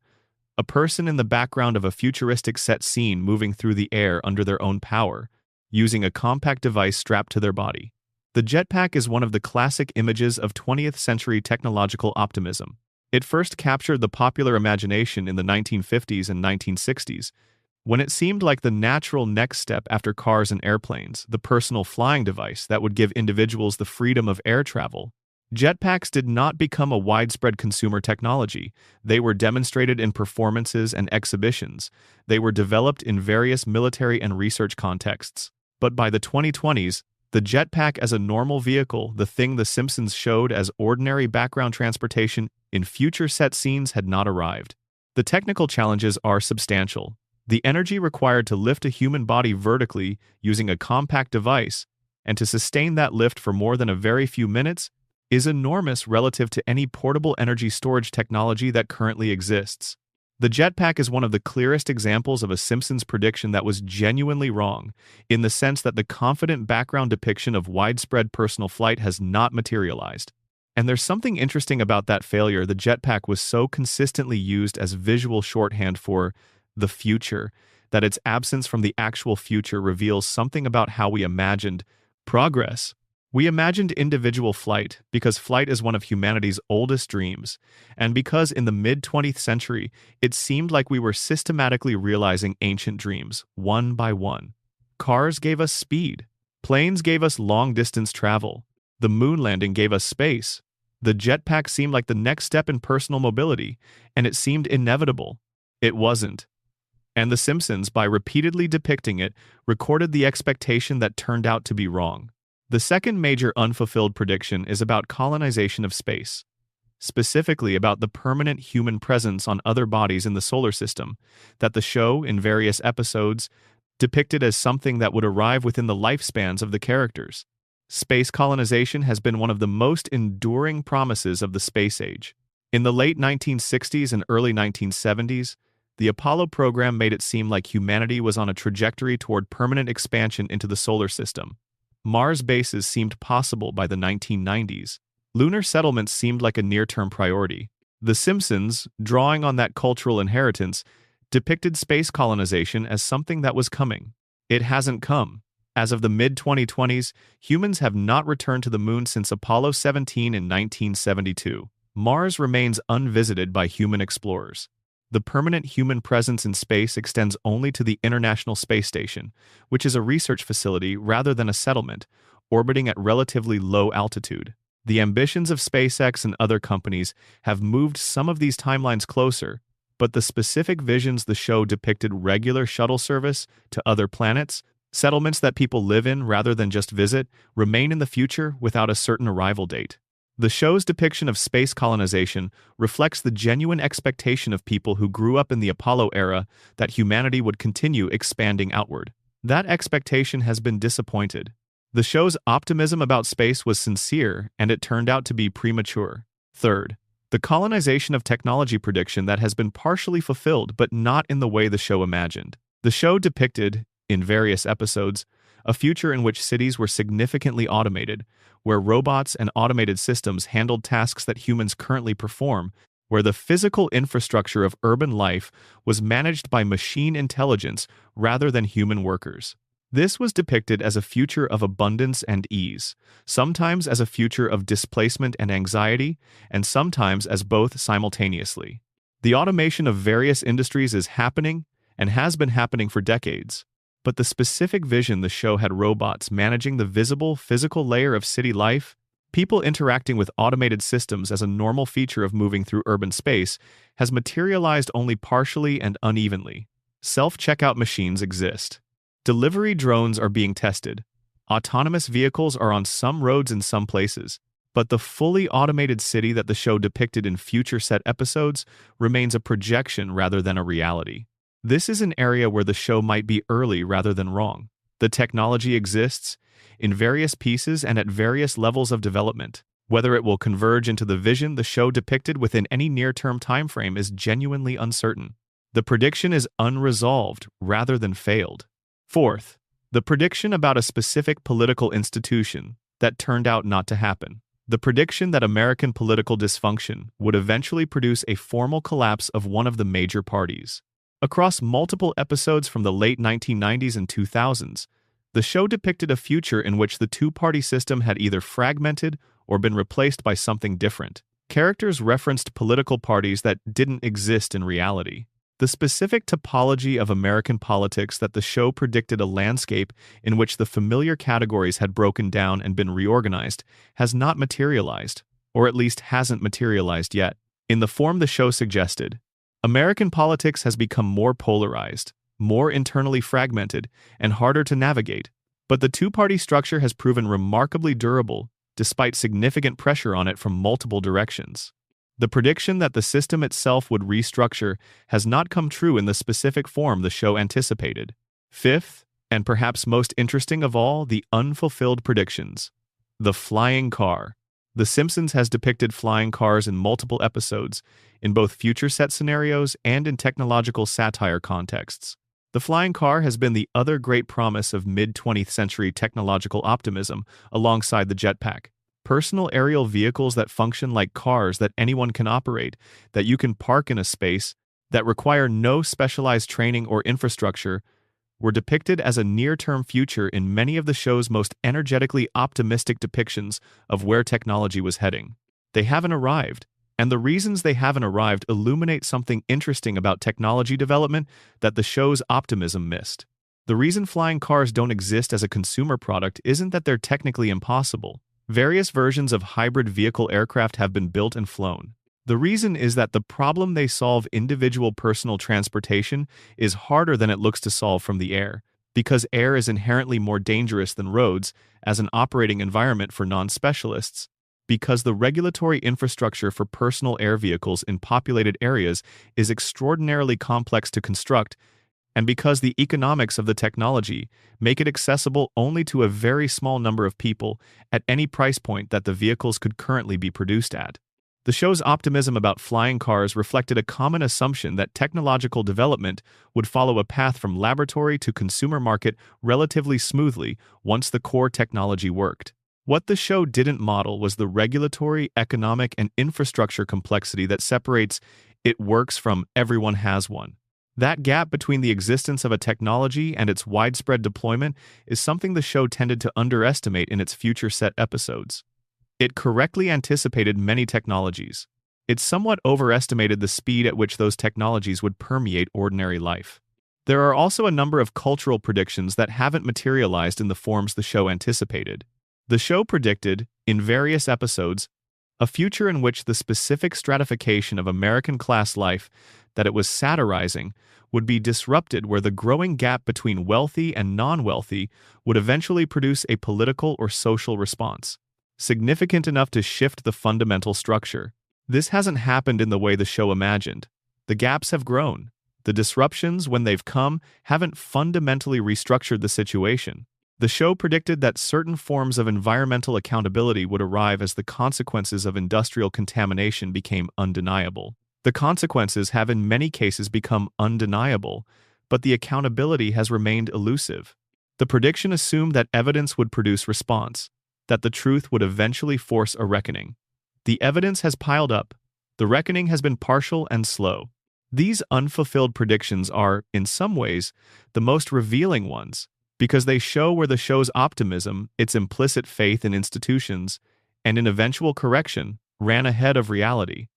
a person in the background of a futuristic set scene moving through the air under their own power, using a compact device strapped to their body. The jetpack is one of the classic images of 20th century technological optimism. It first captured the popular imagination in the 1950s and 1960s, when it seemed like the natural next step after cars and airplanes, the personal flying device that would give individuals the freedom of air travel. Jetpacks did not become a widespread consumer technology. They were demonstrated in performances and exhibitions. They were developed in various military and research contexts. But by the 2020s, the jetpack as a normal vehicle, the thing The Simpsons showed as ordinary background transportation in future set scenes, had not arrived. The technical challenges are substantial. The energy required to lift a human body vertically using a compact device, and to sustain that lift for more than a very few minutes, is enormous relative to any portable energy storage technology that currently exists. The jetpack is one of the clearest examples of a Simpsons prediction that was genuinely wrong, in the sense that the confident background depiction of widespread personal flight has not materialized. And there's something interesting about that failure. The jetpack was so consistently used as visual shorthand for the future that its absence from the actual future reveals something about how we imagined progress. We imagined individual flight because flight is one of humanity's oldest dreams, and because in the mid-20th century it seemed like we were systematically realizing ancient dreams, one by one. Cars gave us speed. Planes gave us long-distance travel. The moon landing gave us space. The jetpack seemed like the next step in personal mobility, and it seemed inevitable. It wasn't. And The Simpsons, by repeatedly depicting it, recorded the expectation that turned out to be wrong. The second major unfulfilled prediction is about colonization of space, specifically about the permanent human presence on other bodies in the solar system, that the show, in various episodes, depicted as something that would arrive within the lifespans of the characters. Space colonization has been one of the most enduring promises of the space age. In the late 1960s and early 1970s, the Apollo program made it seem like humanity was on a trajectory toward permanent expansion into the solar system. Mars bases seemed possible by the 1990s. Lunar settlements seemed like a near-term priority. The Simpsons, drawing on that cultural inheritance, depicted space colonization as something that was coming. It hasn't come. As of the mid-2020s, humans have not returned to the moon since Apollo 17 in 1972. Mars remains unvisited by human explorers. The permanent human presence in space extends only to the International Space Station, which is a research facility rather than a settlement, orbiting at relatively low altitude. The ambitions of SpaceX and other companies have moved some of these timelines closer, but the specific visions the show depicted regular shuttle service to other planets, settlements that people live in rather than just visit, remain in the future without a certain arrival date. The show's depiction of space colonization reflects the genuine expectation of people who grew up in the Apollo era that humanity would continue expanding outward. That expectation has been disappointed. The show's optimism about space was sincere, and it turned out to be premature. Third, the colonization of technology prediction that has been partially fulfilled but not in the way the show imagined. The show depicted, in various episodes, a future in which cities were significantly automated, where robots and automated systems handled tasks that humans currently perform, where the physical infrastructure of urban life was managed by machine intelligence rather than human workers. This was depicted as a future of abundance and ease, sometimes as a future of displacement and anxiety, and sometimes as both simultaneously. The automation of various industries is happening and has been happening for decades. But the specific vision the show had robots managing the visible, physical layer of city life, people interacting with automated systems as a normal feature of moving through urban space, has materialized only partially and unevenly. Self-checkout machines exist. Delivery drones are being tested. Autonomous vehicles are on some roads in some places. But the fully automated city that the show depicted in future set episodes remains a projection rather than a reality. This is an area where the show might be early rather than wrong. The technology exists in various pieces and at various levels of development. Whether it will converge into the vision the show depicted within any near-term timeframe is genuinely uncertain. The prediction is unresolved rather than failed. Fourth, the prediction about a specific political institution that turned out not to happen. The prediction that American political dysfunction would eventually produce a formal collapse of one of the major parties. Across multiple episodes from the late 1990s and 2000s, the show depicted a future in which the two-party system had either fragmented or been replaced by something different. Characters referenced political parties that didn't exist in reality. The specific topology of American politics that the show predicted a landscape in which the familiar categories had broken down and been reorganized has not materialized, or at least hasn't materialized yet. In the form the show suggested, American politics has become more polarized, more internally fragmented, and harder to navigate. But the two-party structure has proven remarkably durable, despite significant pressure on it from multiple directions. The prediction that the system itself would restructure has not come true in the specific form the show anticipated. Fifth, and perhaps most interesting of all, the unfulfilled predictions. The flying car. The Simpsons has depicted flying cars in multiple episodes, in both future set scenarios and in technological satire contexts. The flying car has been the other great promise of mid-20th century technological optimism alongside the jetpack. Personal aerial vehicles that function like cars that anyone can operate, that you can park in a space, that require no specialized training or infrastructure, were depicted as a near-term future in many of the show's most energetically optimistic depictions of where technology was heading. They haven't arrived, and the reasons they haven't arrived illuminate something interesting about technology development that the show's optimism missed. The reason flying cars don't exist as a consumer product isn't that they're technically impossible. Various versions of hybrid vehicle aircraft have been built and flown. The reason is that the problem they solve, individual personal transportation, is harder than it looks to solve from the air, because air is inherently more dangerous than roads as an operating environment for non-specialists, because the regulatory infrastructure for personal air vehicles in populated areas is extraordinarily complex to construct, and because the economics of the technology make it accessible only to a very small number of people at any price point that the vehicles could currently be produced at. The show's optimism about flying cars reflected a common assumption that technological development would follow a path from laboratory to consumer market relatively smoothly once the core technology worked. What the show didn't model was the regulatory, economic, and infrastructure complexity that separates "it works" from "everyone has one." That gap between the existence of a technology and its widespread deployment is something the show tended to underestimate in its future set episodes. It correctly anticipated many technologies. It somewhat overestimated the speed at which those technologies would permeate ordinary life. There are also a number of cultural predictions that haven't materialized in the forms the show anticipated. The show predicted, in various episodes, a future in which the specific stratification of American class life that it was satirizing would be disrupted, where the growing gap between wealthy and non-wealthy would eventually produce a political or social response, significant enough to shift the fundamental structure. This hasn't happened in the way the show imagined. The gaps have grown. The disruptions, when they've come, haven't fundamentally restructured the situation. The show predicted that certain forms of environmental accountability would arrive as the consequences of industrial contamination became undeniable. The consequences have in many cases become undeniable, but the accountability has remained elusive. The prediction assumed that evidence would produce response, that the truth would eventually force a reckoning. The evidence has piled up. The reckoning has been partial and slow. These unfulfilled predictions are, in some ways, the most revealing ones, because they show where the show's optimism, its implicit faith in institutions, and in eventual correction, ran ahead of reality.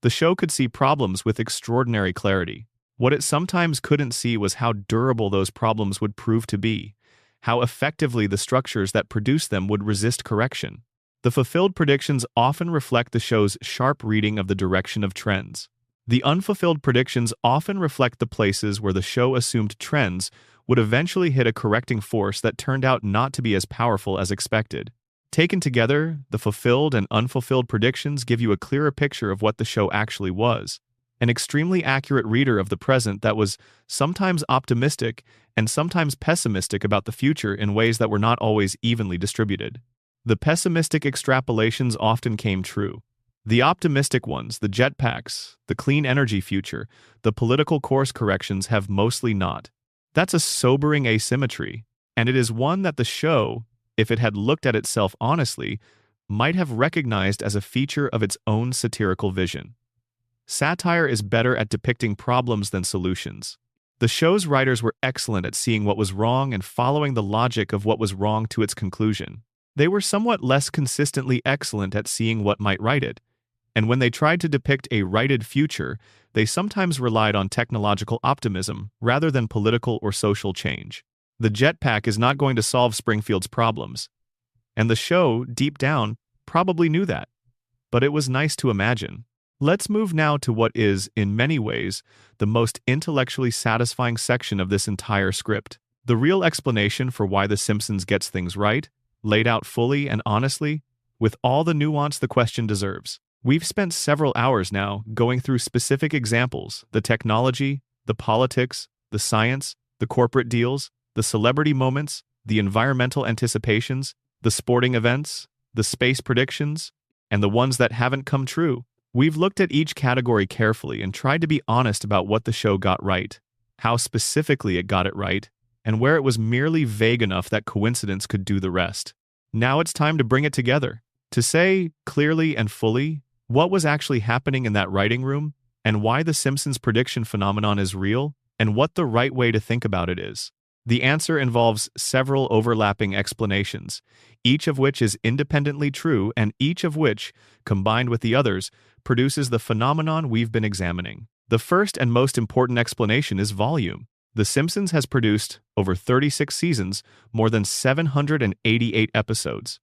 The show could see problems with extraordinary clarity. What it sometimes couldn't see was how durable those problems would prove to be, how effectively the structures that produced them would resist correction. The fulfilled predictions often reflect the show's sharp reading of the direction of trends. The unfulfilled predictions often reflect the places where the show assumed trends would eventually hit a correcting force that turned out not to be as powerful as expected. Taken together, the fulfilled and unfulfilled predictions give you a clearer picture of what the show actually was. an extremely accurate reader of the present that was sometimes optimistic and sometimes pessimistic about the future in ways that were not always evenly distributed. The pessimistic extrapolations often came true. The optimistic ones, the jetpacks, the clean energy future, the political course corrections have mostly not. That's a sobering asymmetry, and it is one that the show, if it had looked at itself honestly, might have recognized as a feature of its own satirical vision. Satire is better at depicting problems than solutions. The show's writers were excellent at seeing what was wrong and following the logic of what was wrong to its conclusion. They were somewhat less consistently excellent at seeing what might right it, and when they tried to depict a righted future, they sometimes relied on technological optimism rather than political or social change. The jetpack is not going to solve Springfield's problems, and the show, deep down, probably knew that. But it was nice to imagine. Let's move now to what is, in many ways, the most intellectually satisfying section of this entire script. The real explanation for why The Simpsons gets things right, laid out fully and honestly, with all the nuance the question deserves. We've spent several hours now going through specific examples, the technology, the politics, the science, the corporate deals, the celebrity moments, the environmental anticipations, the sporting events, the space predictions, and the ones that haven't come true. We've looked at each category carefully and tried to be honest about what the show got right, how specifically it got it right, and where it was merely vague enough that coincidence could do the rest. Now it's time to bring it together, to say, clearly and fully, what was actually happening in that writing room, and why the Simpsons prediction phenomenon is real, and what the right way to think about it is. The answer involves several overlapping explanations, each of which is independently true and each of which, combined with the others, produces the phenomenon we've been examining. The first and most important explanation is volume. The Simpsons has produced, over 36 seasons, more than 788 episodes.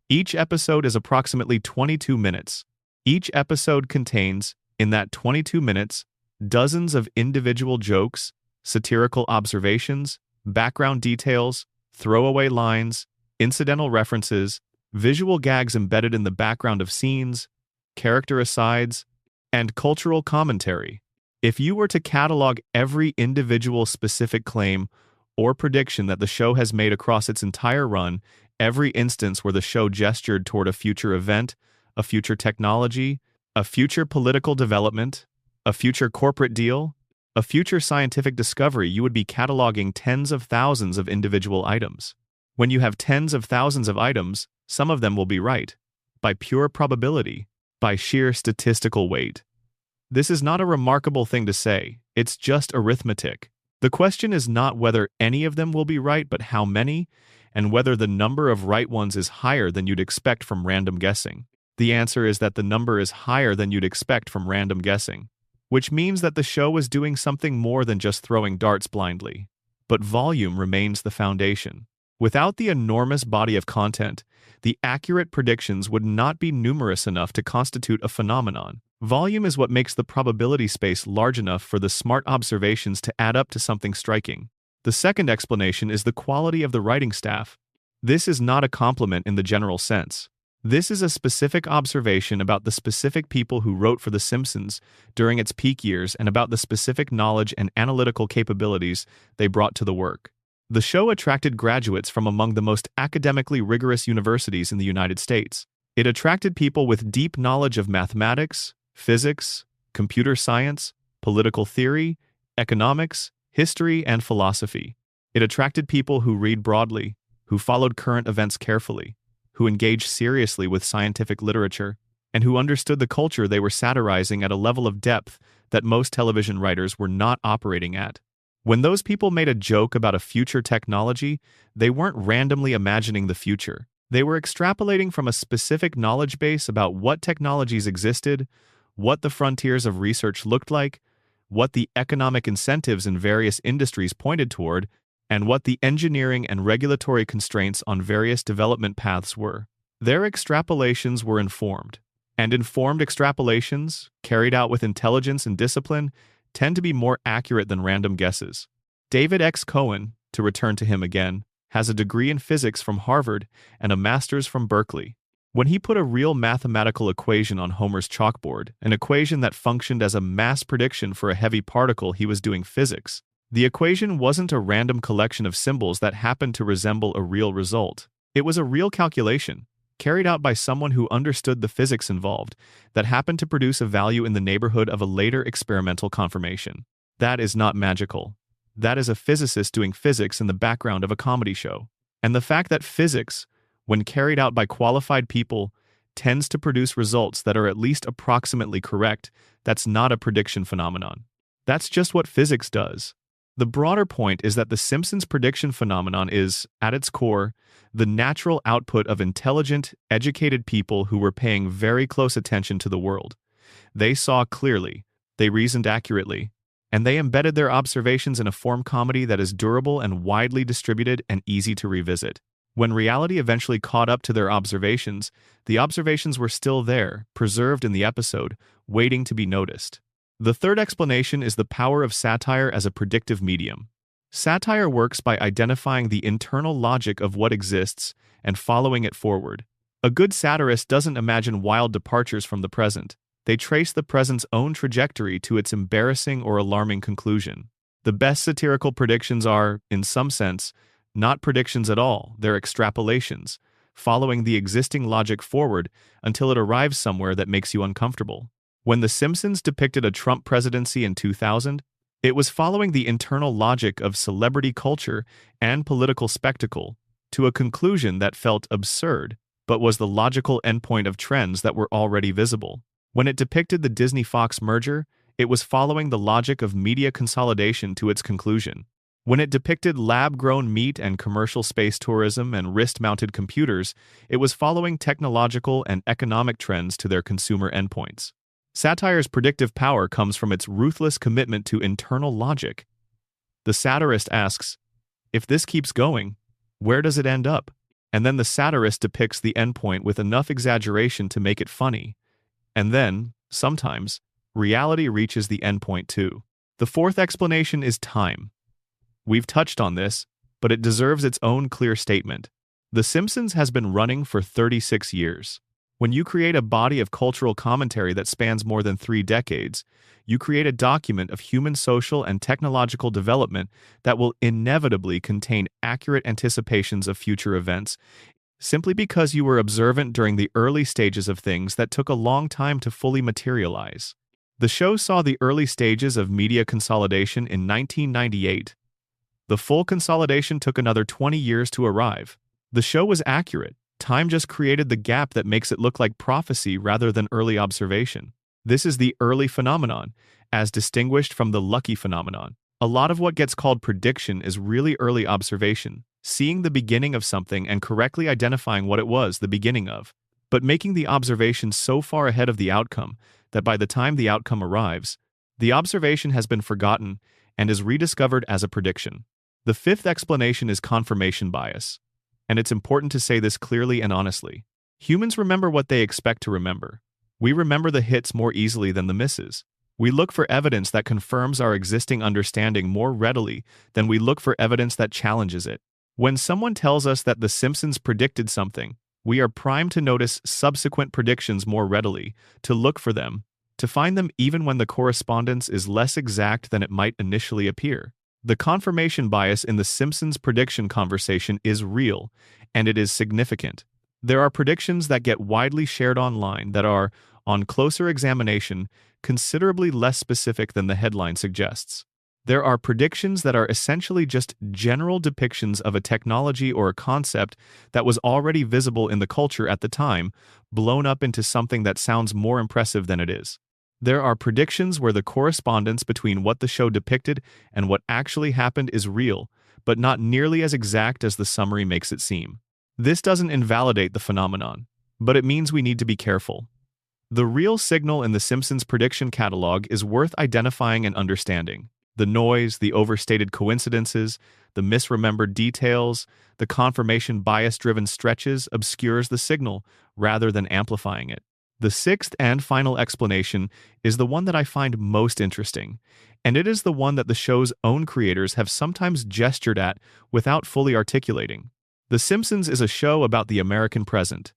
Each episode is approximately 22 minutes. Each episode contains, in that 22 minutes, dozens of individual jokes, satirical observations, background details, throwaway lines, incidental references, visual gags embedded in the background of scenes, character asides, and cultural commentary. If you were to catalog every individual specific claim or prediction that the show has made across its entire run, every instance where the show gestured toward a future event, a future technology, a future political development, a future corporate deal, a future scientific discovery, you would be cataloging tens of thousands of individual items. When you have tens of thousands of items, some of them will be right, by pure probability, by sheer statistical weight. This is not a remarkable thing to say, it's just arithmetic. The question is not whether any of them will be right, but how many, and whether the number of right ones is higher than you'd expect from random guessing. The answer is that the number is higher than you'd expect from random guessing, which means that the show is doing something more than just throwing darts blindly. But volume remains the foundation. Without the enormous body of content, the accurate predictions would not be numerous enough to constitute a phenomenon. Volume is what makes the probability space large enough for the smart observations to add up to something striking. The second explanation is the quality of the writing staff. This is not a compliment in the general sense. This is a specific observation about the specific people who wrote for The Simpsons during its peak years and about the specific knowledge and analytical capabilities they brought to the work. The show attracted graduates from among the most academically rigorous universities in the United States. It attracted people with deep knowledge of mathematics, physics, computer science, political theory, economics, history, and philosophy. It attracted people who read broadly, who followed current events carefully, who engaged seriously with scientific literature, and who understood the culture they were satirizing at a level of depth that most television writers were not operating at. When those people made a joke about a future technology, they weren't randomly imagining the future. They were extrapolating from a specific knowledge base about what technologies existed, what the frontiers of research looked like, what the economic incentives in various industries pointed toward, and what the engineering and regulatory constraints on various development paths were. Their extrapolations were informed, and informed extrapolations, carried out with intelligence and discipline, tend to be more accurate than random guesses. David X. Cohen, to return to him again, has a degree in physics from Harvard and a master's from Berkeley. When he put a real mathematical equation on Homer's chalkboard, an equation that functioned as a mass prediction for a heavy particle, he was doing physics. The equation wasn't a random collection of symbols that happened to resemble a real result. It was a real calculation, carried out by someone who understood the physics involved, that happened to produce a value in the neighborhood of a later experimental confirmation. That is not magical. That is a physicist doing physics in the background of a comedy show. And the fact that physics, when carried out by qualified people, tends to produce results that are at least approximately correct, that's not a prediction phenomenon. That's just what physics does. The broader point is that the Simpsons prediction phenomenon is, at its core, the natural output of intelligent, educated people who were paying very close attention to the world. They saw clearly, they reasoned accurately, and they embedded their observations in a form comedy that is durable and widely distributed and easy to revisit. When reality eventually caught up to their observations, the observations were still there, preserved in the episode, waiting to be noticed. The third explanation is the power of satire as a predictive medium. Satire works by identifying the internal logic of what exists and following it forward. A good satirist doesn't imagine wild departures from the present. They trace the present's own trajectory to its embarrassing or alarming conclusion. The best satirical predictions are, in some sense, not predictions at all, they're extrapolations, following the existing logic forward until it arrives somewhere that makes you uncomfortable. When The Simpsons depicted a Trump presidency in 2000, it was following the internal logic of celebrity culture and political spectacle to a conclusion that felt absurd, but was the logical endpoint of trends that were already visible. When it depicted the Disney-Fox merger, it was following the logic of media consolidation to its conclusion. When it depicted lab-grown meat and commercial space tourism and wrist-mounted computers, it was following technological and economic trends to their consumer endpoints. Satire's predictive power comes from its ruthless commitment to internal logic. The satirist asks, if this keeps going, where does it end up? And then the satirist depicts the endpoint with enough exaggeration to make it funny. And then, sometimes, reality reaches the endpoint too. The fourth explanation is time. We've touched on this, but it deserves its own clear statement. The Simpsons has been running for 36 years. When you create a body of cultural commentary that spans more than 3 decades, you create a document of human social and technological development that will inevitably contain accurate anticipations of future events, simply because you were observant during the early stages of things that took a long time to fully materialize. The show saw the early stages of media consolidation in 1998. The full consolidation took another 20 years to arrive. The show was accurate. Time just created the gap that makes it look like prophecy rather than early observation. This is the early phenomenon, as distinguished from the lucky phenomenon. A lot of what gets called prediction is really early observation, seeing the beginning of something and correctly identifying what it was the beginning of, but making the observation so far ahead of the outcome that by the time the outcome arrives, the observation has been forgotten and is rediscovered as a prediction. The fifth explanation is confirmation bias. And it's important to say this clearly and honestly. Humans remember what they expect to remember. We remember the hits more easily than the misses. We look for evidence that confirms our existing understanding more readily than we look for evidence that challenges it. When someone tells us that The Simpsons predicted something, we are primed to notice subsequent predictions more readily, to look for them, to find them even when the correspondence is less exact than it might initially appear. The confirmation bias in The Simpsons prediction conversation is real, and it is significant. There are predictions that get widely shared online that are, on closer examination, considerably less specific than the headline suggests. There are predictions that are essentially just general depictions of a technology or a concept that was already visible in the culture at the time, blown up into something that sounds more impressive than it is. There are predictions where the correspondence between what the show depicted and what actually happened is real, but not nearly as exact as the summary makes it seem. This doesn't invalidate the phenomenon, but it means we need to be careful. The real signal in The Simpsons prediction catalog is worth identifying and understanding. The noise, the overstated coincidences, the misremembered details, the confirmation bias-driven stretches obscures the signal rather than amplifying it. The sixth and final explanation is the one that I find most interesting, and it is the one that the show's own creators have sometimes gestured at without fully articulating. The Simpsons is a show about the American present.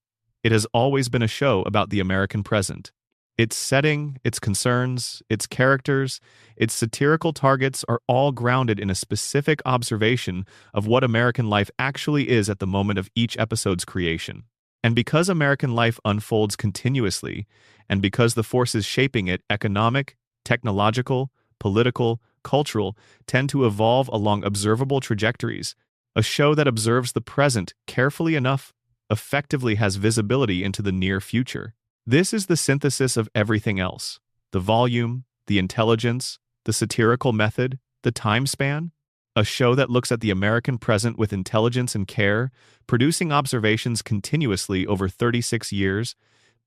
It has always been a show about the American present. Its setting, its concerns, its characters, its satirical targets are all grounded in a specific observation of what American life actually is at the moment of each episode's creation. And because American life unfolds continuously, and because the forces shaping it, economic, technological, political, cultural, tend to evolve along observable trajectories, a show that observes the present carefully enough effectively has visibility into the near future. This is the synthesis of everything else: the volume, the intelligence, the satirical method, the time span. A show that looks at the American present with intelligence and care, producing observations continuously over 36 years,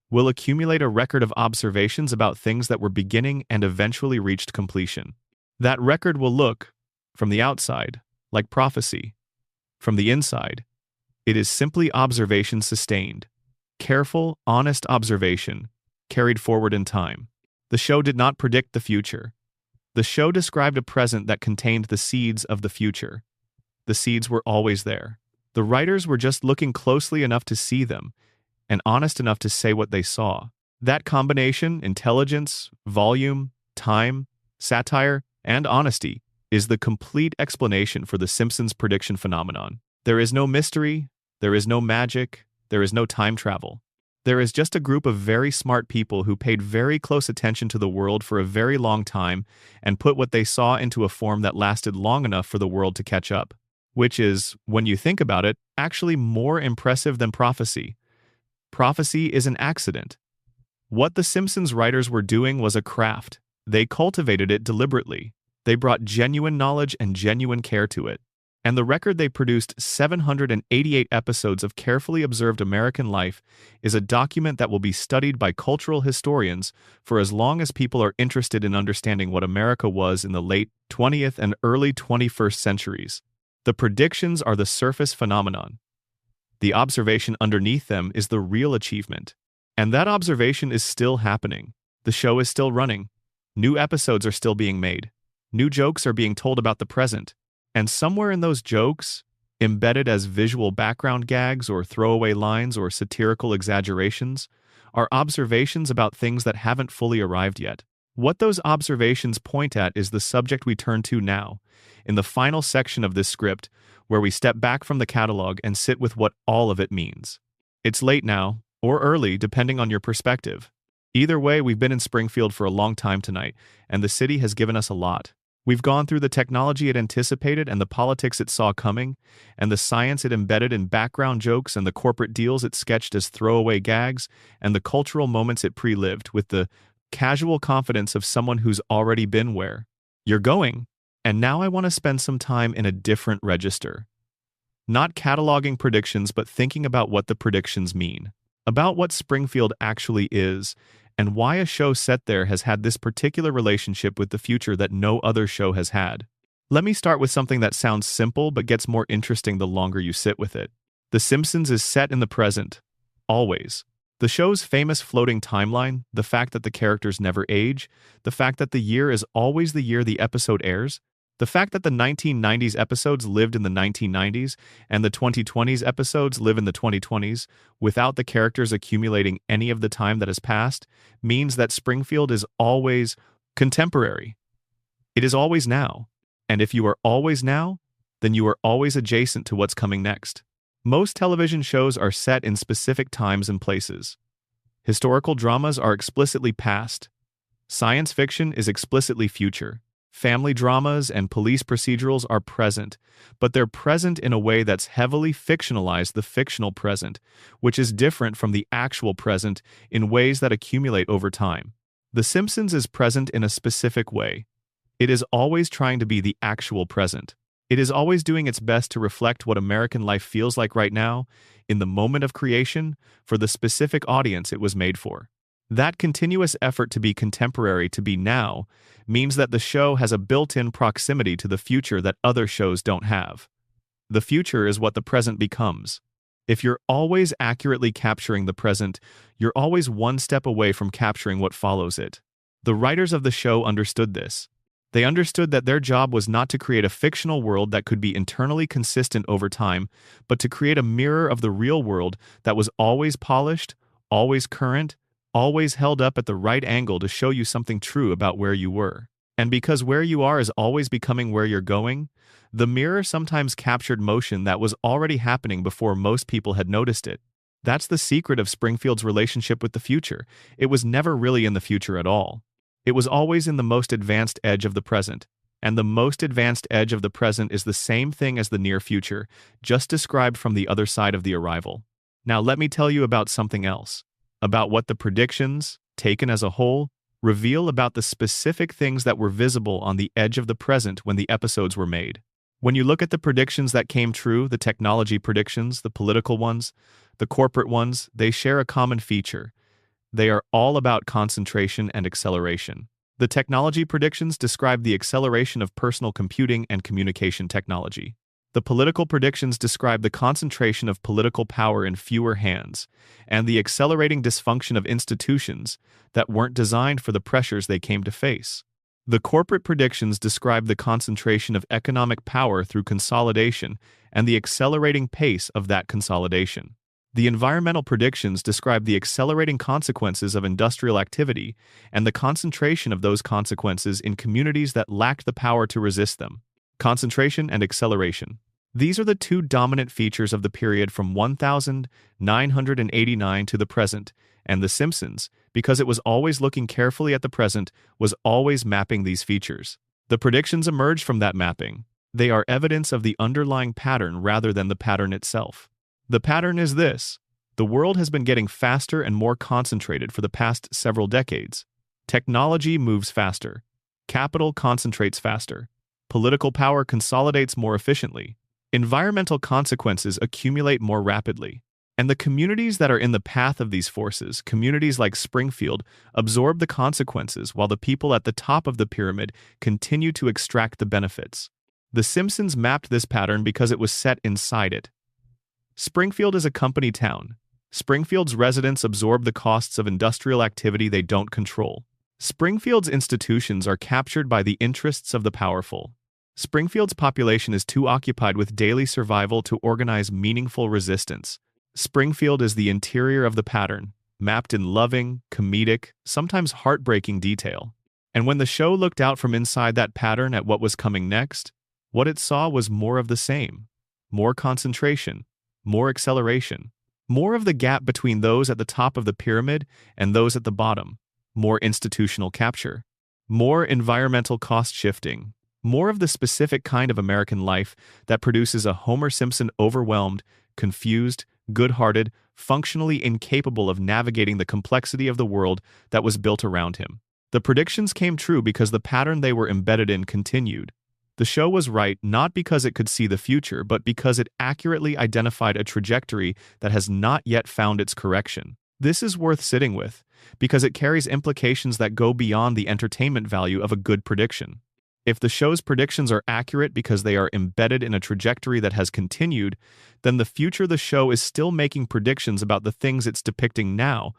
will accumulate a record of observations about things that were beginning and eventually reached completion. That record will look, from the outside, like prophecy. From the inside, it is simply observation sustained. Careful, honest observation, carried forward in time. The show did not predict the future. The show described a present that contained the seeds of the future. The seeds were always there. The writers were just looking closely enough to see them, and honest enough to say what they saw. That combination, intelligence, volume, time, satire, and honesty, is the complete explanation for the Simpsons prediction phenomenon. There is no mystery, there is no magic, there is no time travel. There is just a group of very smart people who paid very close attention to the world for a very long time and put what they saw into a form that lasted long enough for the world to catch up. Which is, when you think about it, actually more impressive than prophecy. Prophecy is an accident. What the Simpsons writers were doing was a craft. They cultivated it deliberately. They brought genuine knowledge and genuine care to it. And the record they produced, 788 episodes of carefully observed American life, is a document that will be studied by cultural historians for as long as people are interested in understanding what America was in the late 20th and early 21st centuries. The predictions are the surface phenomenon. The observation underneath them is the real achievement. And that observation is still happening. The show is still running. New episodes are still being made. New jokes are being told about the present. And somewhere in those jokes, embedded as visual background gags or throwaway lines or satirical exaggerations, are observations about things that haven't fully arrived yet. What those observations point at is the subject we turn to now, in the final section of this script, where we step back from the catalog and sit with what all of it means. It's late now, or early, depending on your perspective. Either way, we've been in Springfield for a long time tonight, and the city has given us a lot. We've gone through the technology it anticipated and the politics it saw coming, and the science it embedded in background jokes and the corporate deals it sketched as throwaway gags, and the cultural moments it pre-lived with the casual confidence of someone who's already been where you're going. And now I want to spend some time in a different register. Not cataloging predictions, but thinking about what the predictions mean. About what Springfield actually is, and why a show set there has had this particular relationship with the future that no other show has had. Let me start with something that sounds simple but gets more interesting the longer you sit with it. The Simpsons is set in the present. Always. The show's famous floating timeline, the fact that the characters never age, the fact that the year is always the year the episode airs, the fact that the 1990s episodes lived in the 1990s and the 2020s episodes live in the 2020s without the characters accumulating any of the time that has passed means that Springfield is always contemporary. It is always now. And if you are always now, then you are always adjacent to what's coming next. Most television shows are set in specific times and places. Historical dramas are explicitly past. Science fiction is explicitly future. Family dramas and police procedurals are present, but they're present in a way that's heavily fictionalized the fictional present, which is different from the actual present in ways that accumulate over time. The Simpsons is present in a specific way. It is always trying to be the actual present. It is always doing its best to reflect what American life feels like right now, in the moment of creation, for the specific audience it was made for. That continuous effort to be contemporary, to be now, means that the show has a built-in proximity to the future that other shows don't have. The future is what the present becomes. If you're always accurately capturing the present, you're always one step away from capturing what follows it. The writers of the show understood this. They understood that their job was not to create a fictional world that could be internally consistent over time, but to create a mirror of the real world that was always polished, always current, always held up at the right angle to show you something true about where you were. And because where you are is always becoming where you're going, the mirror sometimes captured motion that was already happening before most people had noticed it. That's the secret of Springfield's relationship with the future. It was never really in the future at all. It was always in the most advanced edge of the present, and the most advanced edge of the present is the same thing as the near future, just described from the other side of the arrival. Now let me tell you about something else, about what the predictions, taken as a whole, reveal about the specific things that were visible on the edge of the present when the episodes were made. When you look at the predictions that came true, the technology predictions, the political ones, the corporate ones, they share a common feature. They are all about concentration and acceleration. The technology predictions describe the acceleration of personal computing and communication technology. The political predictions describe the concentration of political power in fewer hands, and the accelerating dysfunction of institutions that weren't designed for the pressures they came to face. The corporate predictions describe the concentration of economic power through consolidation and the accelerating pace of that consolidation. The environmental predictions describe the accelerating consequences of industrial activity and the concentration of those consequences in communities that lacked the power to resist them. Concentration and acceleration. These are the two dominant features of the period from 1989 to the present, and The Simpsons, because it was always looking carefully at the present, was always mapping these features. The predictions emerged from that mapping. They are evidence of the underlying pattern rather than the pattern itself. The pattern is this: the world has been getting faster and more concentrated for the past several decades. Technology moves faster. Capital concentrates faster. Political power consolidates more efficiently. Environmental consequences accumulate more rapidly. And the communities that are in the path of these forces, communities like Springfield, absorb the consequences while the people at the top of the pyramid continue to extract the benefits. The Simpsons mapped this pattern because it was set inside it. Springfield is a company town. Springfield's residents absorb the costs of industrial activity they don't control. Springfield's institutions are captured by the interests of the powerful. Springfield's population is too occupied with daily survival to organize meaningful resistance. Springfield is the interior of the pattern, mapped in loving, comedic, sometimes heartbreaking detail. And when the show looked out from inside that pattern at what was coming next, what it saw was more of the same. More concentration, more acceleration, more of the gap between those at the top of the pyramid and those at the bottom, more institutional capture, more environmental cost shifting, more of the specific kind of American life that produces a Homer Simpson overwhelmed, confused, good-hearted, functionally incapable of navigating the complexity of the world that was built around him. The predictions came true because the pattern they were embedded in continued. The show was right not because it could see the future, but because it accurately identified a trajectory that has not yet found its correction. This is worth sitting with, because it carries implications that go beyond the entertainment value of a good prediction. If the show's predictions are accurate because they are embedded in a trajectory that has continued, then the future the show is still making predictions about the things it's depicting now,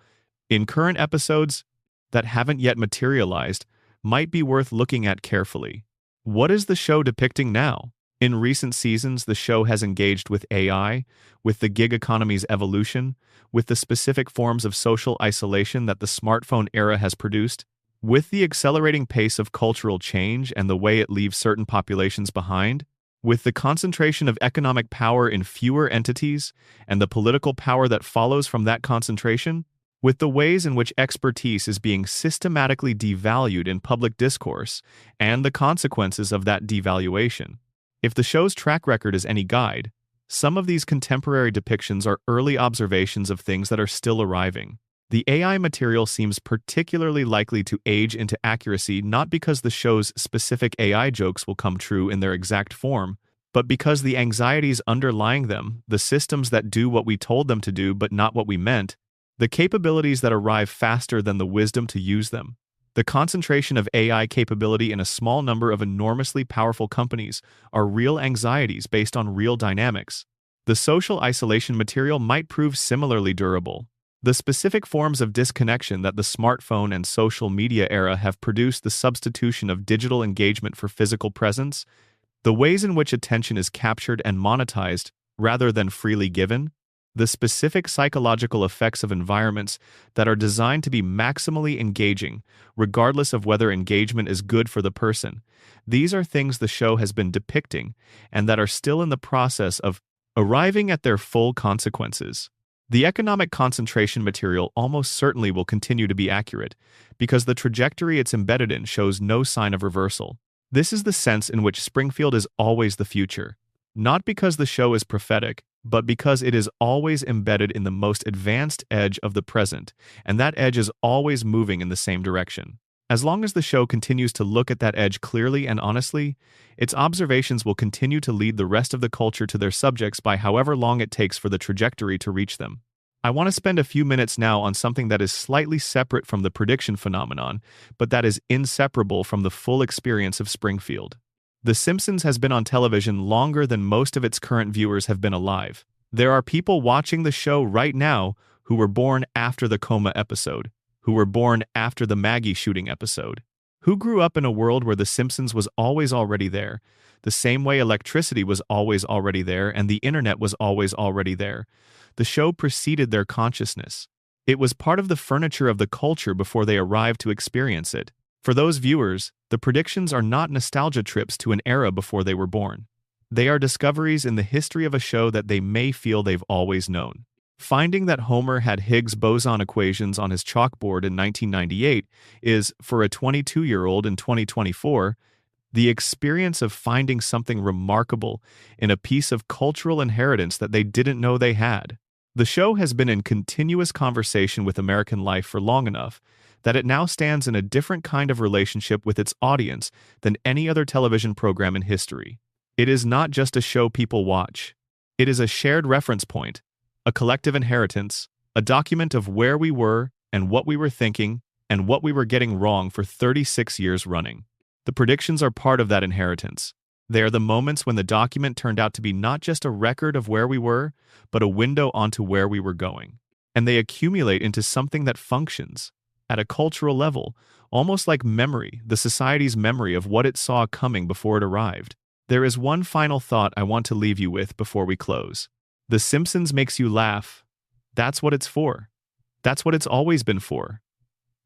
in current episodes that haven't yet materialized, might be worth looking at carefully. What is the show depicting now? In recent seasons, the show has engaged with AI, with the gig economy's evolution, with the specific forms of social isolation that the smartphone era has produced, with the accelerating pace of cultural change and the way it leaves certain populations behind, with the concentration of economic power in fewer entities and the political power that follows from that concentration, with the ways in which expertise is being systematically devalued in public discourse and the consequences of that devaluation. If the show's track record is any guide, some of these contemporary depictions are early observations of things that are still arriving. The AI material seems particularly likely to age into accuracy not because the show's specific AI jokes will come true in their exact form, but because the anxieties underlying them, the systems that do what we told them to do but not what we meant, the capabilities that arrive faster than the wisdom to use them, the concentration of AI capability in a small number of enormously powerful companies are real anxieties based on real dynamics. The social isolation material might prove similarly durable. The specific forms of disconnection that the smartphone and social media era have produced, the substitution of digital engagement for physical presence, the ways in which attention is captured and monetized rather than freely given, the specific psychological effects of environments that are designed to be maximally engaging, regardless of whether engagement is good for the person. These are things the show has been depicting and that are still in the process of arriving at their full consequences. The economic concentration material almost certainly will continue to be accurate, because the trajectory it's embedded in shows no sign of reversal. This is the sense in which Springfield is always the future, not because the show is prophetic, but because it is always embedded in the most advanced edge of the present, and that edge is always moving in the same direction. As long as the show continues to look at that edge clearly and honestly, its observations will continue to lead the rest of the culture to their subjects by however long it takes for the trajectory to reach them. I want to spend a few minutes now on something that is slightly separate from the prediction phenomenon, but that is inseparable from the full experience of Springfield. The Simpsons has been on television longer than most of its current viewers have been alive. There are people watching the show right now who were born after the coma episode, who were born after the Maggie shooting episode, who grew up in a world where The Simpsons was always already there, the same way electricity was always already there and the internet was always already there. The show preceded their consciousness. It was part of the furniture of the culture before they arrived to experience it. For those viewers, the predictions are not nostalgia trips to an era before they were born. They are discoveries in the history of a show that they may feel they've always known. Finding that Homer had Higgs boson equations on his chalkboard in 1998 is, for a 22-year-old in 2024, the experience of finding something remarkable in a piece of cultural inheritance that they didn't know they had. The show has been in continuous conversation with American life for long enough that it now stands in a different kind of relationship with its audience than any other television program in history. It is not just a show people watch. It is a shared reference point, a collective inheritance, a document of where we were and what we were thinking and what we were getting wrong for 36 years running. The predictions are part of that inheritance. They are the moments when the document turned out to be not just a record of where we were, but a window onto where we were going. And they accumulate into something that functions at a cultural level, almost like memory, the society's memory of what it saw coming before it arrived. There is one final thought I want to leave you with before we close. The Simpsons makes you laugh. That's what it's for. That's what it's always been for.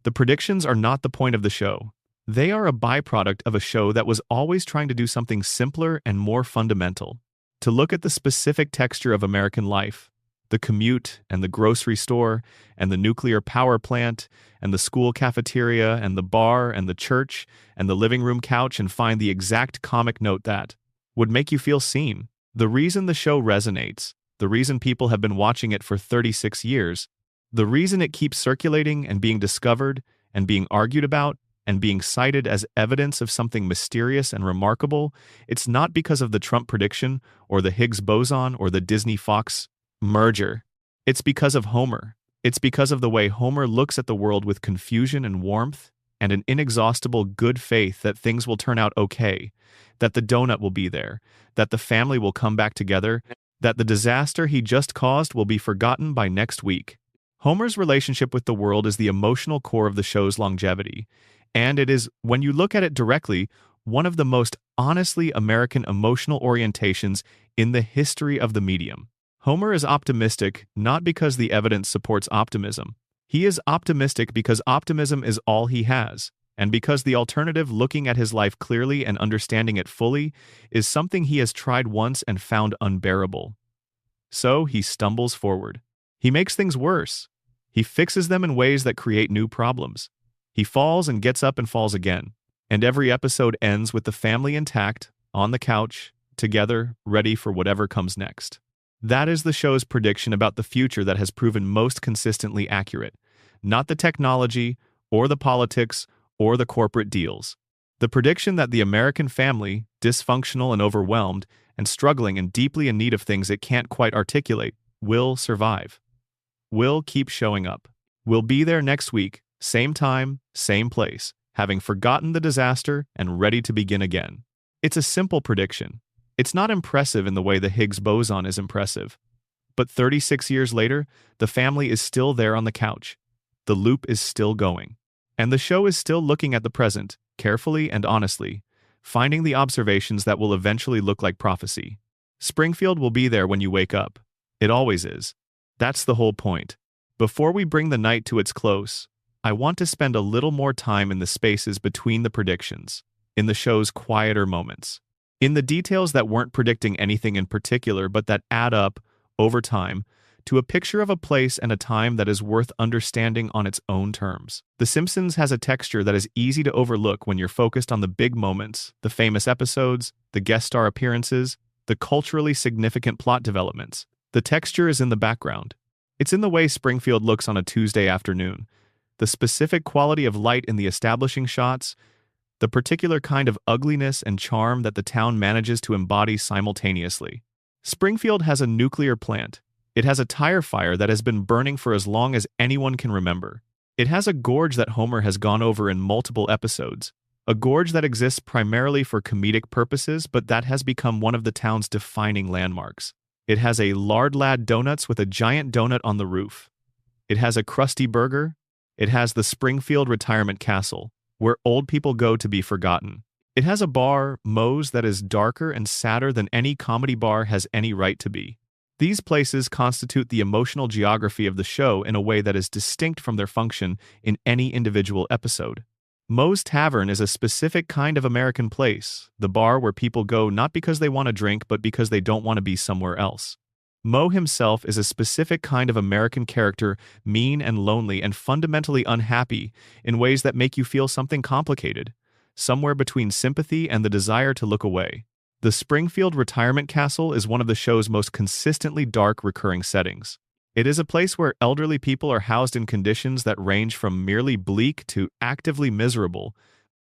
The predictions are not the point of the show. They are a byproduct of a show that was always trying to do something simpler and more fundamental. To look at the specific texture of American life, the commute and the grocery store and the nuclear power plant and the school cafeteria and the bar and the church and the living room couch and find the exact comic note that would make you feel seen. The reason the show resonates, the reason people have been watching it for 36 years, the reason it keeps circulating and being discovered and being argued about and being cited as evidence of something mysterious and remarkable, it's not because of the Trump prediction or the Higgs boson or the Disney-Fox merger. It's because of Homer. It's because of the way Homer looks at the world with confusion and warmth and an inexhaustible good faith that things will turn out okay, that the donut will be there, that the family will come back together, that the disaster he just caused will be forgotten by next week. Homer's relationship with the world is the emotional core of the show's longevity, and it is, when you look at it directly, one of the most honestly American emotional orientations in the history of the medium. Homer is optimistic not because the evidence supports optimism. He is optimistic because optimism is all he has, and because the alternative, looking at his life clearly and understanding it fully, is something he has tried once and found unbearable. So he stumbles forward. He makes things worse. He fixes them in ways that create new problems. He falls and gets up and falls again. And every episode ends with the family intact, on the couch, together, ready for whatever comes next. That is the show's prediction about the future that has proven most consistently accurate. Not the technology, or the politics, or the corporate deals. The prediction that the American family, dysfunctional and overwhelmed, and struggling and deeply in need of things it can't quite articulate, will survive. Will keep showing up. Will be there next week, same time, same place, having forgotten the disaster and ready to begin again. It's a simple prediction. It's not impressive in the way the Higgs boson is impressive, But 36 years later, the family is still there on the couch. The loop is still going. And the show is still looking at the present, carefully and honestly, finding the observations that will eventually look like prophecy. Springfield will be there when you wake up. It always is. That's the whole point. Before we bring the night to its close, I want to spend a little more time in the spaces between the predictions, in the show's quieter moments, in the details that weren't predicting anything in particular but that add up, over time, to a picture of a place and a time that is worth understanding on its own terms. The Simpsons has a texture that is easy to overlook when you're focused on the big moments, the famous episodes, the guest star appearances, the culturally significant plot developments. The texture is in the background. It's in the way Springfield looks on a Tuesday afternoon, the specific quality of light in the establishing shots, the particular kind of ugliness and charm that the town manages to embody simultaneously. Springfield has a nuclear plant. It has a tire fire that has been burning for as long as anyone can remember. It has a gorge that Homer has gone over in multiple episodes, a gorge that exists primarily for comedic purposes but that has become one of the town's defining landmarks. It has a Lard Lad Donuts with a giant donut on the roof. It has a Krusty Burger. It has the Springfield Retirement Castle, where old people go to be forgotten. It has a bar, Moe's, that is darker and sadder than any comedy bar has any right to be. These places constitute the emotional geography of the show in a way that is distinct from their function in any individual episode. Moe's Tavern is a specific kind of American place, the bar where people go not because they want to drink but because they don't want to be somewhere else. Moe himself is a specific kind of American character, mean and lonely and fundamentally unhappy in ways that make you feel something complicated, somewhere between sympathy and the desire to look away. The Springfield Retirement Castle is one of the show's most consistently dark recurring settings. It is a place where elderly people are housed in conditions that range from merely bleak to actively miserable,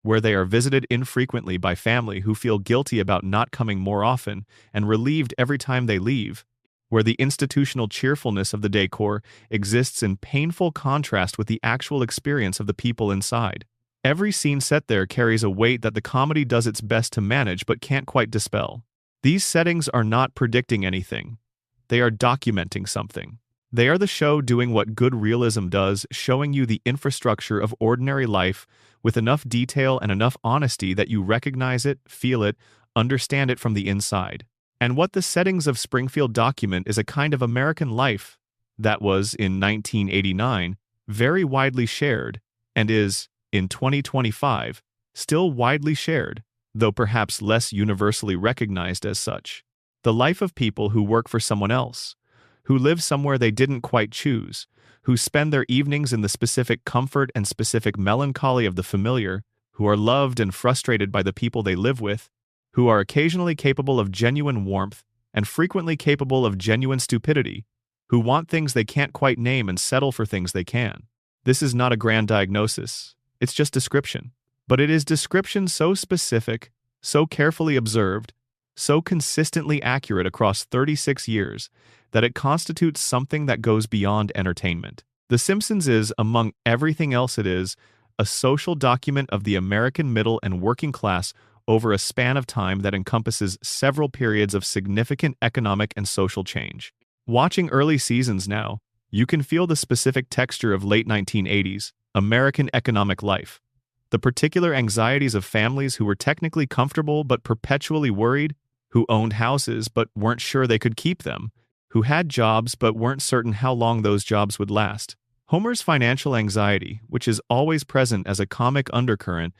where they are visited infrequently by family who feel guilty about not coming more often and relieved every time they leave, where the institutional cheerfulness of the decor exists in painful contrast with the actual experience of the people inside. Every scene set there carries a weight that the comedy does its best to manage but can't quite dispel. These settings are not predicting anything. They are documenting something. They are the show doing what good realism does, showing you the infrastructure of ordinary life with enough detail and enough honesty that you recognize it, feel it, understand it from the inside. And what the settings of Springfield document is a kind of American life that was, in 1989, very widely shared, and is, in 2025, still widely shared, though perhaps less universally recognized as such. The life of people who work for someone else, who live somewhere they didn't quite choose, who spend their evenings in the specific comfort and specific melancholy of the familiar, who are loved and frustrated by the people they live with, who are occasionally capable of genuine warmth and frequently capable of genuine stupidity, who want things they can't quite name and settle for things they can. This is not a grand diagnosis. It's just description. But it is description so specific, so carefully observed, so consistently accurate across 36 years, that it constitutes something that goes beyond entertainment. The Simpsons is, among everything else it is, a social document of the American middle and working class over a span of time that encompasses several periods of significant economic and social change. Watching early seasons now, you can feel the specific texture of late 1980s American economic life, the particular anxieties of families who were technically comfortable but perpetually worried, who owned houses but weren't sure they could keep them, who had jobs but weren't certain how long those jobs would last. Homer's financial anxiety, which is always present as a comic undercurrent,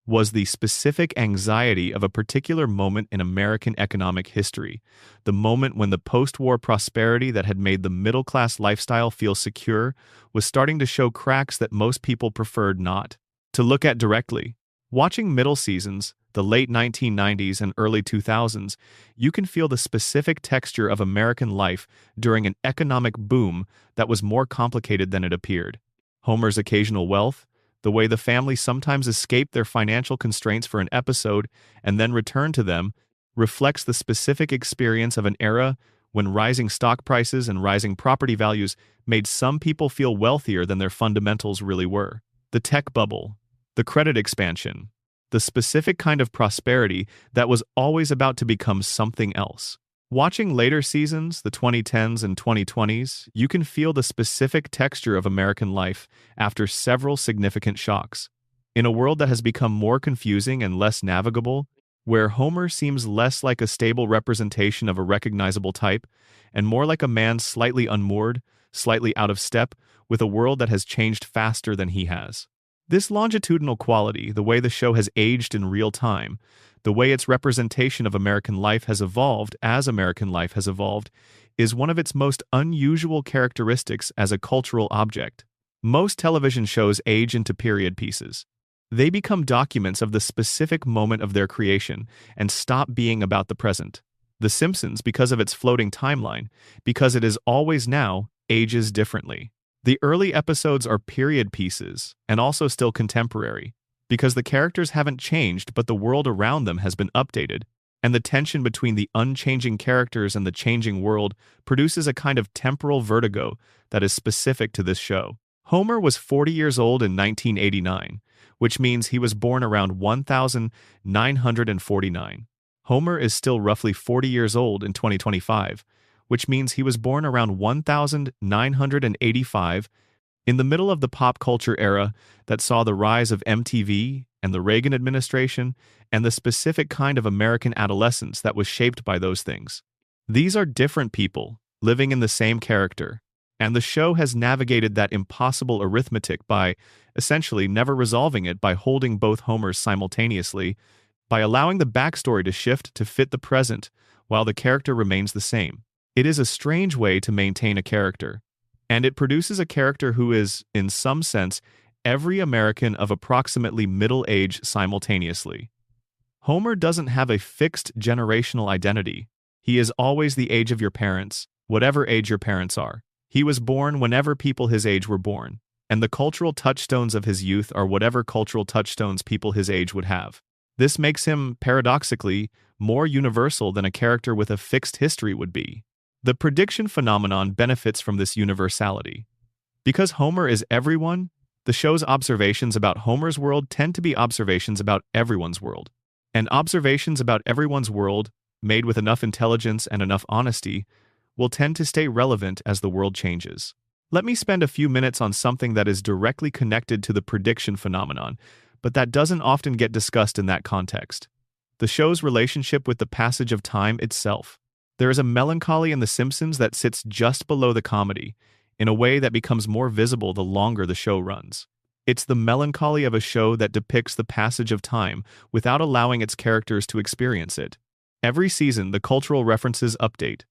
was the specific anxiety of a particular moment in American economic history, the moment when the post-war prosperity that had made the middle-class lifestyle feel secure was starting to show cracks that most people preferred not to look at directly. Watching middle seasons, the late 1990s and early 2000s, you can feel the specific texture of American life during an economic boom that was more complicated than it appeared. Homer's occasional wealth, the way the family sometimes escaped their financial constraints for an episode and then returned to them, reflects the specific experience of an era when rising stock prices and rising property values made some people feel wealthier than their fundamentals really were. The tech bubble, the credit expansion, the specific kind of prosperity that was always about to become something else. Watching later seasons, the 2010s and 2020s, you can feel the specific texture of American life after several significant shocks. In a world that has become more confusing and less navigable, where Homer seems less like a stable representation of a recognizable type, and more like a man slightly unmoored, slightly out of step, with a world that has changed faster than he has. This longitudinal quality, the way the show has aged in real time, the way its representation of American life has evolved as American life has evolved, is one of its most unusual characteristics as a cultural object. Most television shows age into period pieces. They become documents of the specific moment of their creation and stop being about the present. The Simpsons, because of its floating timeline, because it is always now, ages differently. The early episodes are period pieces and also still contemporary, because the characters haven't changed but the world around them has been updated, and the tension between the unchanging characters and the changing world produces a kind of temporal vertigo that is specific to this show. Homer was 40 years old in 1989, which means he was born around 1949. Homer is still roughly 40 years old in 2025, which means he was born around 1985, in the middle of the pop culture era that saw the rise of MTV and the Reagan administration and the specific kind of American adolescence that was shaped by those things. These are different people living in the same character, and the show has navigated that impossible arithmetic by essentially never resolving it by holding both Homers simultaneously, by allowing the backstory to shift to fit the present while the character remains the same. It is a strange way to maintain a character, and it produces a character who is, in some sense, every American of approximately middle age simultaneously. Homer doesn't have a fixed generational identity. He is always the age of your parents, whatever age your parents are. He was born whenever people his age were born, and the cultural touchstones of his youth are whatever cultural touchstones people his age would have. This makes him, paradoxically, more universal than a character with a fixed history would be. The prediction phenomenon benefits from this universality. Because Homer is everyone, the show's observations about Homer's world tend to be observations about everyone's world. And observations about everyone's world, made with enough intelligence and enough honesty, will tend to stay relevant as the world changes. Let me spend a few minutes on something that is directly connected to the prediction phenomenon, but that doesn't often get discussed in that context. The show's relationship with the passage of time itself. There is a melancholy in The Simpsons that sits just below the comedy, in a way that becomes more visible the longer the show runs. It's the melancholy of a show that depicts the passage of time without allowing its characters to experience it. Every season, the cultural references update.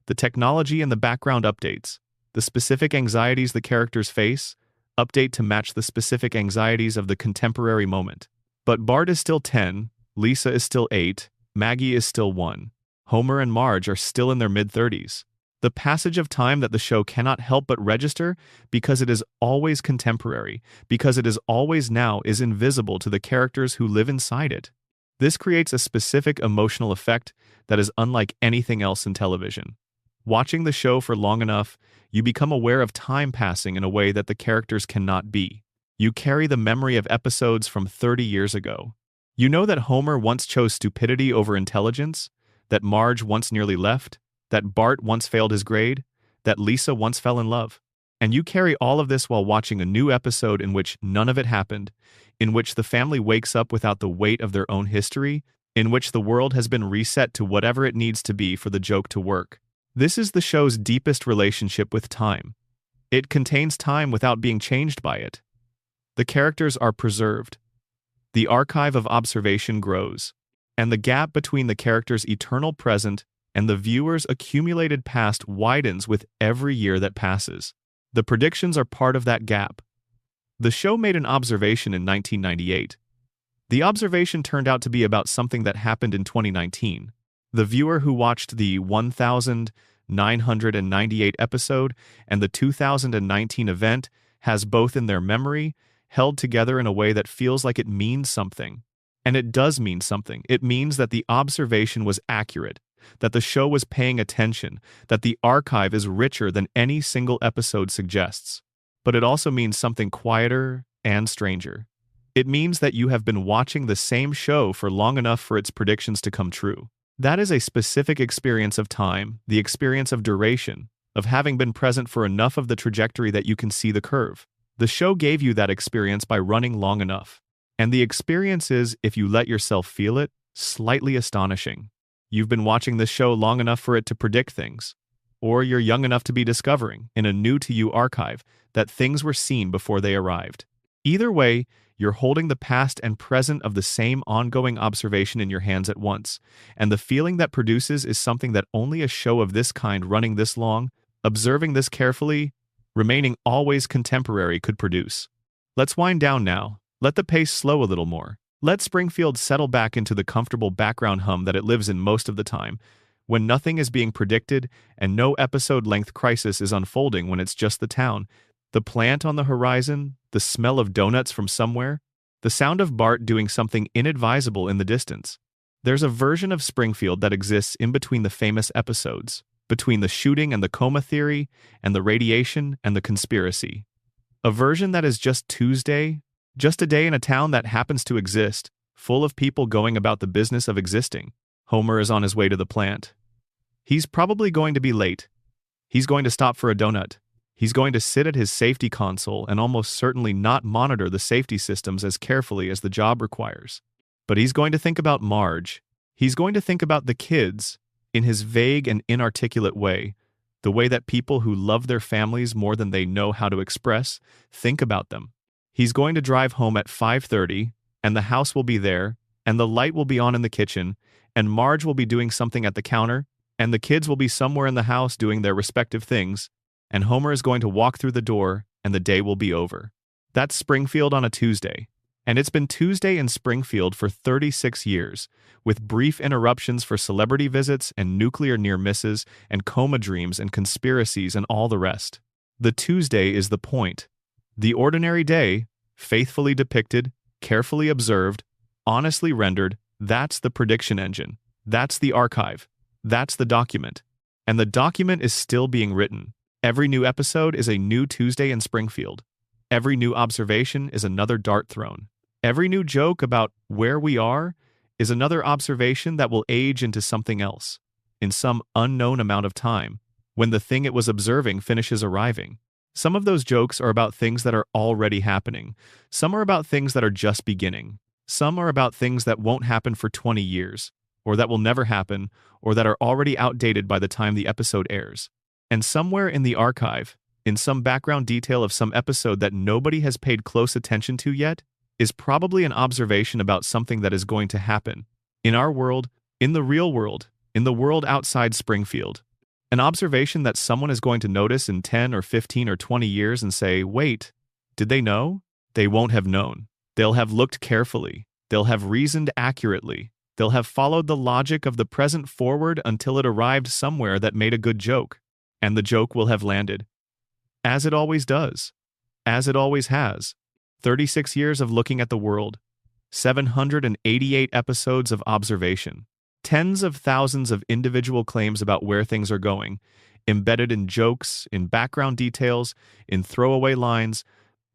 The technology in the background updates. The specific anxieties the characters face update to match the specific anxieties of the contemporary moment. But Bart is still 10, Lisa is still 8, Maggie is still 1. Homer and Marge are still in their mid-30s. The passage of time that the show cannot help but register because it is always contemporary, because it is always now, is invisible to the characters who live inside it. This creates a specific emotional effect that is unlike anything else in television. Watching the show for long enough, you become aware of time passing in a way that the characters cannot be. You carry the memory of episodes from 30 years ago. You know that Homer once chose stupidity over intelligence, that Marge once nearly left, that Bart once failed his grade, that Lisa once fell in love. And you carry all of this while watching a new episode in which none of it happened, in which the family wakes up without the weight of their own history, in which the world has been reset to whatever it needs to be for the joke to work. This is the show's deepest relationship with time. It contains time without being changed by it. The characters are preserved. The archive of observation grows, and the gap between the character's eternal present and the viewer's accumulated past widens with every year that passes. The predictions are part of that gap. The show made an observation in 1998. The observation turned out to be about something that happened in 2019. The viewer who watched the 1998 episode and the 2019 event has both in their memory, held together in a way that feels like it means something. And it does mean something. It means that the observation was accurate, that the show was paying attention, that the archive is richer than any single episode suggests. But it also means something quieter and stranger. It means that you have been watching the same show for long enough for its predictions to come true. That is a specific experience of time, the experience of duration, of having been present for enough of the trajectory that you can see the curve. The show gave you that experience by running long enough. And the experience is, if you let yourself feel it, slightly astonishing. You've been watching this show long enough for it to predict things. Or you're young enough to be discovering, in a new-to-you archive, that things were seen before they arrived. Either way, you're holding the past and present of the same ongoing observation in your hands at once, and the feeling that produces is something that only a show of this kind running this long, observing this carefully, remaining always contemporary could produce. Let's wind down now. Let the pace slow a little more. Let Springfield settle back into the comfortable background hum that it lives in most of the time, when nothing is being predicted and no episode-length crisis is unfolding when it's just the town, the plant on the horizon, the smell of donuts from somewhere, the sound of Bart doing something inadvisable in the distance. There's a version of Springfield that exists in between the famous episodes, between the shooting and the coma theory, and the radiation and the conspiracy. A version that is just Tuesday, just a day in a town that happens to exist, full of people going about the business of existing. Homer is on his way to the plant. He's probably going to be late. He's going to stop for a donut. He's going to sit at his safety console and almost certainly not monitor the safety systems as carefully as the job requires. But he's going to think about Marge. He's going to think about the kids in his vague and inarticulate way, the way that people who love their families more than they know how to express think about them. He's going to drive home at 5:30, and the house will be there, and the light will be on in the kitchen, and Marge will be doing something at the counter, and the kids will be somewhere in the house doing their respective things, and Homer is going to walk through the door, and the day will be over. That's Springfield on a Tuesday. And it's been Tuesday in Springfield for 36 years, with brief interruptions for celebrity visits and nuclear near misses and coma dreams and conspiracies and all the rest. The Tuesday is the point. The ordinary day, faithfully depicted, carefully observed, honestly rendered, that's the prediction engine. That's the archive. That's the document. And the document is still being written. Every new episode is a new Tuesday in Springfield. Every new observation is another dart thrown. Every new joke about where we are is another observation that will age into something else, in some unknown amount of time, when the thing it was observing finishes arriving. Some of those jokes are about things that are already happening. Some are about things that are just beginning. Some are about things that won't happen for 20 years, or that will never happen, or that are already outdated by the time the episode airs. And somewhere in the archive, in some background detail of some episode that nobody has paid close attention to yet, is probably an observation about something that is going to happen. In our world, in the real world, in the world outside Springfield. An observation that someone is going to notice in 10 or 15 or 20 years and say, wait, did they know? They won't have known. They'll have looked carefully. They'll have reasoned accurately. They'll have followed the logic of the present forward until it arrived somewhere that made a good joke. And the joke will have landed. As it always does. As it always has. 36 years of looking at the world. 788 episodes of observation. Tens of thousands of individual claims about where things are going, embedded in jokes, in background details, in throwaway lines,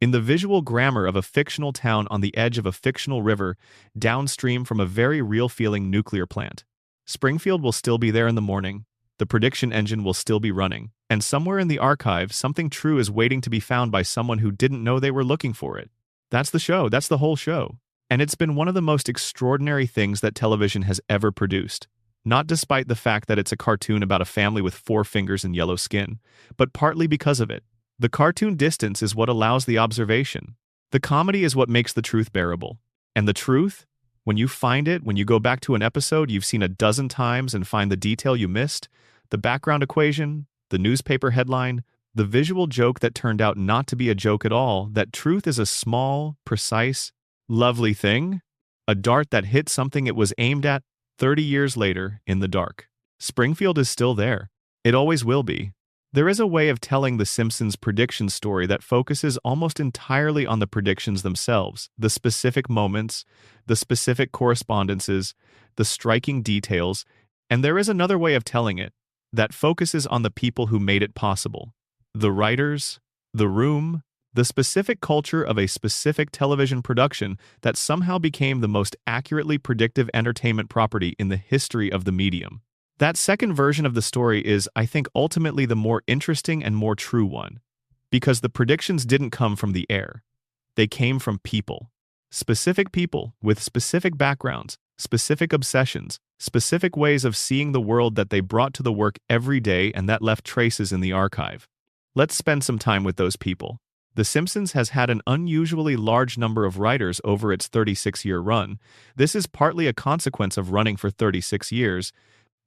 in the visual grammar of a fictional town on the edge of a fictional river, downstream from a very real-feeling nuclear plant. Springfield will still be there in the morning. The prediction engine will still be running. And somewhere in the archive, something true is waiting to be found by someone who didn't know they were looking for it. That's the show. That's the whole show. And it's been one of the most extraordinary things that television has ever produced. Not despite the fact that it's a cartoon about a family with 4 fingers and yellow skin, but partly because of it. The cartoon distance is what allows the observation. The comedy is what makes the truth bearable. And the truth? When you find it, when you go back to an episode you've seen a dozen times and find the detail you missed, the background equation, the newspaper headline, the visual joke that turned out not to be a joke at all, that truth is a small, precise, lovely thing, a dart that hit something it was aimed at 30 years later in the dark. Springfield is still there. It always will be. There is a way of telling the Simpsons prediction story that focuses almost entirely on the predictions themselves, the specific moments, the specific correspondences, the striking details, and there is another way of telling it that focuses on the people who made it possible. The writers, the room, the specific culture of a specific television production that somehow became the most accurately predictive entertainment property in the history of the medium. That second version of the story is, I think, ultimately the more interesting and more true one, because the predictions didn't come from the air. They came from people. Specific people with specific backgrounds, specific obsessions, specific ways of seeing the world that they brought to the work every day and that left traces in the archive. Let's spend some time with those people. The Simpsons has had an unusually large number of writers over its 36-year run. This is partly a consequence of running for 36 years,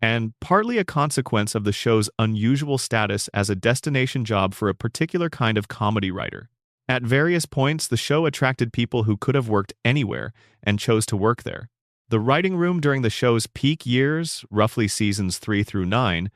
and partly a consequence of the show's unusual status as a destination job for a particular kind of comedy writer. At various points, the show attracted people who could have worked anywhere and chose to work there. The writing room during the show's peak years, roughly seasons 3 through 9,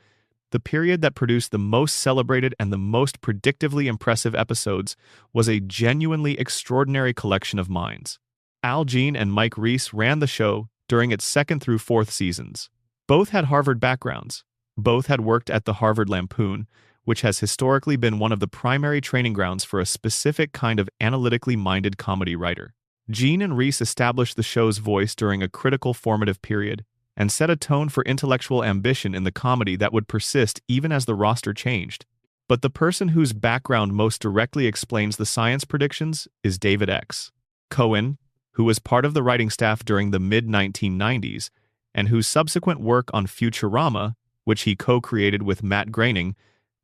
the period that produced the most celebrated and the most predictively impressive episodes, was a genuinely extraordinary collection of minds. Al Jean and Mike Reiss ran the show during its 2nd through 4th seasons. Both had Harvard backgrounds. Both had worked at the Harvard Lampoon, which has historically been one of the primary training grounds for a specific kind of analytically minded comedy writer. Jean and Reiss established the show's voice during a critical formative period, and set a tone for intellectual ambition in the comedy that would persist even as the roster changed. But the person whose background most directly explains the science predictions is David X. Cohen, who was part of the writing staff during the mid-1990s, and whose subsequent work on Futurama, which he co-created with Matt Groening,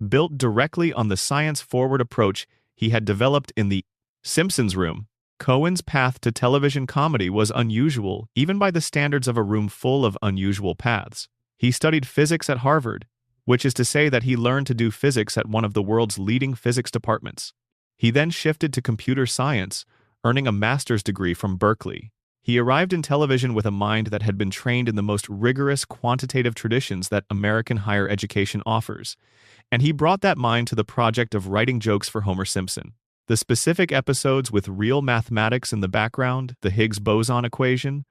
built directly on the science-forward approach he had developed in the Simpsons room. Cohen's path to television comedy was unusual, even by the standards of a room full of unusual paths. He studied physics at Harvard, which is to say that he learned to do physics at one of the world's leading physics departments. He then shifted to computer science, earning a master's degree from Berkeley. He arrived in television with a mind that had been trained in the most rigorous quantitative traditions that American higher education offers, and he brought that mind to the project of writing jokes for Homer Simpson. The specific episodes with real mathematics in the background, the Higgs boson equation,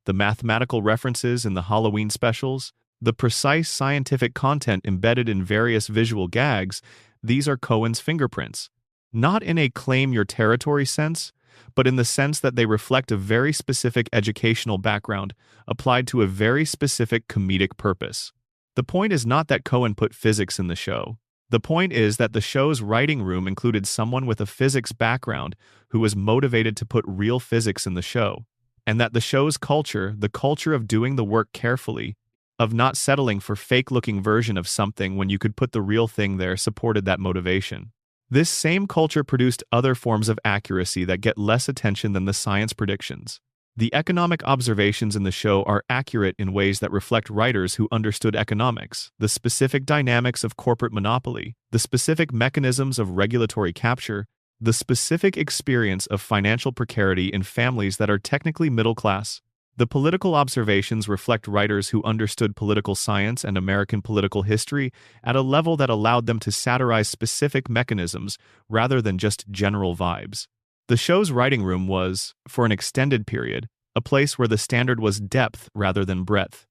the mathematical references in the Halloween specials, the precise scientific content embedded in various visual gags, these are Cohen's fingerprints. Not in a claim your territory sense, but in the sense that they reflect a very specific educational background applied to a very specific comedic purpose. The point is not that Cohen put physics in the show. The point is that the show's writing room included someone with a physics background who was motivated to put real physics in the show, and that the show's culture, the culture of doing the work carefully, of not settling for fake-looking version of something when you could put the real thing there, supported that motivation. This same culture produced other forms of accuracy that get less attention than the science predictions. The economic observations in the show are accurate in ways that reflect writers who understood economics, the specific dynamics of corporate monopoly, the specific mechanisms of regulatory capture, the specific experience of financial precarity in families that are technically middle class. The political observations reflect writers who understood political science and American political history at a level that allowed them to satirize specific mechanisms rather than just general vibes. The show's writing room was, for an extended period, a place where the standard was depth rather than breadth,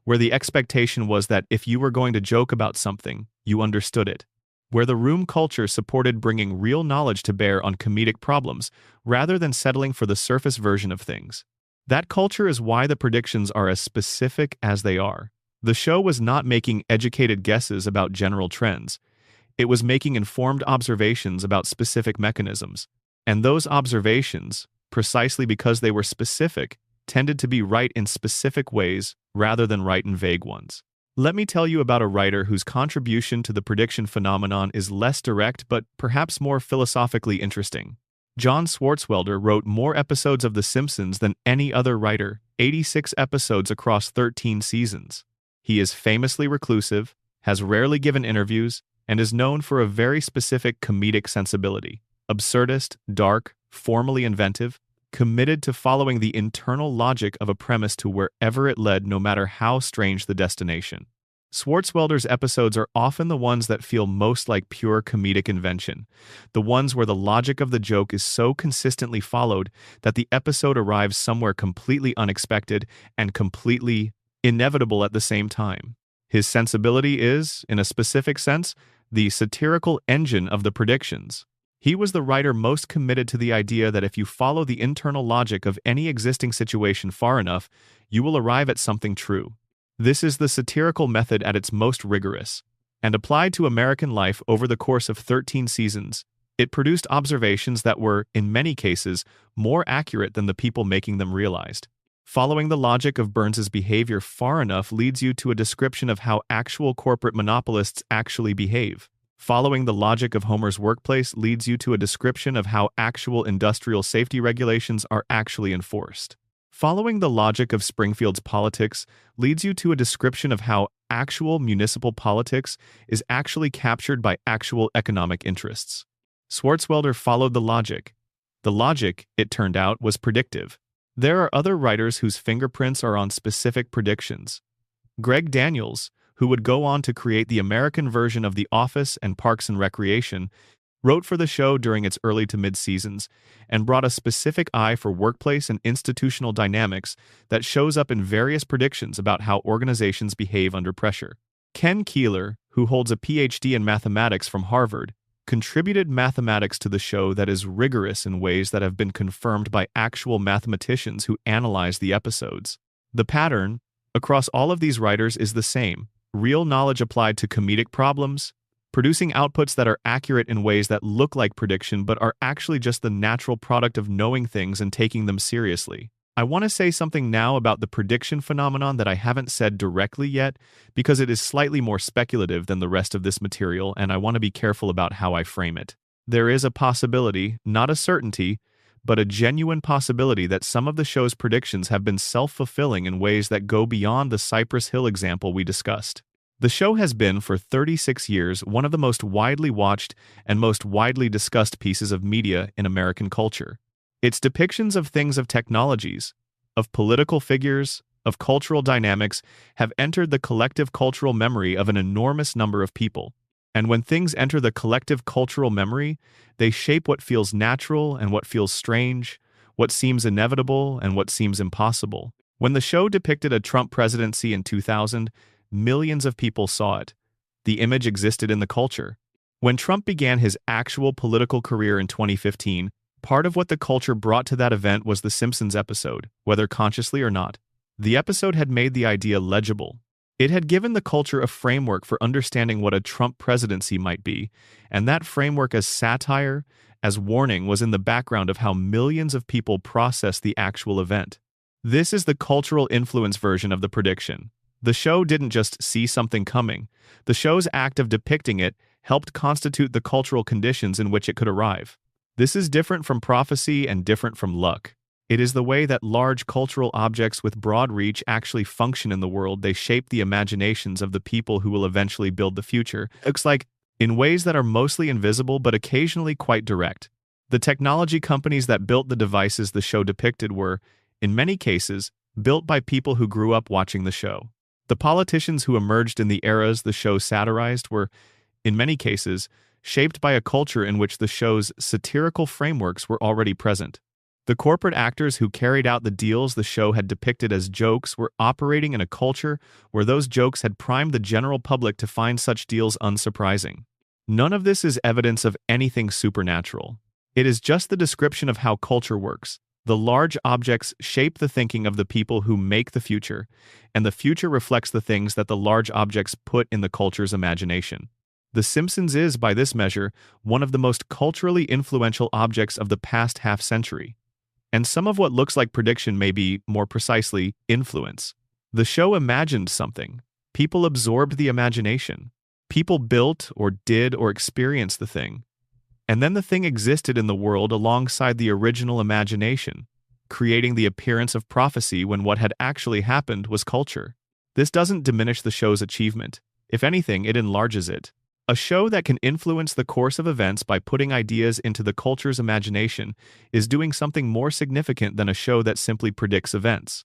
where the expectation was that if you were going to joke about something, you understood it, where the room culture supported bringing real knowledge to bear on comedic problems rather than settling for the surface version of things. That culture is why the predictions are as specific as they are. The show was not making educated guesses about general trends. It was making informed observations about specific mechanisms. And those observations, precisely because they were specific, tended to be right in specific ways rather than right in vague ones. Let me tell you about a writer whose contribution to the prediction phenomenon is less direct but perhaps more philosophically interesting. John Swartzwelder wrote more episodes of The Simpsons than any other writer, 86 episodes across 13 seasons. He is famously reclusive, has rarely given interviews, and is known for a very specific comedic sensibility. Absurdist, dark, formally inventive, committed to following the internal logic of a premise to wherever it led, no matter how strange the destination. Swartzwelder's episodes are often the ones that feel most like pure comedic invention, the ones where the logic of the joke is so consistently followed that the episode arrives somewhere completely unexpected and completely inevitable at the same time. His sensibility is, in a specific sense, the satirical engine of the predictions. He was the writer most committed to the idea that if you follow the internal logic of any existing situation far enough, you will arrive at something true. This is the satirical method at its most rigorous, and applied to American life over the course of 13 seasons. It produced observations that were, in many cases, more accurate than the people making them realized. Following the logic of Burns's behavior far enough leads you to a description of how actual corporate monopolists actually behave. Following the logic of Homer's workplace leads you to a description of how actual industrial safety regulations are actually enforced. Following the logic of Springfield's politics leads you to a description of how actual municipal politics is actually captured by actual economic interests. Swartzwelder followed the logic. The logic, it turned out, was predictive. There are other writers whose fingerprints are on specific predictions. Greg Daniels, who would go on to create the American version of The Office and Parks and Recreation, wrote for the show during its early to mid-seasons and brought a specific eye for workplace and institutional dynamics that shows up in various predictions about how organizations behave under pressure. Ken Keeler, who holds a PhD in mathematics from Harvard, contributed mathematics to the show that is rigorous in ways that have been confirmed by actual mathematicians who analyze the episodes. The pattern, across all of these writers, is the same: real knowledge applied to comedic problems, producing outputs that are accurate in ways that look like prediction but are actually just the natural product of knowing things and taking them seriously. I want to say something now about the prediction phenomenon that I haven't said directly yet, because it is slightly more speculative than the rest of this material, and I want to be careful about how I frame it. There is a possibility, not a certainty, but a genuine possibility that some of the show's predictions have been self-fulfilling in ways that go beyond the Cypress Hill example we discussed. The show has been, for 36 years, one of the most widely watched and most widely discussed pieces of media in American culture. Its depictions of things, of technologies, of political figures, of cultural dynamics have entered the collective cultural memory of an enormous number of people. And when things enter the collective cultural memory, they shape what feels natural and what feels strange, what seems inevitable and what seems impossible. When the show depicted a Trump presidency in 2000, millions of people saw it. The image existed in the culture. When Trump began his actual political career in 2015, part of what the culture brought to that event was the Simpsons episode, whether consciously or not. The episode had made the idea legible. It had given the culture a framework for understanding what a Trump presidency might be, and that framework, as satire, as warning, was in the background of how millions of people processed the actual event. This is the cultural influence version of the prediction. The show didn't just see something coming. The show's act of depicting it helped constitute the cultural conditions in which it could arrive. This is different from prophecy and different from luck. It is the way that large cultural objects with broad reach actually function in the world. They shape the imaginations of the people who will eventually build the future. It's like, in ways that are mostly invisible but occasionally quite direct. The technology companies that built the devices the show depicted were, in many cases, built by people who grew up watching the show. The politicians who emerged in the eras the show satirized were, in many cases, shaped by a culture in which the show's satirical frameworks were already present. The corporate actors who carried out the deals the show had depicted as jokes were operating in a culture where those jokes had primed the general public to find such deals unsurprising. None of this is evidence of anything supernatural. It is just the description of how culture works. The large objects shape the thinking of the people who make the future, and the future reflects the things that the large objects put in the culture's imagination. The Simpsons is, by this measure, one of the most culturally influential objects of the past half-century. And some of what looks like prediction may be, more precisely, influence. The show imagined something. People absorbed the imagination. People built or did or experienced the thing. And then the thing existed in the world alongside the original imagination, creating the appearance of prophecy when what had actually happened was culture. This doesn't diminish the show's achievement. If anything, it enlarges it. A show that can influence the course of events by putting ideas into the culture's imagination is doing something more significant than a show that simply predicts events.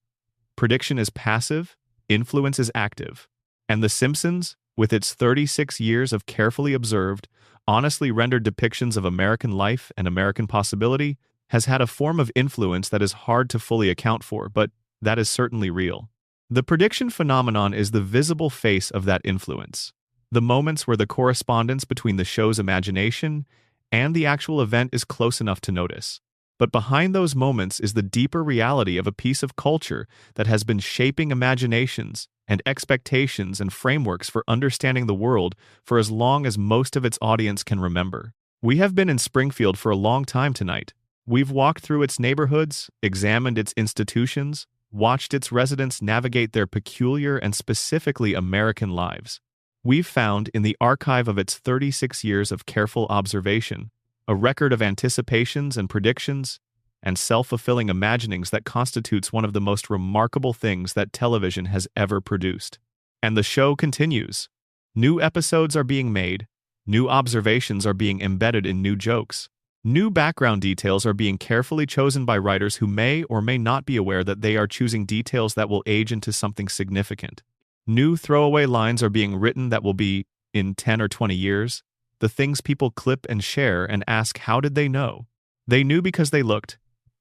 Prediction is passive, influence is active. And The Simpsons, with its 36 years of carefully observed, honestly rendered depictions of American life and American possibility, has had a form of influence that is hard to fully account for, but that is certainly real. The prediction phenomenon is the visible face of that influence. The moments where the correspondence between the show's imagination and the actual event is close enough to notice. But behind those moments is the deeper reality of a piece of culture that has been shaping imaginations and expectations and frameworks for understanding the world for as long as most of its audience can remember. We have been in Springfield for a long time tonight. We've walked through its neighborhoods, examined its institutions, watched its residents navigate their peculiar and specifically American lives. We've found, in the archive of its 36 years of careful observation, a record of anticipations and predictions, and self-fulfilling imaginings that constitutes one of the most remarkable things that television has ever produced. And the show continues. New episodes are being made, new observations are being embedded in new jokes, new background details are being carefully chosen by writers who may or may not be aware that they are choosing details that will age into something significant. New throwaway lines are being written that will be, in 10 or 20 years, the things people clip and share and ask how did they know. They knew because they looked,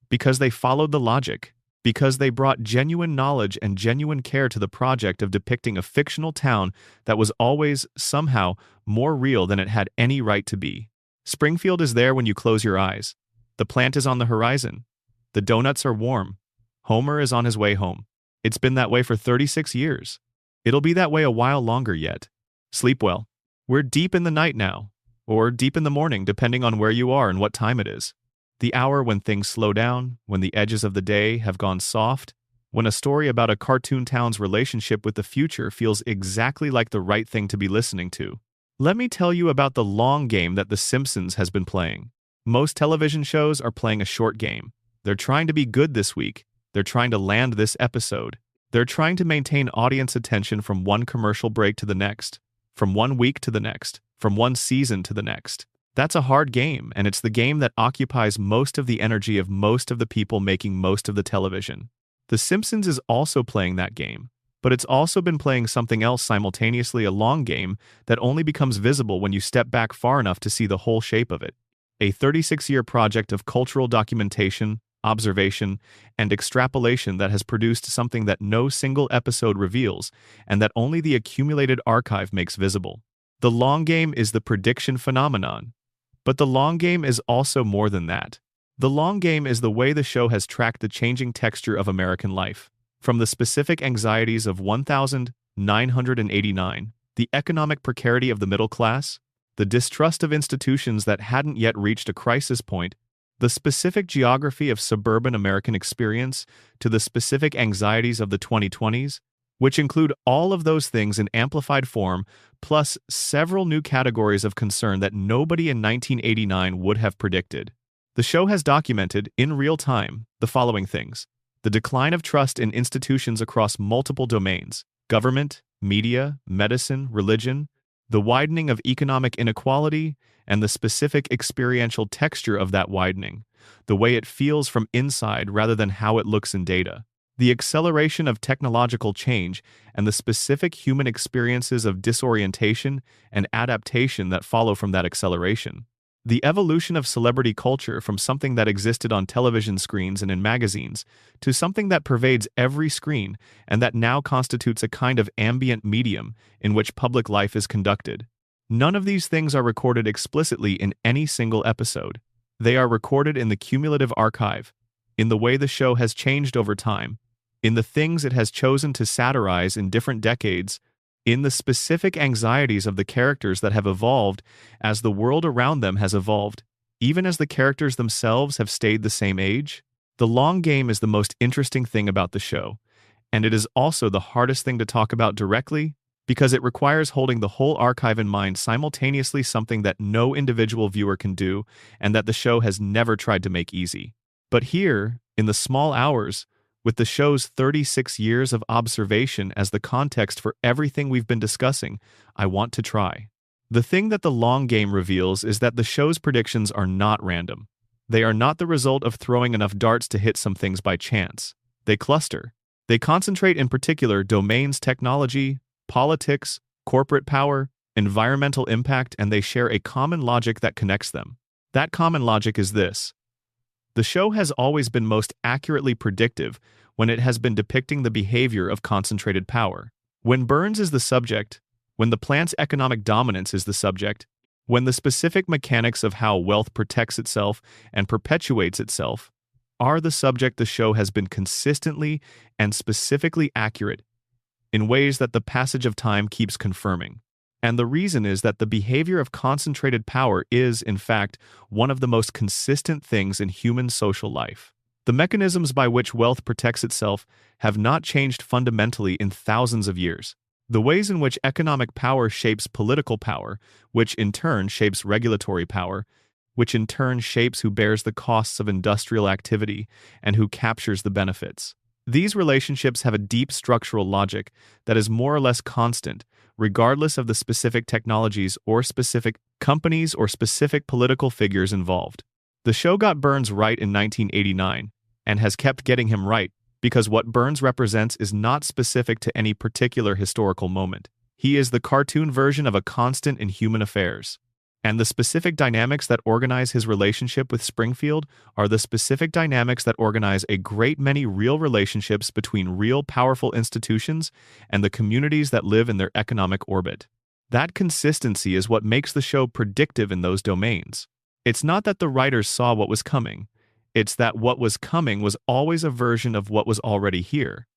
because they followed the logic, because they brought genuine knowledge and genuine care to the project of depicting a fictional town that was always, somehow, more real than it had any right to be. Springfield is there when you close your eyes. The plant is on the horizon. The donuts are warm. Homer is on his way home. It's been that way for 36 years. It'll be that way a while longer yet. Sleep well. We're deep in the night now, or deep in the morning, depending on where you are and what time it is. The hour when things slow down, when the edges of the day have gone soft, when a story about a cartoon town's relationship with the future feels exactly like the right thing to be listening to. Let me tell you about the long game that The Simpsons has been playing. Most television shows are playing a short game. They're trying to be good this week. They're trying to land this episode. They're trying to maintain audience attention from one commercial break to the next, from one week to the next, from one season to the next. That's a hard game, and it's the game that occupies most of the energy of most of the people making most of the television. The Simpsons is also playing that game, but it's also been playing something else simultaneously, a long game that only becomes visible when you step back far enough to see the whole shape of it. A 36-year project of cultural documentation, observation, and extrapolation that has produced something that no single episode reveals and that only the accumulated archive makes visible. The long game is the prediction phenomenon. But the long game is also more than that. The long game is the way the show has tracked the changing texture of American life. From the specific anxieties of 1989, the economic precarity of the middle class, the distrust of institutions that hadn't yet reached a crisis point, the specific geography of suburban American experience, to the specific anxieties of the 2020s, which include all of those things in amplified form, plus several new categories of concern that nobody in 1989 would have predicted. The show has documented, in real time, the following things: the decline of trust in institutions across multiple domains, government, media, medicine, religion, the widening of economic inequality, and the specific experiential texture of that widening, the way it feels from inside rather than how it looks in data, the acceleration of technological change, and the specific human experiences of disorientation and adaptation that follow from that acceleration. The evolution of celebrity culture from something that existed on television screens and in magazines to something that pervades every screen and that now constitutes a kind of ambient medium in which public life is conducted. None of these things are recorded explicitly in any single episode. They are recorded in the cumulative archive, in the way the show has changed over time, in the things it has chosen to satirize in different decades, in the specific anxieties of the characters that have evolved as the world around them has evolved, even as the characters themselves have stayed the same age. The long game is the most interesting thing about the show, and it is also the hardest thing to talk about directly because it requires holding the whole archive in mind simultaneously, something that no individual viewer can do and that the show has never tried to make easy. But here, in the small hours, with the show's 36 years of observation as the context for everything we've been discussing, I want to try. The thing that the long game reveals is that the show's predictions are not random. They are not the result of throwing enough darts to hit some things by chance. They cluster. They concentrate in particular domains: technology, politics, corporate power, environmental impact, and they share a common logic that connects them. That common logic is this: the show has always been most accurately predictive when it has been depicting the behavior of concentrated power. When Burns is the subject, when the plant's economic dominance is the subject, When the specific mechanics of how wealth protects itself and perpetuates itself are the subject, the show has been consistently and specifically accurate in ways that the passage of time keeps confirming. And the reason is that the behavior of concentrated power is, in fact, one of the most consistent things in human social life. The mechanisms by which wealth protects itself have not changed fundamentally in thousands of years. The ways in which economic power shapes political power, which in turn shapes regulatory power, which in turn shapes who bears the costs of industrial activity and who captures the benefits. These relationships have a deep structural logic that is more or less constant, regardless of the specific technologies or specific companies or specific political figures involved. The show got Burns right in 1989 and has kept getting him right because what Burns represents is not specific to any particular historical moment. He is the cartoon version of a constant in human affairs. And the specific dynamics that organize his relationship with Springfield are the specific dynamics that organize a great many real relationships between real powerful institutions and the communities that live in their economic orbit. That consistency is what makes the show predictive in those domains. It's not that the writers saw what was coming. It's that what was coming was always a version of what was already here.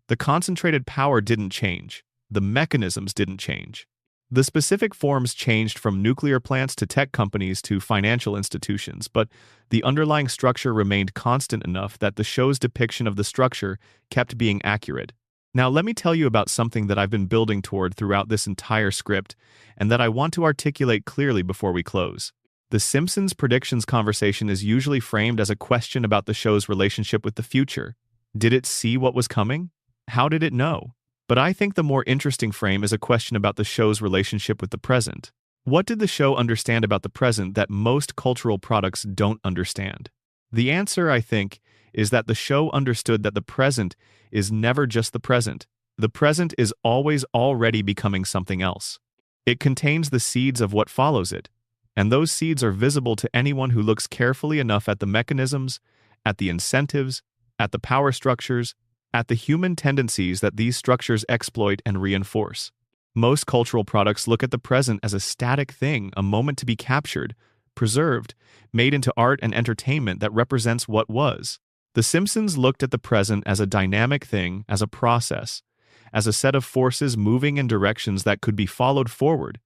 The concentrated power didn't change. The mechanisms didn't change. The specific forms changed from nuclear plants to tech companies to financial institutions, but the underlying structure remained constant enough that the show's depiction of the structure kept being accurate. Now let me tell you about something that I've been building toward throughout this entire script and that I want to articulate clearly before we close. The Simpsons predictions conversation is usually framed as a question about the show's relationship with the future. Did it see what was coming? How did it know? But I think the more interesting frame is a question about the show's relationship with the present. What did the show understand about the present that most cultural products don't understand? The answer, I think, is that the show understood that the present is never just the present. The present is always already becoming something else. It contains the seeds of what follows it, and those seeds are visible to anyone who looks carefully enough at the mechanisms, at the incentives, at the power structures, at the human tendencies that these structures exploit and reinforce. Most cultural products look at the present as a static thing, a moment to be captured, preserved, made into art and entertainment that represents what was. The Simpsons looked at the present as a dynamic thing, as a process, as a set of forces moving in directions that could be followed forward,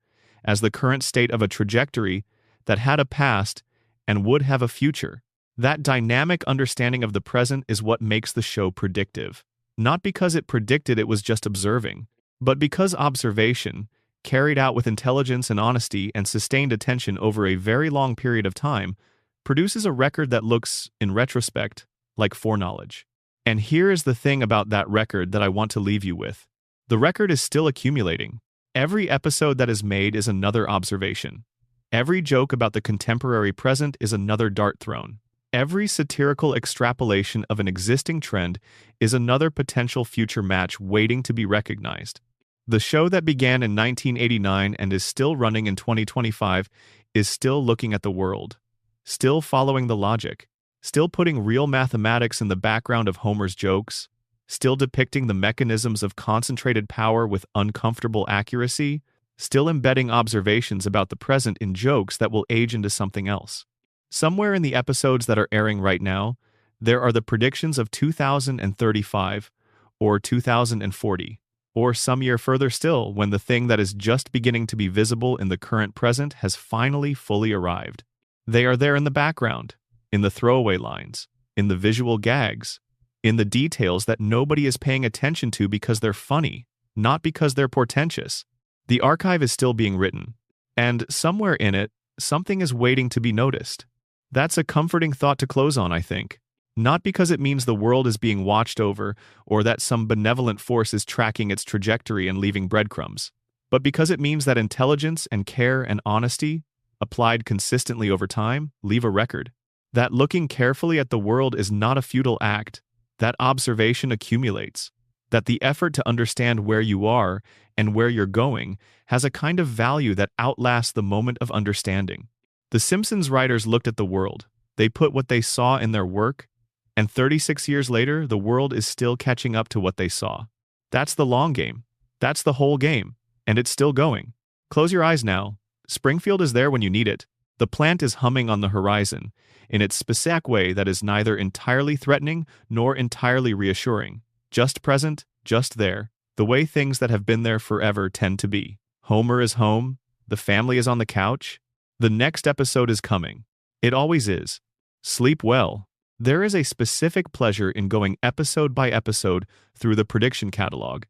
as the current state of a trajectory that had a past and would have a future. That dynamic understanding of the present is what makes the show predictive. Not because it predicted it was just observing, but because observation, carried out with intelligence and honesty and sustained attention over a very long period of time, produces a record that looks, in retrospect, like foreknowledge. And here is the thing about that record that I want to leave you with. The record is still accumulating. Every episode that is made is another observation. Every joke about the contemporary present is another dart thrown. Every satirical extrapolation of an existing trend is another potential future match waiting to be recognized. The show that began in 1989 and is still running in 2025 is still looking at the world, still following the logic, still putting real mathematics in the background of Homer's jokes, still depicting the mechanisms of concentrated power with uncomfortable accuracy, still embedding observations about the present in jokes that will age into something else. Somewhere in the episodes that are airing right now, there are the predictions of 2035 or 2040, or some year further still when the thing that is just beginning to be visible in the current present has finally fully arrived. They are there in the background, in the throwaway lines, in the visual gags, in the details that nobody is paying attention to because they're funny, not because they're portentous. The archive is still being written, and somewhere in it, something is waiting to be noticed. That's a comforting thought to close on, I think. Not because it means the world is being watched over or that some benevolent force is tracking its trajectory and leaving breadcrumbs, but because it means that intelligence and care and honesty, applied consistently over time, leave a record. That looking carefully at the world is not a futile act, that observation accumulates, that the effort to understand where you are and where you're going has a kind of value that outlasts the moment of understanding. The Simpsons writers looked at the world, they put what they saw in their work, and 36 years later, the world is still catching up to what they saw. That's the long game. That's the whole game, and it's still going. Close your eyes now, Springfield is there when you need it. The plant is humming on the horizon, in its specific way that is neither entirely threatening nor entirely reassuring. Just present, just there, the way things that have been there forever tend to be. Homer is home, the family is on the couch. The next episode is coming. It always is. Sleep well. There is a specific pleasure in going episode by episode through the prediction catalog,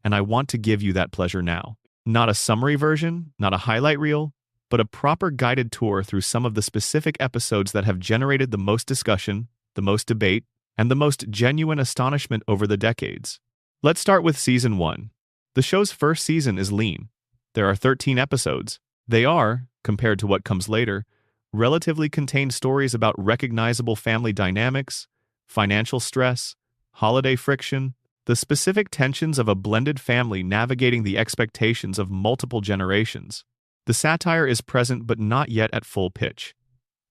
and I want to give you that pleasure now. Not a summary version, not a highlight reel, but a proper guided tour through some of the specific episodes that have generated the most discussion, the most debate, and the most genuine astonishment over the decades. Let's start with Season 1. The show's first season is lean. There are 13 episodes. They are, compared to what comes later, relatively contained stories about recognizable family dynamics, financial stress, holiday friction, the specific tensions of a blended family navigating the expectations of multiple generations. The satire is present but not yet at full pitch.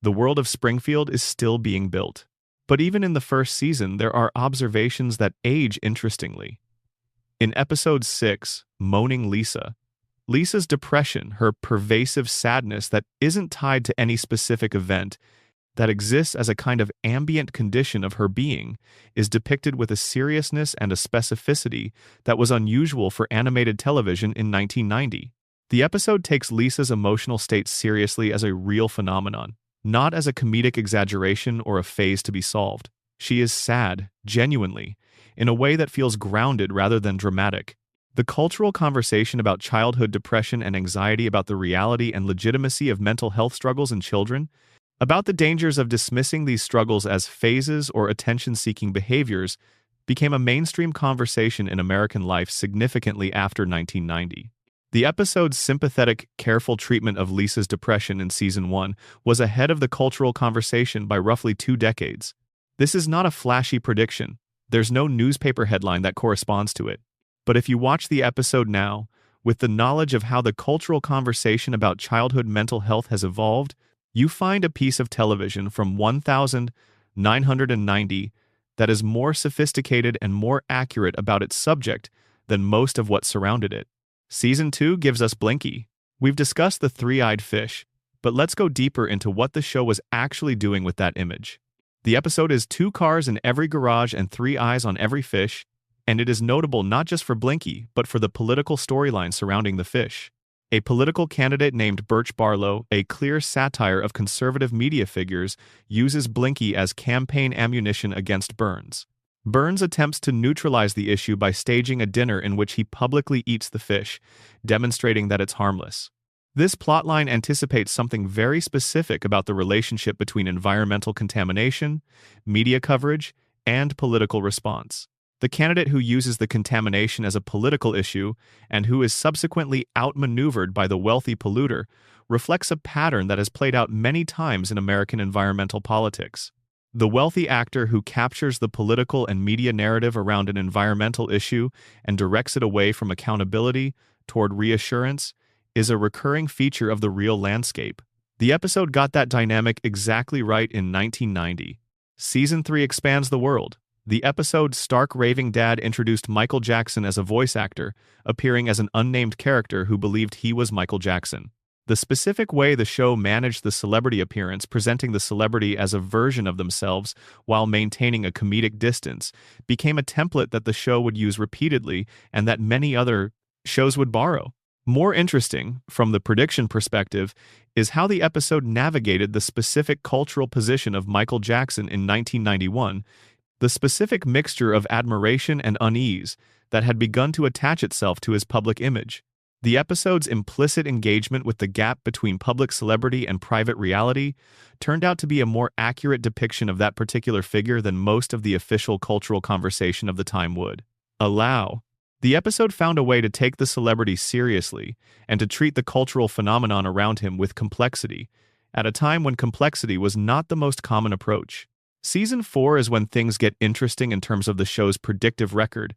The world of Springfield is still being built. But even in the first season, there are observations that age interestingly. In episode 6, Moaning Lisa, Lisa's depression, her pervasive sadness that isn't tied to any specific event, that exists as a kind of ambient condition of her being, is depicted with a seriousness and a specificity that was unusual for animated television in 1990. The episode takes Lisa's emotional state seriously as a real phenomenon, not as a comedic exaggeration or a phase to be solved. She is sad, genuinely, in a way that feels grounded rather than dramatic. The cultural conversation about childhood depression and anxiety, about the reality and legitimacy of mental health struggles in children, about the dangers of dismissing these struggles as phases or attention-seeking behaviors, became a mainstream conversation in American life significantly after 1990. The episode's sympathetic, careful treatment of Lisa's depression in Season 1 was ahead of the cultural conversation by roughly 2 decades. This is not a flashy prediction. There's no newspaper headline that corresponds to it. But if you watch the episode now, with the knowledge of how the cultural conversation about childhood mental health has evolved, you find a piece of television from 1990 that is more sophisticated and more accurate about its subject than most of what surrounded it. Season 2 gives us Blinky. We've discussed the three-eyed fish, but let's go deeper into what the show was actually doing with that image. The episode is 2 cars in every garage and 3 eyes on every fish, and it is notable not just for Blinky, but for the political storyline surrounding the fish. A political candidate named Birch Barlow, a clear satire of conservative media figures, uses Blinky as campaign ammunition against Burns. Burns attempts to neutralize the issue by staging a dinner in which he publicly eats the fish, demonstrating that it's harmless. This plotline anticipates something very specific about the relationship between environmental contamination, media coverage, and political response. The candidate who uses the contamination as a political issue and who is subsequently outmaneuvered by the wealthy polluter reflects a pattern that has played out many times in American environmental politics. The wealthy actor who captures the political and media narrative around an environmental issue and directs it away from accountability toward reassurance is a recurring feature of the real landscape. The episode got that dynamic exactly right in 1990. Season 3 expands the world. The episode Stark Raving Dad introduced Michael Jackson as a voice actor, appearing as an unnamed character who believed he was Michael Jackson. The specific way the show managed the celebrity appearance, presenting the celebrity as a version of themselves while maintaining a comedic distance, became a template that the show would use repeatedly and that many other shows would borrow. More interesting, from the prediction perspective, is how the episode navigated the specific cultural position of Michael Jackson in 1991, the specific mixture of admiration and unease that had begun to attach itself to his public image. The episode's implicit engagement with the gap between public celebrity and private reality turned out to be a more accurate depiction of that particular figure than most of the official cultural conversation of the time would allow. The episode found a way to take the celebrity seriously and to treat the cultural phenomenon around him with complexity, at a time when complexity was not the most common approach. Season 4 is when things get interesting in terms of the show's predictive record,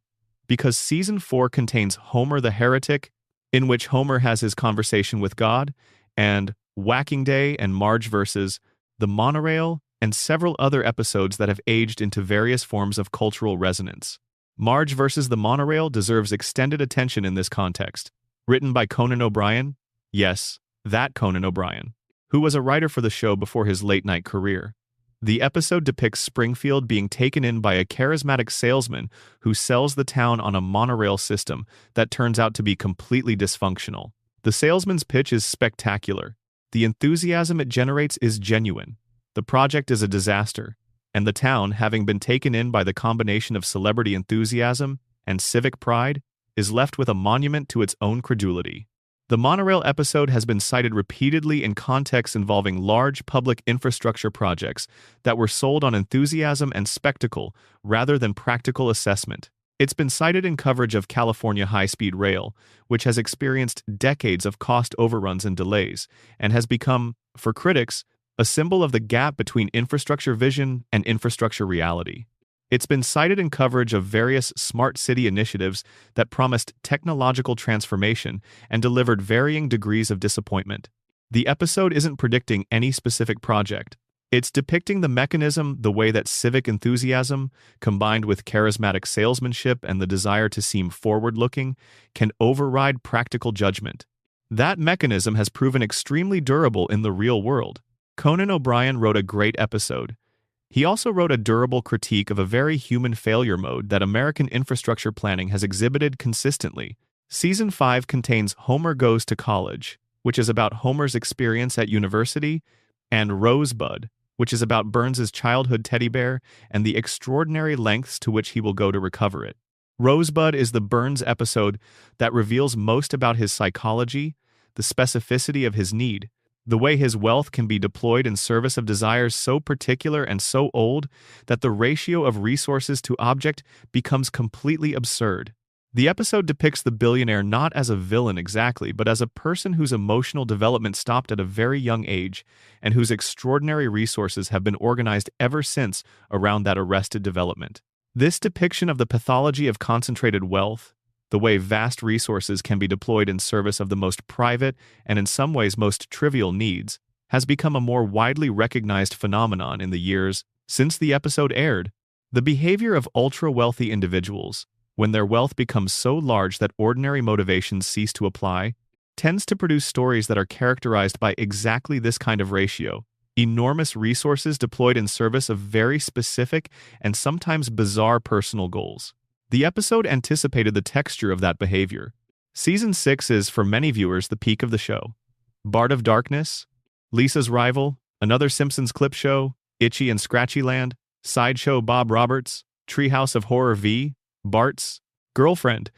because Season 4 contains Homer the Heretic, in which Homer has his conversation with God, and Whacking Day and Marge versus the Monorail, and several other episodes that have aged into various forms of cultural resonance. Marge versus the Monorail deserves extended attention in this context. Written by Conan O'Brien? Yes, That Conan O'Brien, who was a writer for the show before his late-night career. The episode depicts Springfield being taken in by a charismatic salesman who sells the town on a monorail system that turns out to be completely dysfunctional. The salesman's pitch is spectacular. The enthusiasm it generates is genuine. The project is a disaster, and the town, having been taken in by the combination of celebrity enthusiasm and civic pride, is left with a monument to its own credulity. The monorail episode has been cited repeatedly in contexts involving large public infrastructure projects that were sold on enthusiasm and spectacle rather than practical assessment. It's been cited in coverage of California high-speed rail, which has experienced decades of cost overruns and delays, and has become, for critics, a symbol of the gap between infrastructure vision and infrastructure reality. It's been cited in coverage of various smart city initiatives that promised technological transformation and delivered varying degrees of disappointment. The episode isn't predicting any specific project. It's depicting the mechanism, the way that civic enthusiasm, combined with charismatic salesmanship and the desire to seem forward-looking, can override practical judgment. That mechanism has proven extremely durable in the real world. Conan O'Brien wrote a great episode. He also wrote a durable critique of a very human failure mode that American infrastructure planning has exhibited consistently. Season 5 contains Homer Goes to College, which is about Homer's experience at university, and Rosebud, which is about Burns's childhood teddy bear and the extraordinary lengths to which he will go to recover it. Rosebud is the Burns episode that reveals most about his psychology, the specificity of his need, the way his wealth can be deployed in service of desires so particular and so old that the ratio of resources to object becomes completely absurd. The episode depicts the billionaire not as a villain exactly, but as a person whose emotional development stopped at a very young age and whose extraordinary resources have been organized ever since around that arrested development. This depiction of the pathology of concentrated wealth, the way vast resources can be deployed in service of the most private and in some ways most trivial needs, has become a more widely recognized phenomenon in the years since the episode aired. The behavior of ultra-wealthy individuals, when their wealth becomes so large that ordinary motivations cease to apply, tends to produce stories that are characterized by exactly this kind of ratio: enormous resources deployed in service of very specific and sometimes bizarre personal goals. The episode anticipated the texture of that behavior. Season 6 is, for many viewers, the peak of the show. Bart of Darkness, Lisa's Rival, another Simpsons clip show, Itchy and Scratchy Land, Sideshow Bob Roberts, Treehouse of Horror V, Bart's Girlfriend,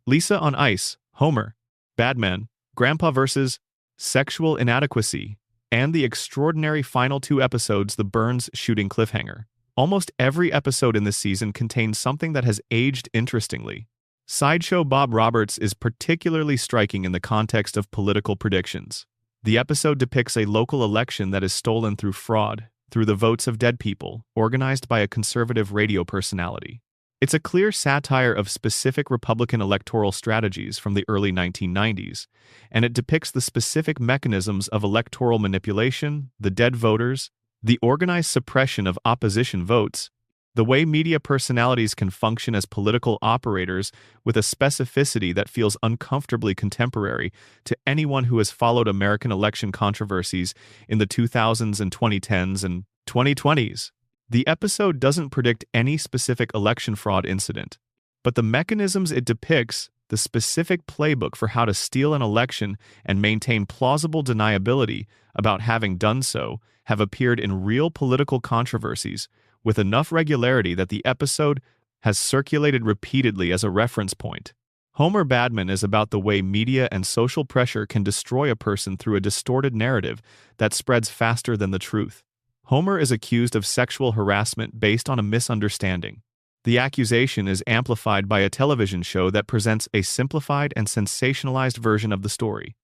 Lisa on Ice, Homer, Badman, Grandpa vs. Sexual Inadequacy, and the extraordinary final 2 episodes, the Burns shooting cliffhanger. Almost every episode in this season contains something that has aged interestingly. Sideshow Bob Roberts is particularly striking in the context of political predictions. The episode depicts a local election that is stolen through fraud, through the votes of dead people, organized by a conservative radio personality. It's a clear satire of specific Republican electoral strategies from the early 1990s, and it depicts the specific mechanisms of electoral manipulation, the dead voters, the organized suppression of opposition votes, the way media personalities can function as political operators with a specificity that feels uncomfortably contemporary to anyone who has followed American election controversies in the 2000s and 2010s and 2020s. The episode doesn't predict any specific election fraud incident, but the mechanisms it depicts, the specific playbook for how to steal an election and maintain plausible deniability about having done so, have appeared in real political controversies with enough regularity that the episode has circulated repeatedly as a reference point. Homer Badman is about the way media and social pressure can destroy a person through a distorted narrative that spreads faster than the truth. Homer is accused of sexual harassment based on a misunderstanding. The accusation is amplified by a television show that presents a simplified and sensationalized version of the story.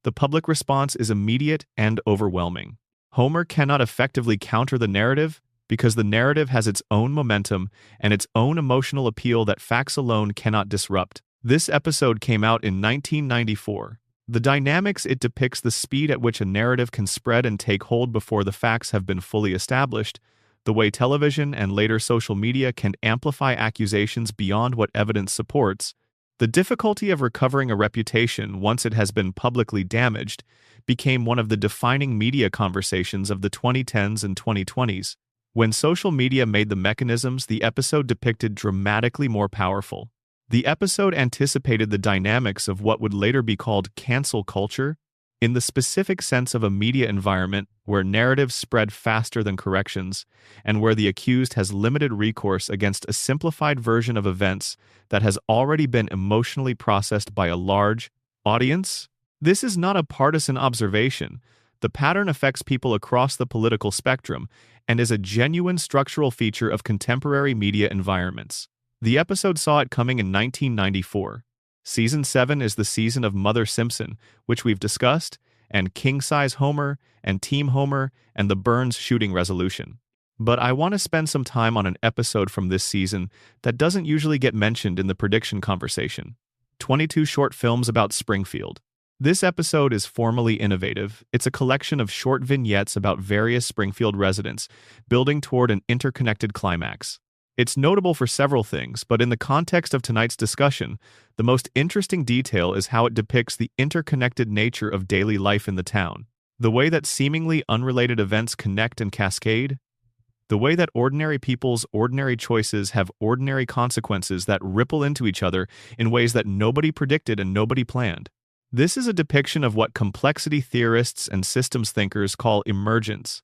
The public response is immediate and overwhelming. Homer cannot effectively counter the narrative because the narrative has its own momentum and its own emotional appeal that facts alone cannot disrupt. This episode came out in 1994. The dynamics it depicts, the speed at which a narrative can spread and take hold before the facts have been fully established, the way television and later social media can amplify accusations beyond what evidence supports, The difficulty of recovering a reputation once it has been publicly damaged became one of the defining media conversations of the 2010s and 2020s, when social media made the mechanisms the episode depicted dramatically more powerful. The episode anticipated the dynamics of what would later be called cancel culture, in the specific sense of a media environment where narratives spread faster than corrections, and where the accused has limited recourse against a simplified version of events that has already been emotionally processed by a large audience. This is not a partisan observation. The pattern affects people across the political spectrum and is a genuine structural feature of contemporary media environments. The episode saw it coming in 1994. Season 7 is the season of Mother Simpson, which we've discussed, and King Size Homer, and Team Homer, and the Burns shooting resolution. But I want to spend some time on an episode from this season that doesn't usually get mentioned in the prediction conversation. 22 short films about Springfield. This episode is formally innovative. It's a collection of short vignettes about various Springfield residents, building toward an interconnected climax. It's notable for several things, but in the context of tonight's discussion, the most interesting detail is how it depicts the interconnected nature of daily life in the town. The way that seemingly unrelated events connect and cascade. The way that ordinary people's ordinary choices have ordinary consequences that ripple into each other in ways that nobody predicted and nobody planned. This is a depiction of what complexity theorists and systems thinkers call emergence.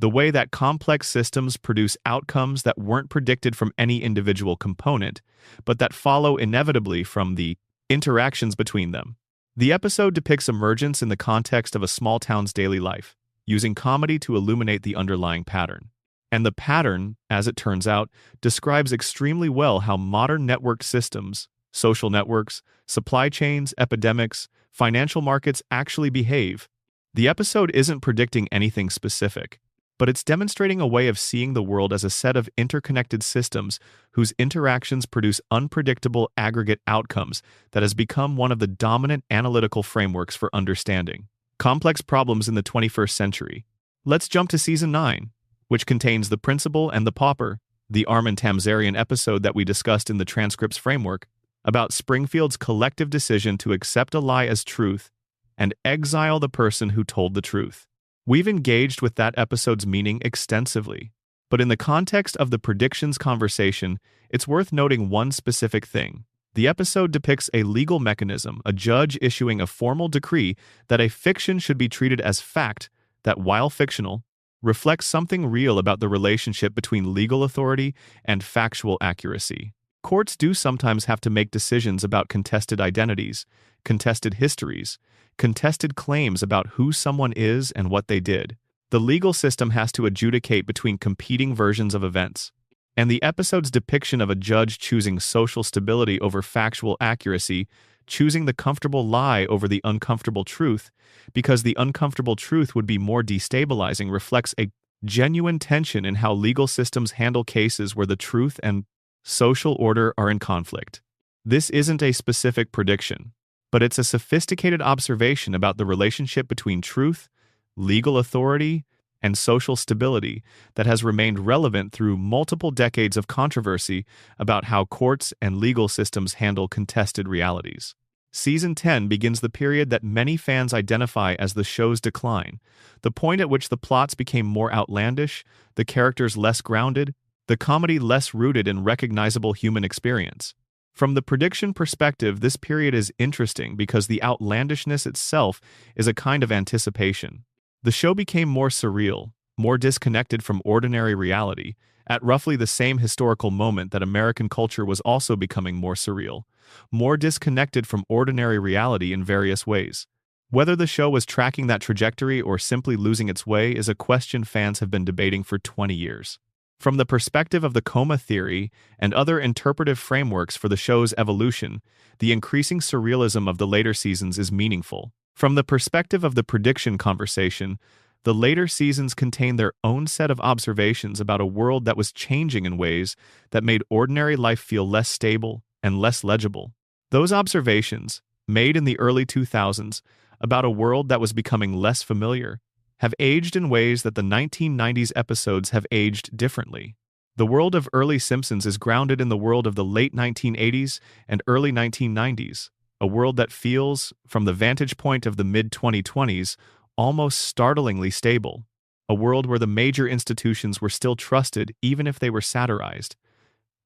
The way that complex systems produce outcomes that weren't predicted from any individual component, but that follow inevitably from the interactions between them. The episode depicts emergence in the context of a small town's daily life, using comedy to illuminate the underlying pattern. And the pattern, as it turns out, describes extremely well how modern network systems, social networks, supply chains, epidemics, financial markets actually behave. The episode isn't predicting anything specific, but it's demonstrating a way of seeing the world as a set of interconnected systems whose interactions produce unpredictable aggregate outcomes that has become one of the dominant analytical frameworks for understanding complex problems in the 21st century. Let's jump to Season 9, which contains The Principal and the Pauper, the Armin Tamzarian episode that we discussed in the transcripts framework, about Springfield's collective decision to accept a lie as truth and exile the person who told the truth. We've engaged with that episode's meaning extensively, but in the context of the predictions conversation, it's worth noting one specific thing. The episode depicts a legal mechanism, a judge issuing a formal decree that a fiction should be treated as fact that, while fictional, reflects something real about the relationship between legal authority and factual accuracy. Courts do sometimes have to make decisions about contested identities, contested histories, contested claims about who someone is and what they did. The legal system has to adjudicate between competing versions of events. And the episode's depiction of a judge choosing social stability over factual accuracy, choosing the comfortable lie over the uncomfortable truth, because the uncomfortable truth would be more destabilizing, reflects a genuine tension in how legal systems handle cases where the truth and social order are in conflict. This isn't a specific prediction, but it's a sophisticated observation about the relationship between truth, legal authority, and social stability that has remained relevant through multiple decades of controversy about how courts and legal systems handle contested realities. Season 10 begins the period that many fans identify as the show's decline, the point at which the plots became more outlandish, the characters less grounded, the comedy less rooted in recognizable human experience. From the prediction perspective, this period is interesting because the outlandishness itself is a kind of anticipation. The show became more surreal, more disconnected from ordinary reality, at roughly the same historical moment that American culture was also becoming more surreal, more disconnected from ordinary reality in various ways. Whether the show was tracking that trajectory or simply losing its way is a question fans have been debating for 20 years. From the perspective of the coma theory and other interpretive frameworks for the show's evolution, the increasing surrealism of the later seasons is meaningful. From the perspective of the prediction conversation, the later seasons contain their own set of observations about a world that was changing in ways that made ordinary life feel less stable and less legible. Those observations, made in the early 2000s, about a world that was becoming less familiar, have aged in ways that the 1990s episodes have aged differently. The world of early Simpsons is grounded in the world of the late 1980s and early 1990s, a world that feels, from the vantage point of the mid-2020s, almost startlingly stable, a world where the major institutions were still trusted even if they were satirized,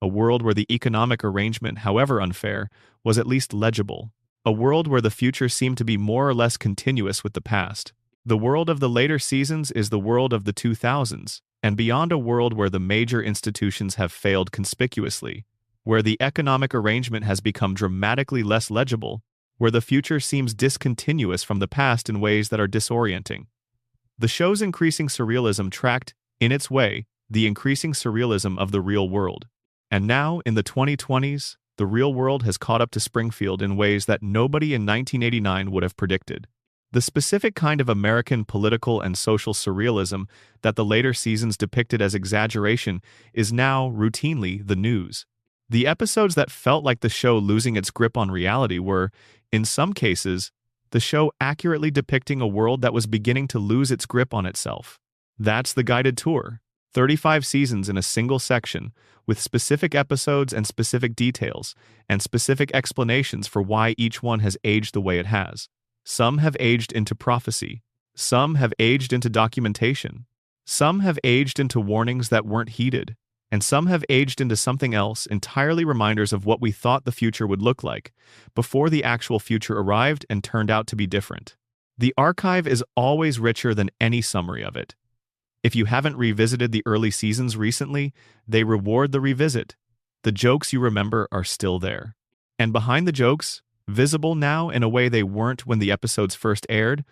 a world where the economic arrangement, however unfair, was at least legible, a world where the future seemed to be more or less continuous with the past. The world of the later seasons is the world of the 2000s, and beyond, a world where the major institutions have failed conspicuously, where the economic arrangement has become dramatically less legible, where the future seems discontinuous from the past in ways that are disorienting. The show's increasing surrealism tracked, in its way, the increasing surrealism of the real world. And now, in the 2020s, the real world has caught up to Springfield in ways that nobody in 1989 would have predicted. The specific kind of American political and social surrealism that the later seasons depicted as exaggeration is now, routinely, the news. The episodes that felt like the show losing its grip on reality were, in some cases, the show accurately depicting a world that was beginning to lose its grip on itself. That's the guided tour. 35 seasons in a single section, with specific episodes and specific details, and specific explanations for why each one has aged the way it has. Some have aged into prophecy. Some have aged into documentation. Some have aged into warnings that weren't heeded. And some have aged into something else, entirely reminders of what we thought the future would look like, before the actual future arrived and turned out to be different. The archive is always richer than any summary of it. If you haven't revisited the early seasons recently, they reward the revisit. The jokes you remember are still there. And behind the jokes, visible now in a way they weren't when the episodes first aired,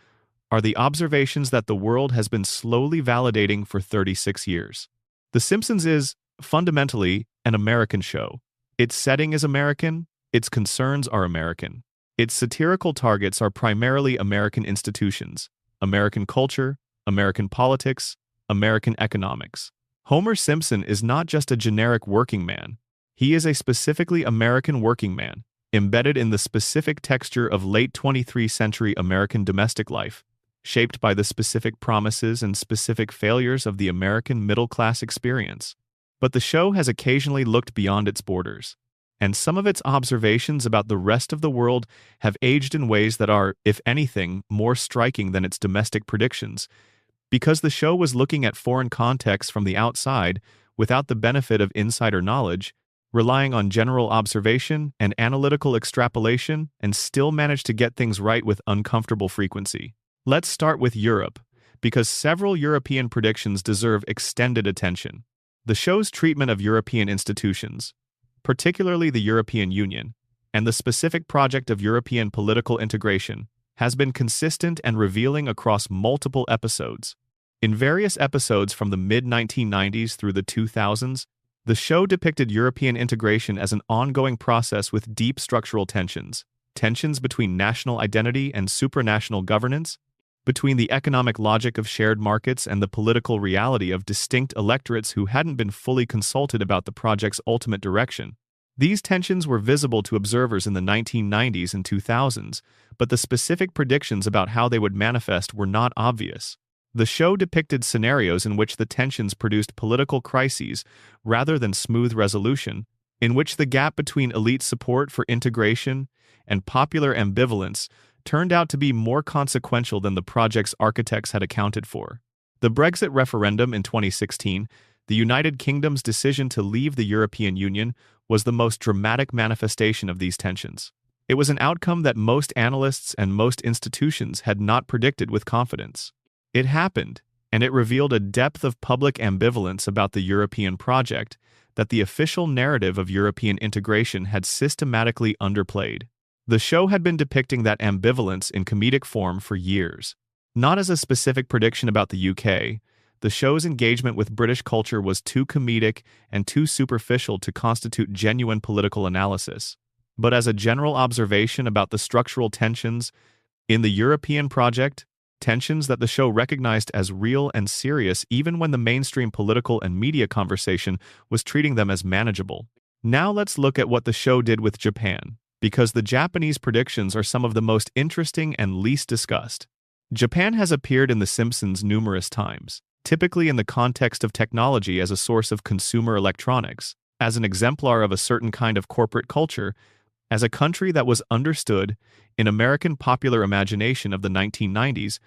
are the observations that the world has been slowly validating for 36 years. The Simpsons is, fundamentally, an American show. Its setting is American, its concerns are American. Its satirical targets are primarily American institutions, American culture, American politics, American economics. Homer Simpson is not just a generic working man. He is a specifically American working man, embedded in the specific texture of late 23rd century American domestic life, shaped by the specific promises and specific failures of the American middle-class experience. But the show has occasionally looked beyond its borders, and some of its observations about the rest of the world have aged in ways that are, if anything, more striking than its domestic predictions, because the show was looking at foreign contexts from the outside without the benefit of insider knowledge, relying on general observation and analytical extrapolation, and still managed to get things right with uncomfortable frequency. Let's start with Europe, because several European predictions deserve extended attention. The show's treatment of European institutions, particularly the European Union, and the specific project of European political integration, has been consistent and revealing across multiple episodes. In various episodes from the mid-1990s through the 2000s, the show depicted European integration as an ongoing process with deep structural tensions between national identity and supranational governance, between the economic logic of shared markets and the political reality of distinct electorates who hadn't been fully consulted about the project's ultimate direction. These tensions were visible to observers in the 1990s and 2000s, but the specific predictions about how they would manifest were not obvious. The show depicted scenarios in which the tensions produced political crises rather than smooth resolution, in which the gap between elite support for integration and popular ambivalence turned out to be more consequential than the project's architects had accounted for. The Brexit referendum in 2016, the United Kingdom's decision to leave the European Union, was the most dramatic manifestation of these tensions. It was an outcome that most analysts and most institutions had not predicted with confidence. It happened, and it revealed a depth of public ambivalence about the European project that the official narrative of European integration had systematically underplayed. The show had been depicting that ambivalence in comedic form for years. Not as a specific prediction about the UK, the show's engagement with British culture was too comedic and too superficial to constitute genuine political analysis, but as a general observation about the structural tensions in the European project, tensions that the show recognized as real and serious even when the mainstream political and media conversation was treating them as manageable. Now let's look at what the show did with Japan, because the Japanese predictions are some of the most interesting and least discussed. Japan has appeared in The Simpsons numerous times. typically in the context of technology as a source of consumer electronics, as an exemplar of a certain kind of corporate culture, as a country that was understood in American popular imagination of the 1990s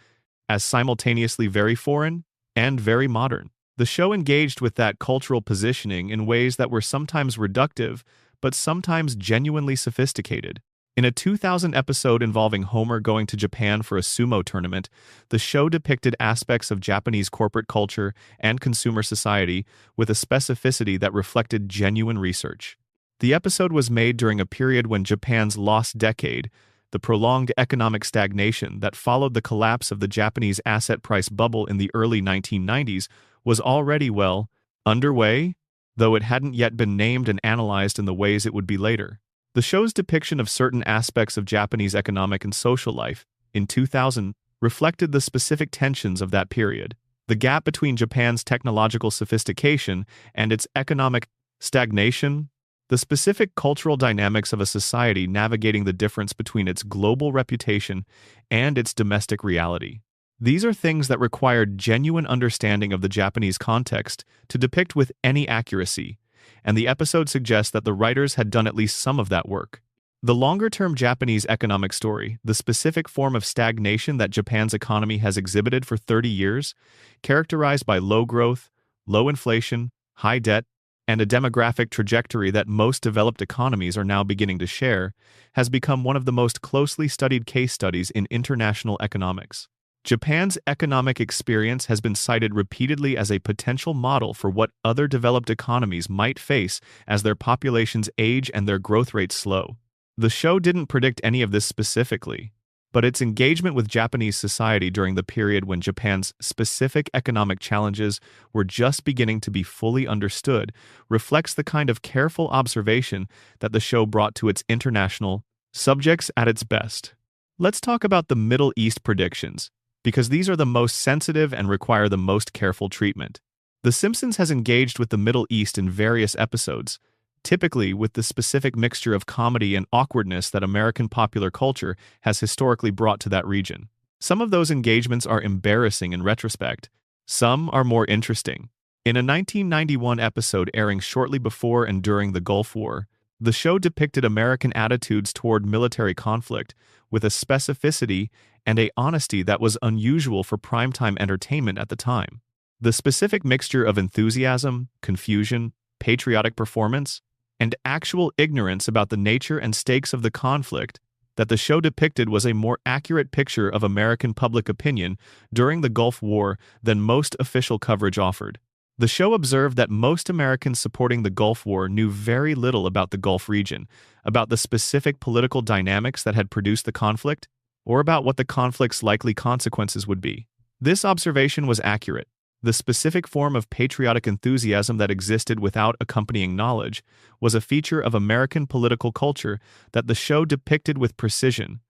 as simultaneously very foreign and very modern. The show engaged with that cultural positioning in ways that were sometimes reductive, but sometimes genuinely sophisticated. In a 2000 episode involving Homer going to Japan for a sumo tournament, the show depicted aspects of Japanese corporate culture and consumer society with a specificity that reflected genuine research. The episode was made during a period when Japan's lost decade, the prolonged economic stagnation that followed the collapse of the Japanese asset price bubble in the early 1990s, was already well underway, though it hadn't yet been named and analyzed in the ways it would be later. The show's depiction of certain aspects of Japanese economic and social life in 2000 reflected the specific tensions of that period. The gap between Japan's technological sophistication and its economic stagnation, the specific cultural dynamics of a society navigating the difference between its global reputation and its domestic reality. These are things that required genuine understanding of the Japanese context to depict with any accuracy, and the episode suggests that the writers had done at least some of that work. The longer-term Japanese economic story, the specific form of stagnation that Japan's economy has exhibited for 30 years, characterized by low growth, low inflation, high debt, and a demographic trajectory that most developed economies are now beginning to share, has become one of the most closely studied case studies in international economics. Japan's economic experience has been cited repeatedly as a potential model for what other developed economies might face as their populations age and their growth rates slow. The show didn't predict any of this specifically, but its engagement with Japanese society during the period when Japan's specific economic challenges were just beginning to be fully understood reflects the kind of careful observation that the show brought to its international subjects at its best. Let's talk about the Middle East predictions, because these are the most sensitive and require the most careful treatment. The Simpsons has engaged with the Middle East in various episodes, typically with the specific mixture of comedy and awkwardness that American popular culture has historically brought to that region. Some of those engagements are embarrassing in retrospect. Some are more interesting. In a 1991 episode airing shortly before and during the Gulf War, the show depicted American attitudes toward military conflict with a specificity and a honesty that was unusual for primetime entertainment at the time. The specific mixture of enthusiasm, confusion, patriotic performance, and actual ignorance about the nature and stakes of the conflict that the show depicted was a more accurate picture of American public opinion during the Gulf War than most official coverage offered. The show observed that most Americans supporting the Gulf War knew very little about the Gulf region, about the specific political dynamics that had produced the conflict, or about what the conflict's likely consequences would be. This observation was accurate. The specific form of patriotic enthusiasm that existed without accompanying knowledge was a feature of American political culture that the show depicted with precision,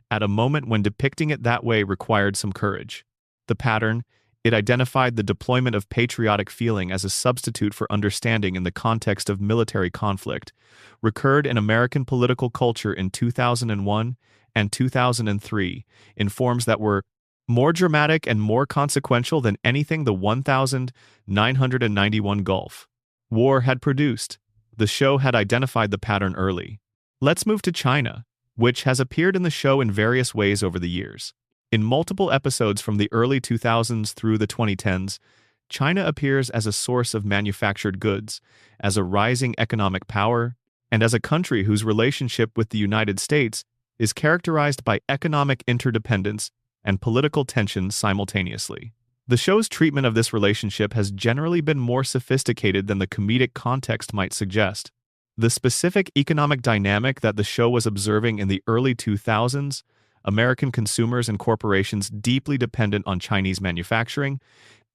at a moment when depicting it that way required some courage. The pattern, it identified the deployment of patriotic feeling as a substitute for understanding in the context of military conflict, recurred in American political culture in 2001 and 2003 in forms that were more dramatic and more consequential than anything the 1991 Gulf War had produced. The show had identified the pattern early. Let's move to China, which has appeared in the show in various ways over the years. In multiple episodes from the early 2000s through the 2010s, China appears as a source of manufactured goods, as a rising economic power, and as a country whose relationship with the United States is characterized by economic interdependence and political tension simultaneously. The show's treatment of this relationship has generally been more sophisticated than the comedic context might suggest. The specific economic dynamic that the show was observing in the early 2000s, American consumers and corporations deeply dependent on Chinese manufacturing,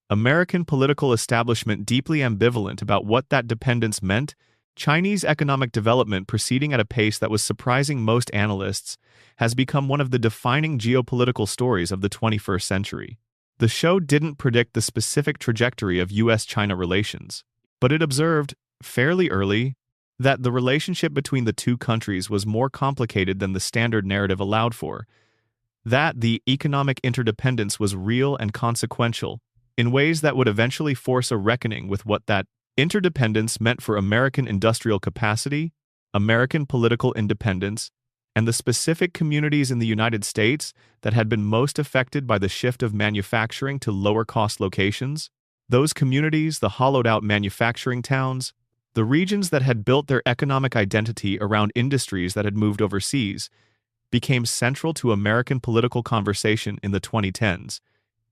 American political establishment deeply ambivalent about what that dependence meant, Chinese economic development proceeding at a pace that was surprising most analysts, has become one of the defining geopolitical stories of the 21st century. The show didn't predict the specific trajectory of US-China relations, but it observed, fairly early, that the relationship between the two countries was more complicated than the standard narrative allowed for, that the economic interdependence was real and consequential, in ways that would eventually force a reckoning with what that interdependence meant for American industrial capacity, American political independence, and the specific communities in the United States that had been most affected by the shift of manufacturing to lower-cost locations. Those communities, the hollowed-out manufacturing towns, the regions that had built their economic identity around industries that had moved overseas, became central to American political conversation in the 2010s,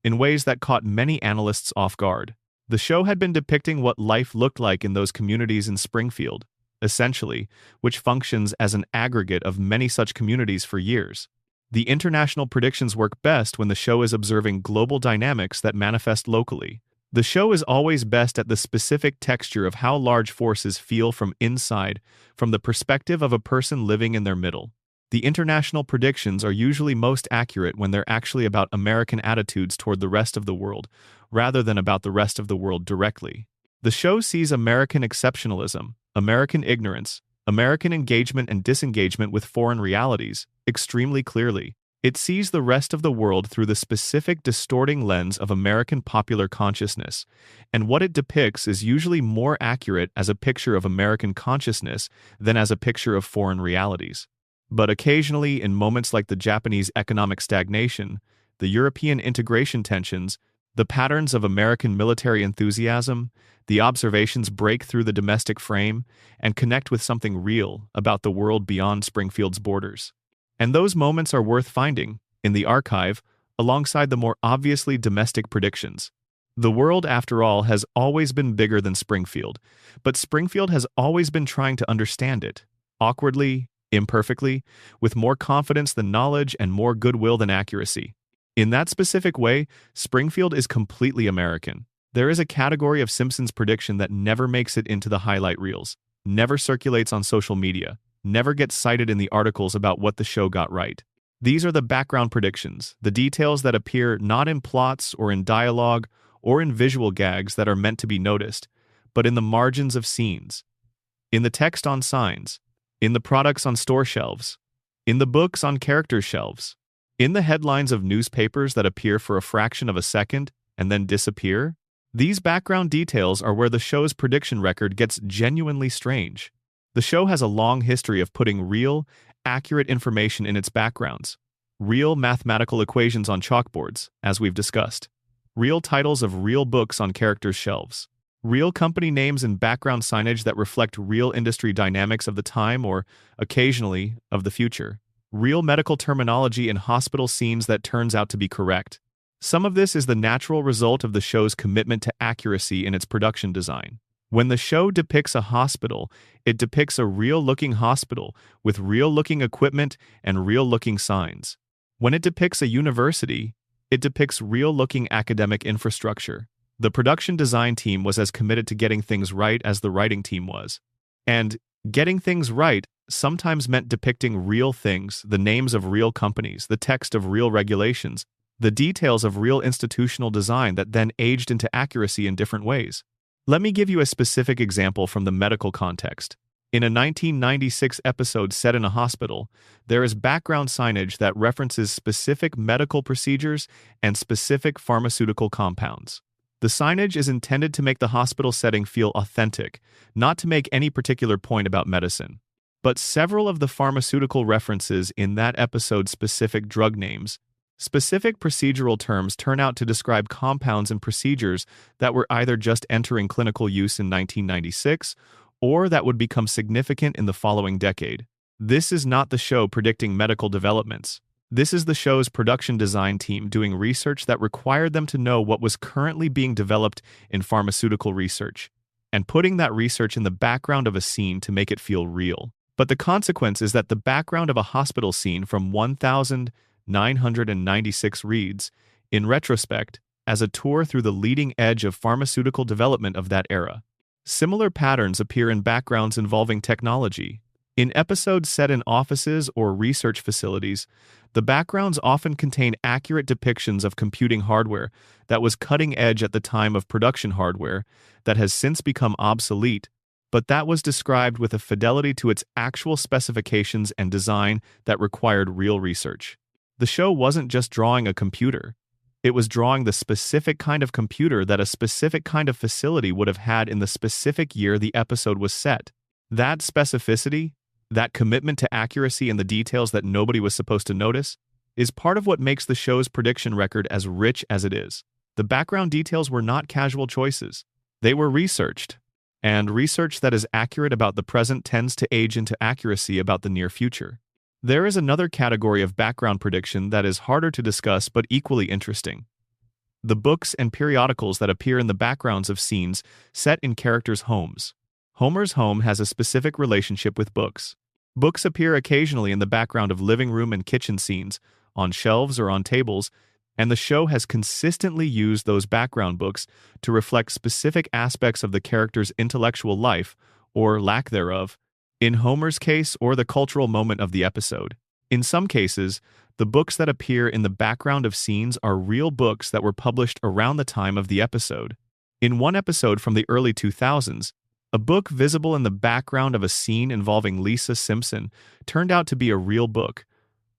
in ways that caught many analysts off guard. The show had been depicting what life looked like in those communities in Springfield, essentially, which functions as an aggregate of many such communities for years. The international predictions work best when the show is observing global dynamics that manifest locally. The show is always best at the specific texture of how large forces feel from inside, from the perspective of a person living in their middle. The international predictions are usually most accurate when they're actually about American attitudes toward the rest of the world, rather than about the rest of the world directly. The show sees American exceptionalism, American ignorance, American engagement and disengagement with foreign realities extremely clearly. It sees the rest of the world through the specific distorting lens of American popular consciousness, and what it depicts is usually more accurate as a picture of American consciousness than as a picture of foreign realities. But occasionally, in moments like the Japanese economic stagnation, the European integration tensions, the patterns of American military enthusiasm, the observations break through the domestic frame and connect with something real about the world beyond Springfield's borders. And those moments are worth finding in the archive alongside the more obviously domestic predictions. The world, after all, has always been bigger than Springfield, but Springfield has always been trying to understand it, awkwardly, imperfectly, with more confidence than knowledge and more goodwill than accuracy. In that specific way, Springfield is completely American. There is a category of Simpsons prediction that never makes it into the highlight reels, never circulates on social media, never gets cited in the articles about what the show got right. These are the background predictions, the details that appear not in plots or in dialogue or in visual gags that are meant to be noticed, but in the margins of scenes, in the text on signs, in the products on store shelves, in the books on characters' shelves, in the headlines of newspapers that appear for a fraction of a second and then disappear. These background details are where the show's prediction record gets genuinely strange. The show has a long history of putting real, accurate information in its backgrounds. Real mathematical equations on chalkboards, as we've discussed. Real titles of real books on characters' shelves. Real company names and background signage that reflect real industry dynamics of the time or, occasionally, of the future. Real medical terminology in hospital scenes that turns out to be correct. Some of this is the natural result of the show's commitment to accuracy in its production design. When the show depicts a hospital, it depicts a real-looking hospital with real-looking equipment and real-looking signs. When it depicts a university, it depicts real-looking academic infrastructure. The production design team was as committed to getting things right as the writing team was. And getting things right sometimes meant depicting real things, the names of real companies, the text of real regulations, the details of real institutional design that then aged into accuracy in different ways. Let me give you a specific example from the medical context. In a 1996 episode set in a hospital, there is background signage that references specific medical procedures and specific pharmaceutical compounds. The signage is intended to make the hospital setting feel authentic, not to make any particular point about medicine. But several of the pharmaceutical references in that episode's specific drug names, specific procedural terms turn out to describe compounds and procedures that were either just entering clinical use in 1996 or that would become significant in the following decade. This is not the show predicting medical developments. This is the show's production design team doing research that required them to know what was currently being developed in pharmaceutical research, and putting that research in the background of a scene to make it feel real. But the consequence is that the background of a hospital scene from 1996 reads, in retrospect, as a tour through the leading edge of pharmaceutical development of that era. Similar patterns appear in backgrounds involving technology. In episodes set in offices or research facilities, the backgrounds often contain accurate depictions of computing hardware that was cutting edge at the time of production hardware that has since become obsolete, but that was described with a fidelity to its actual specifications and design that required real research. The show wasn't just drawing a computer. It was drawing the specific kind of computer that a specific kind of facility would have had in the specific year the episode was set. That specificity, that commitment to accuracy in the details that nobody was supposed to notice, is part of what makes the show's prediction record as rich as it is. The background details were not casual choices. They were researched. And research that is accurate about the present tends to age into accuracy about the near future. There is another category of background prediction that is harder to discuss but equally interesting. The books and periodicals that appear in the backgrounds of scenes set in characters' homes. Homer's home has a specific relationship with books. Books appear occasionally in the background of living room and kitchen scenes, on shelves or on tables, and the show has consistently used those background books to reflect specific aspects of the character's intellectual life, or lack thereof, in Homer's case or the cultural moment of the episode. In some cases, the books that appear in the background of scenes are real books that were published around the time of the episode. In one episode from the early 2000s, a book visible in the background of a scene involving Lisa Simpson turned out to be a real book,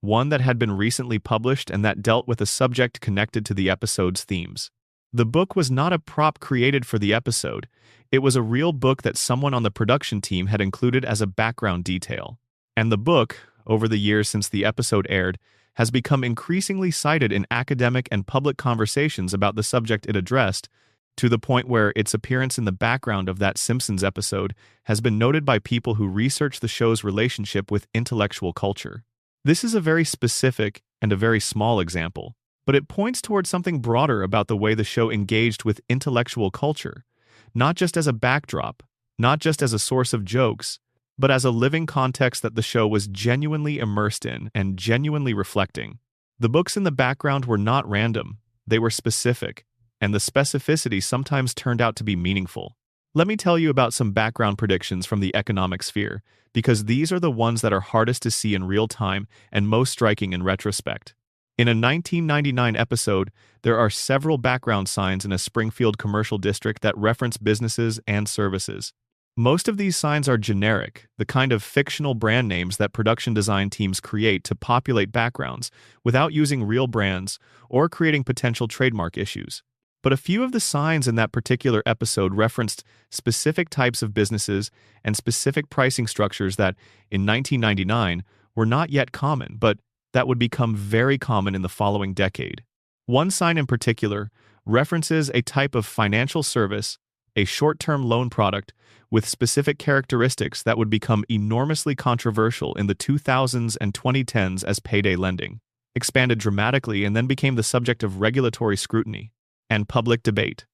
one that had been recently published and that dealt with a subject connected to the episode's themes. The book was not a prop created for the episode. It was a real book that someone on the production team had included as a background detail. And the book, over the years since the episode aired, has become increasingly cited in academic and public conversations about the subject it addressed, to the point where its appearance in the background of that Simpsons episode has been noted by people who research the show's relationship with intellectual culture. This is a very specific and a very small example, but it points towards something broader about the way the show engaged with intellectual culture, not just as a backdrop, not just as a source of jokes, but as a living context that the show was genuinely immersed in and genuinely reflecting. The books in the background were not random, they were specific, and the specificity sometimes turned out to be meaningful. Let me tell you about some background predictions from the economic sphere, because these are the ones that are hardest to see in real time and most striking in retrospect. In a 1999 episode, there are several background signs in a Springfield commercial district that reference businesses and services. Most of these signs are generic, the kind of fictional brand names that production design teams create to populate backgrounds without using real brands or creating potential trademark issues. But a few of the signs in that particular episode referenced specific types of businesses and specific pricing structures that, in 1999, were not yet common, but that would become very common in the following decade. One sign in particular references a type of financial service, a short-term loan product, with specific characteristics that would become enormously controversial in the 2000s and 2010s as payday lending, expanded dramatically and then became the subject of regulatory scrutiny and public debate.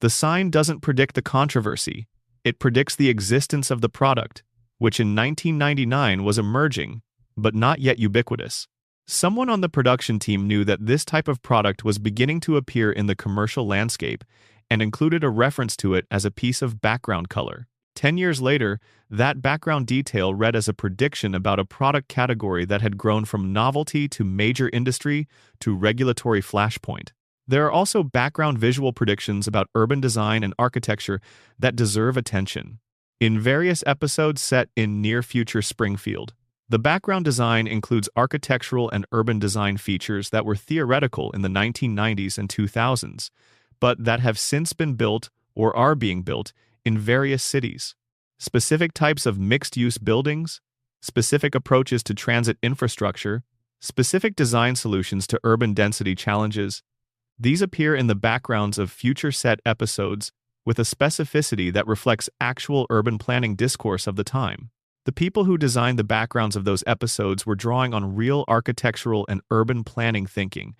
The sign doesn't predict the controversy, it predicts the existence of the product, which in 1999 was emerging, but not yet ubiquitous. Someone on the production team knew that this type of product was beginning to appear in the commercial landscape and included a reference to it as a piece of background color. 10 years later, that background detail read as a prediction about a product category that had grown from novelty to major industry to regulatory flashpoint. There are also background visual predictions about urban design and architecture that deserve attention. In various episodes set in near-future Springfield, the background design includes architectural and urban design features that were theoretical in the 1990s and 2000s, but that have since been built or are being built in various cities. Specific types of mixed-use buildings, specific approaches to transit infrastructure, specific design solutions to urban density challenges. These appear in the backgrounds of future set episodes with a specificity that reflects actual urban planning discourse of the time. The people who designed the backgrounds of those episodes were drawing on real architectural and urban planning thinking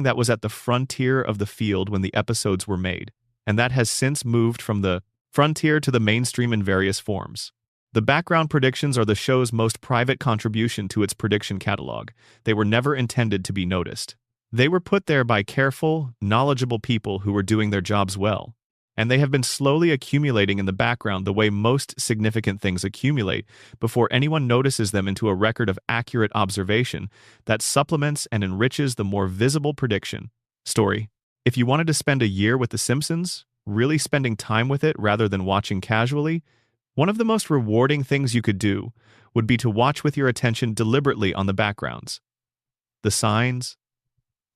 that was at the frontier of the field when the episodes were made, and that has since moved from the frontier to the mainstream in various forms. The background predictions are the show's most private contribution to its prediction catalog. They were never intended to be noticed. They were put there by careful, knowledgeable people who were doing their jobs well, and they have been slowly accumulating in the background the way most significant things accumulate before anyone notices them into a record of accurate observation that supplements and enriches the more visible prediction story. If you wanted to spend a year with The Simpsons, really spending time with it rather than watching casually, one of the most rewarding things you could do would be to watch with your attention deliberately on the backgrounds. The signs,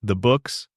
the books,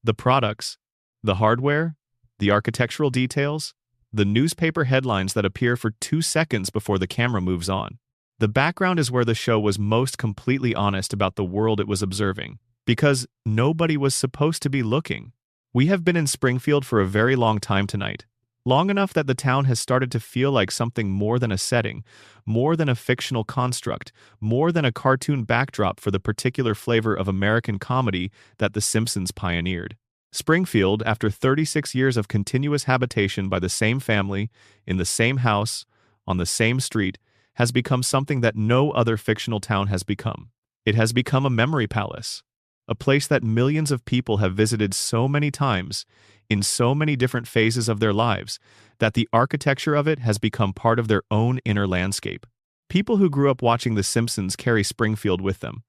The products, the hardware, the architectural details, the newspaper headlines that appear for 2 seconds before the camera moves on. The background is where the show was most completely honest about the world it was observing, because nobody was supposed to be looking. We have been in Springfield for a very long time tonight, long enough that the town has started to feel like something more than a setting, more than a fictional construct, more than a cartoon backdrop for the particular flavor of American comedy that The Simpsons pioneered. Springfield, after 36 years of continuous habitation by the same family, in the same house, on the same street, has become something that no other fictional town has become. It has become a memory palace, a place that millions of people have visited so many times, in so many different phases of their lives, that the architecture of it has become part of their own inner landscape. People who grew up watching The Simpsons carry Springfield with them.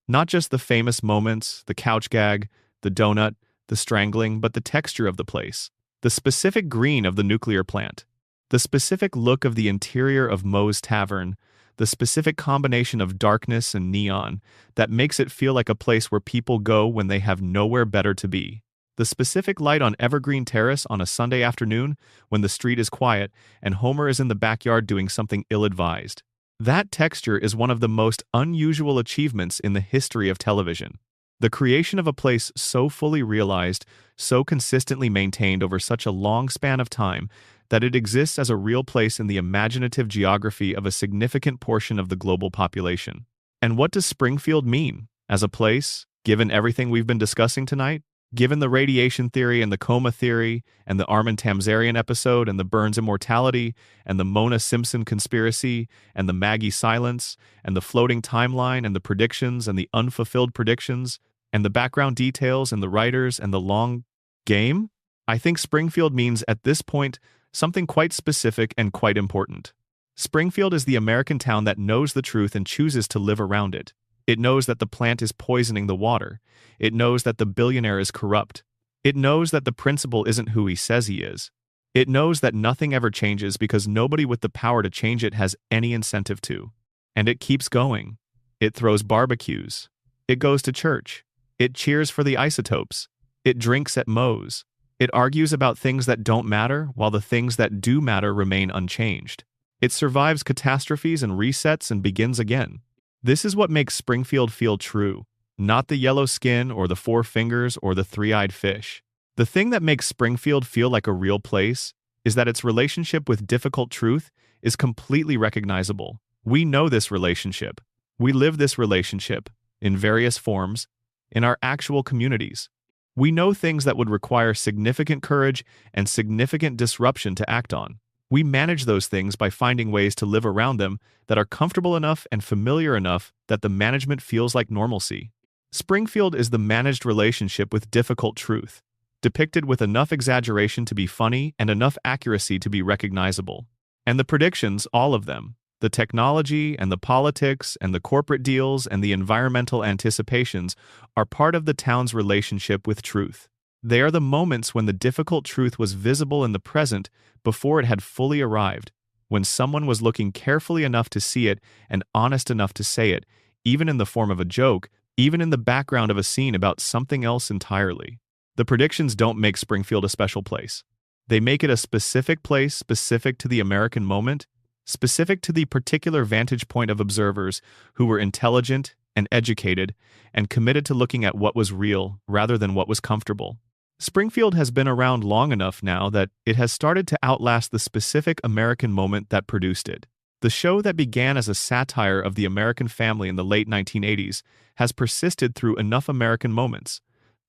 Not just the famous moments, the couch gag, the donut, the strangling, but the texture of the place, the specific green of the nuclear plant, the specific look of the interior of Moe's Tavern, the specific combination of darkness and neon that makes it feel like a place where people go when they have nowhere better to be. The specific light on Evergreen Terrace on a Sunday afternoon when the street is quiet and Homer is in the backyard doing something ill-advised. That texture is one of the most unusual achievements in the history of television. The creation of a place so fully realized, so consistently maintained over such a long span of time, that it exists as a real place in the imaginative geography of a significant portion of the global population. And what does Springfield mean as a place, given everything we've been discussing tonight? Given the radiation theory and the coma theory, and the Armin Tamzarian episode, and the Burns immortality, and the Mona Simpson conspiracy, and the Maggie silence, and the floating timeline, and the predictions, and the unfulfilled predictions, and the background details, and the writers, and the long game? I think Springfield means, at this point, something quite specific and quite important. Springfield is the American town that knows the truth and chooses to live around it. It knows that the plant is poisoning the water. It knows that the billionaire is corrupt. It knows that the principal isn't who he says he is. It knows that nothing ever changes because nobody with the power to change it has any incentive to. And it keeps going. It throws barbecues. It goes to church. It cheers for the isotopes. It drinks at Moe's. It argues about things that don't matter while the things that do matter remain unchanged. It survives catastrophes and resets and begins again. This is what makes Springfield feel true, not the yellow skin or the four fingers or the three-eyed fish. The thing that makes Springfield feel like a real place is that its relationship with difficult truth is completely recognizable. We know this relationship. We live this relationship, in various forms, in our actual communities. We know things that would require significant courage and significant disruption to act on. We manage those things by finding ways to live around them that are comfortable enough and familiar enough that the management feels like normalcy. Springfield is the managed relationship with difficult truth, depicted with enough exaggeration to be funny and enough accuracy to be recognizable. And the predictions, all of them, the technology and the politics and the corporate deals and the environmental anticipations are part of the town's relationship with truth. They are the moments when the difficult truth was visible in the present before it had fully arrived, when someone was looking carefully enough to see it and honest enough to say it, even in the form of a joke, even in the background of a scene about something else entirely. The predictions don't make Springfield a special place. They make it a specific place specific to the American moment, specific to the particular vantage point of observers who were intelligent and educated and committed to looking at what was real rather than what was comfortable. Springfield has been around long enough now that it has started to outlast the specific American moment that produced it. The show that began as a satire of the American family in the late 1980s has persisted through enough American moments.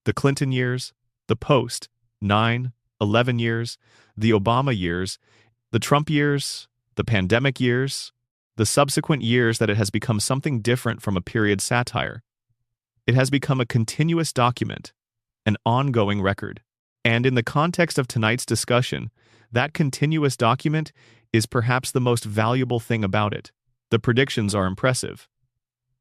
The Clinton years, the post, 9/11 years, the Obama years, the Trump years, the pandemic years, the subsequent years that it has become something different from a period satire. It has become a continuous document, an ongoing record. And in the context of tonight's discussion, that continuous document is perhaps the most valuable thing about it. The predictions are impressive.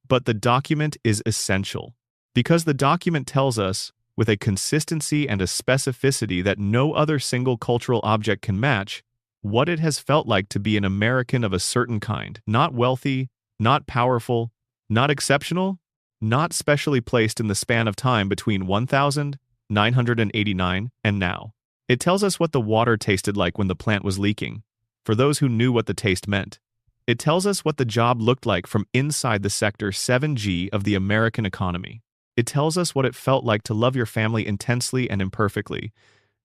But the document is essential, because the document tells us, with a consistency and a specificity that no other single cultural object can match, what it has felt like to be an American of a certain kind, not wealthy, not powerful, not exceptional, not specially placed in the span of time between 1000 989, and now. It tells us what the water tasted like when the plant was leaking, for those who knew what the taste meant. It tells us what the job looked like from inside the Sector 7G of the American economy. It tells us what it felt like to love your family intensely and imperfectly,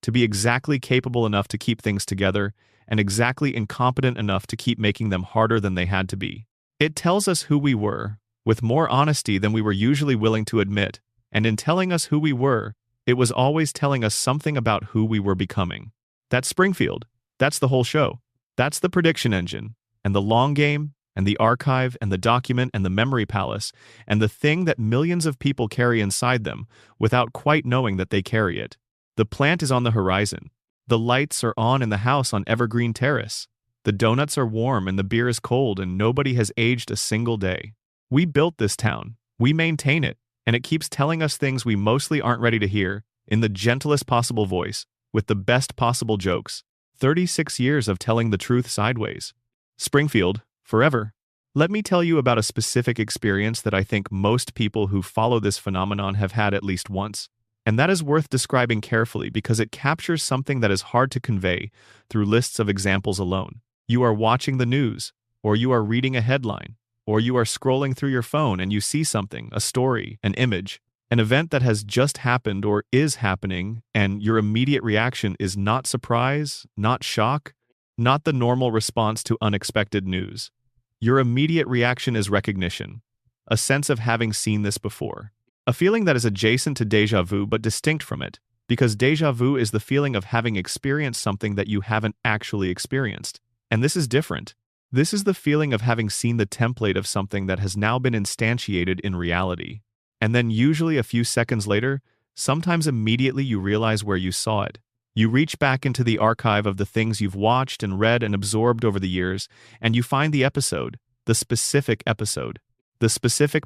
to be exactly capable enough to keep things together, and exactly incompetent enough to keep making them harder than they had to be. It tells us who we were, with more honesty than we were usually willing to admit, and in telling us who we were, it was always telling us something about who we were becoming. That's Springfield. That's the whole show. That's the prediction engine, and the long game, and the archive, and the document, and the memory palace, and the thing that millions of people carry inside them without quite knowing that they carry it. The plant is on the horizon. The lights are on in the house on Evergreen Terrace. The donuts are warm and the beer is cold and nobody has aged a single day. We built this town. We maintain it, and it keeps telling us things we mostly aren't ready to hear, in the gentlest possible voice, with the best possible jokes. 36 years of telling the truth sideways. Springfield, forever. Let me tell you about a specific experience that I think most people who follow this phenomenon have had at least once. And that is worth describing carefully because it captures something that is hard to convey through lists of examples alone. You are watching the news, or you are reading a headline, or you are scrolling through your phone and you see something, a story, an image, an event that has just happened or is happening, and your immediate reaction is not surprise, not shock, not the normal response to unexpected news. Your immediate reaction is recognition, a sense of having seen this before. A feeling that is adjacent to déjà vu but distinct from it, because déjà vu is the feeling of having experienced something that you haven't actually experienced. And this is different. This is the feeling of having seen the template of something that has now been instantiated in reality. And then usually a few seconds later, sometimes immediately you realize where you saw it. You reach back into the archive of the things you've watched and read and absorbed over the years, and you find the episode, the specific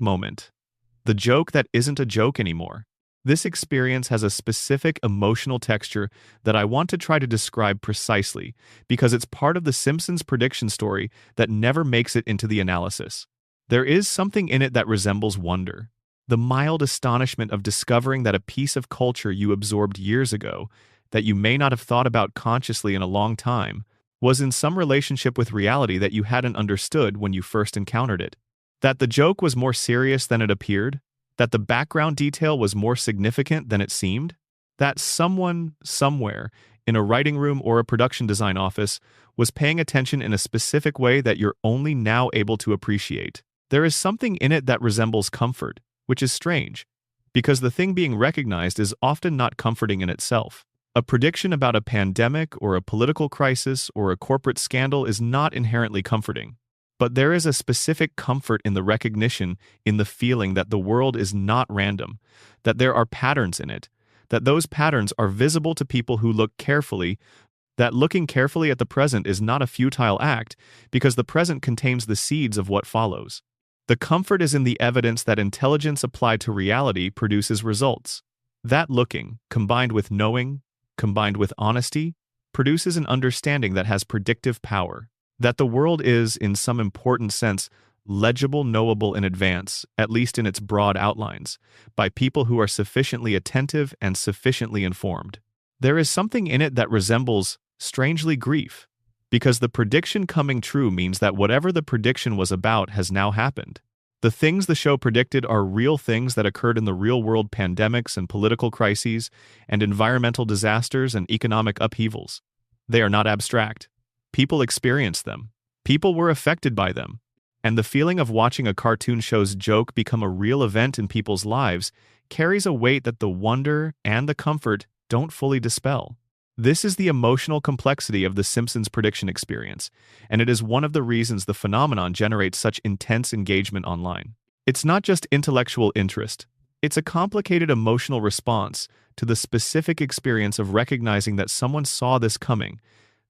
moment. The joke that isn't a joke anymore. This experience has a specific emotional texture that I want to try to describe precisely because it's part of the Simpsons prediction story that never makes it into the analysis. There is something in it that resembles wonder. The mild astonishment of discovering that a piece of culture you absorbed years ago, that you may not have thought about consciously in a long time, was in some relationship with reality that you hadn't understood when you first encountered it. That the joke was more serious than it appeared, that the background detail was more significant than it seemed, that someone, somewhere, in a writing room or a production design office, was paying attention in a specific way that you're only now able to appreciate. There is something in it that resembles comfort, which is strange, because the thing being recognized is often not comforting in itself. A prediction about a pandemic or a political crisis or a corporate scandal is not inherently comforting. But there is a specific comfort in the recognition, in the feeling that the world is not random, that there are patterns in it, that those patterns are visible to people who look carefully, that looking carefully at the present is not a futile act because the present contains the seeds of what follows. The comfort is in the evidence that intelligence applied to reality produces results. That looking, combined with knowing, combined with honesty, produces an understanding that has predictive power. That the world is, in some important sense, legible, knowable in advance, at least in its broad outlines, by people who are sufficiently attentive and sufficiently informed. There is something in it that resembles, strangely, grief, because the prediction coming true means that whatever the prediction was about has now happened. The things the show predicted are real things that occurred in the real-world pandemics and political crises and environmental disasters and economic upheavals. They are not abstract. People experienced them. People were affected by them. And the feeling of watching a cartoon show's joke become a real event in people's lives carries a weight that the wonder and the comfort don't fully dispel. This is the emotional complexity of the Simpsons prediction experience, and it is one of the reasons the phenomenon generates such intense engagement online. It's not just intellectual interest. It's a complicated emotional response to the specific experience of recognizing that someone saw this coming,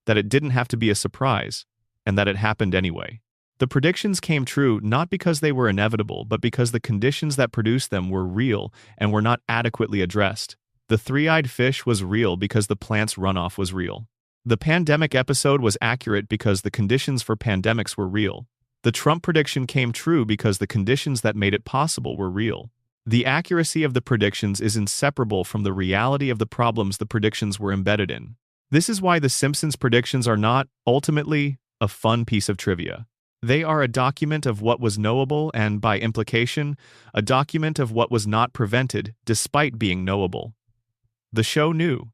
that it didn't have to be a surprise, and that it happened anyway. The predictions came true not because they were inevitable, but because the conditions that produced them were real and were not adequately addressed. The three-eyed fish was real because the plant's runoff was real. The pandemic episode was accurate because the conditions for pandemics were real. The Trump prediction came true because the conditions that made it possible were real. The accuracy of the predictions is inseparable from the reality of the problems the predictions were embedded in. This is why the Simpsons predictions are not, ultimately, a fun piece of trivia. They are a document of what was knowable and, by implication, a document of what was not prevented despite being knowable. The show knew.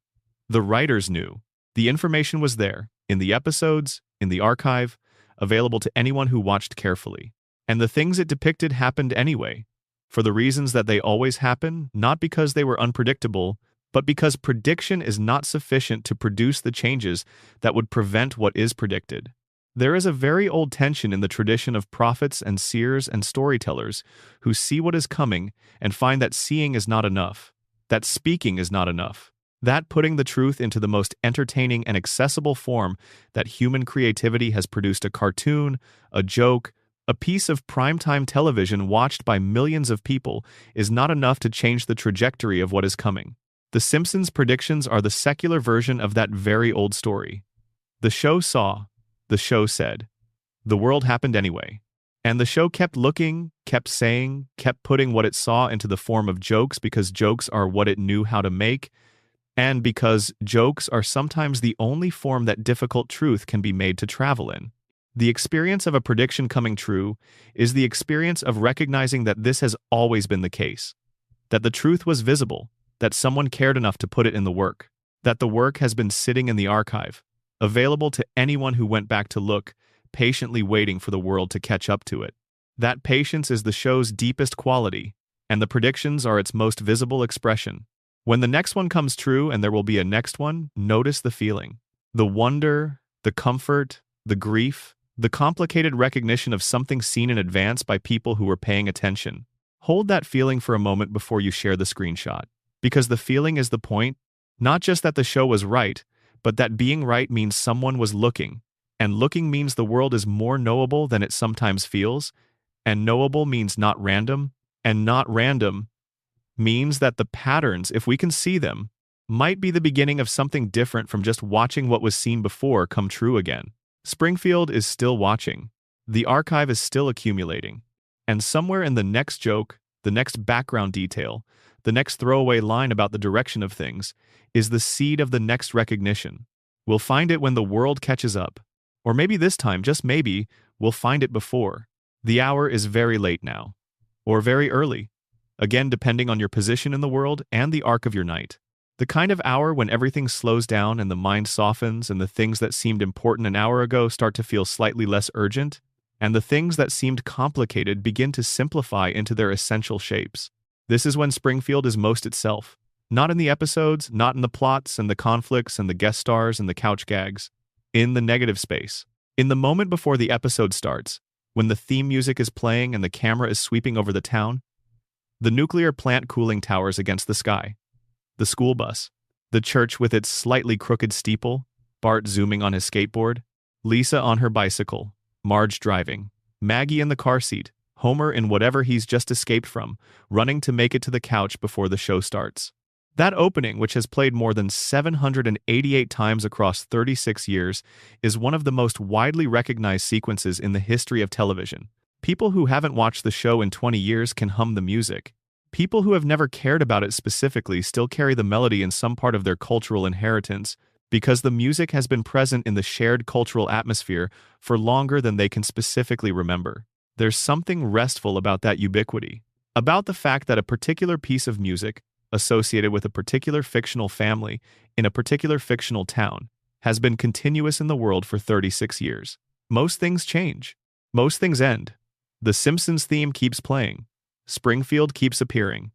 The writers knew. The information was there, in the episodes, in the archive, available to anyone who watched carefully. And the things it depicted happened anyway, for the reasons that they always happen, not because they were unpredictable, but because prediction is not sufficient to produce the changes that would prevent what is predicted. There is a very old tension in the tradition of prophets and seers and storytellers who see what is coming and find that seeing is not enough, that speaking is not enough, that putting the truth into the most entertaining and accessible form that human creativity has produced a cartoon, a joke, a piece of primetime television watched by millions of people is not enough to change the trajectory of what is coming. The Simpsons predictions are the secular version of that very old story. The show saw, the show said, the world happened anyway. And the show kept looking, kept saying, kept putting what it saw into the form of jokes because jokes are what it knew how to make, and because jokes are sometimes the only form that difficult truth can be made to travel in. The experience of a prediction coming true is the experience of recognizing that this has always been the case, that the truth was visible, that someone cared enough to put it in the work, that the work has been sitting in the archive, available to anyone who went back to look, patiently waiting for the world to catch up to it. That patience is the show's deepest quality, and the predictions are its most visible expression. When the next one comes true and there will be a next one, notice the feeling. The wonder, the comfort, the grief, the complicated recognition of something seen in advance by people who were paying attention. Hold that feeling for a moment before you share the screenshot. Because the feeling is the point, not just that the show was right, but that being right means someone was looking, and looking means the world is more knowable than it sometimes feels, and knowable means not random, and not random means that the patterns, if we can see them, might be the beginning of something different from just watching what was seen before come true again. Springfield is still watching. The archive is still accumulating. And somewhere in the next joke, the next background detail, the next throwaway line about the direction of things, is the seed of the next recognition. We'll find it when the world catches up. Or maybe this time, just maybe, we'll find it before. The hour is very late now. Or very early. Again, depending on your position in the world and the arc of your night. The kind of hour when everything slows down and the mind softens and the things that seemed important an hour ago start to feel slightly less urgent, and the things that seemed complicated begin to simplify into their essential shapes. This is when Springfield is most itself. Not in the episodes, not in the plots and the conflicts and the guest stars and the couch gags. In the negative space. In the moment before the episode starts, when the theme music is playing and the camera is sweeping over the town, the nuclear plant cooling towers against the sky, the school bus, the church with its slightly crooked steeple, Bart zooming on his skateboard, Lisa on her bicycle, Marge driving, Maggie in the car seat, Homer in whatever he's just escaped from, running to make it to the couch before the show starts. That opening, which has played more than 788 times across 36 years, is one of the most widely recognized sequences in the history of television. People who haven't watched the show in 20 years can hum the music. People who have never cared about it specifically still carry the melody in some part of their cultural inheritance because the music has been present in the shared cultural atmosphere for longer than they can specifically remember. There's something restful about that ubiquity, about the fact that a particular piece of music, associated with a particular fictional family in a particular fictional town, has been continuous in the world for 36 years. Most things change. Most things end. The Simpsons theme keeps playing. Springfield keeps appearing.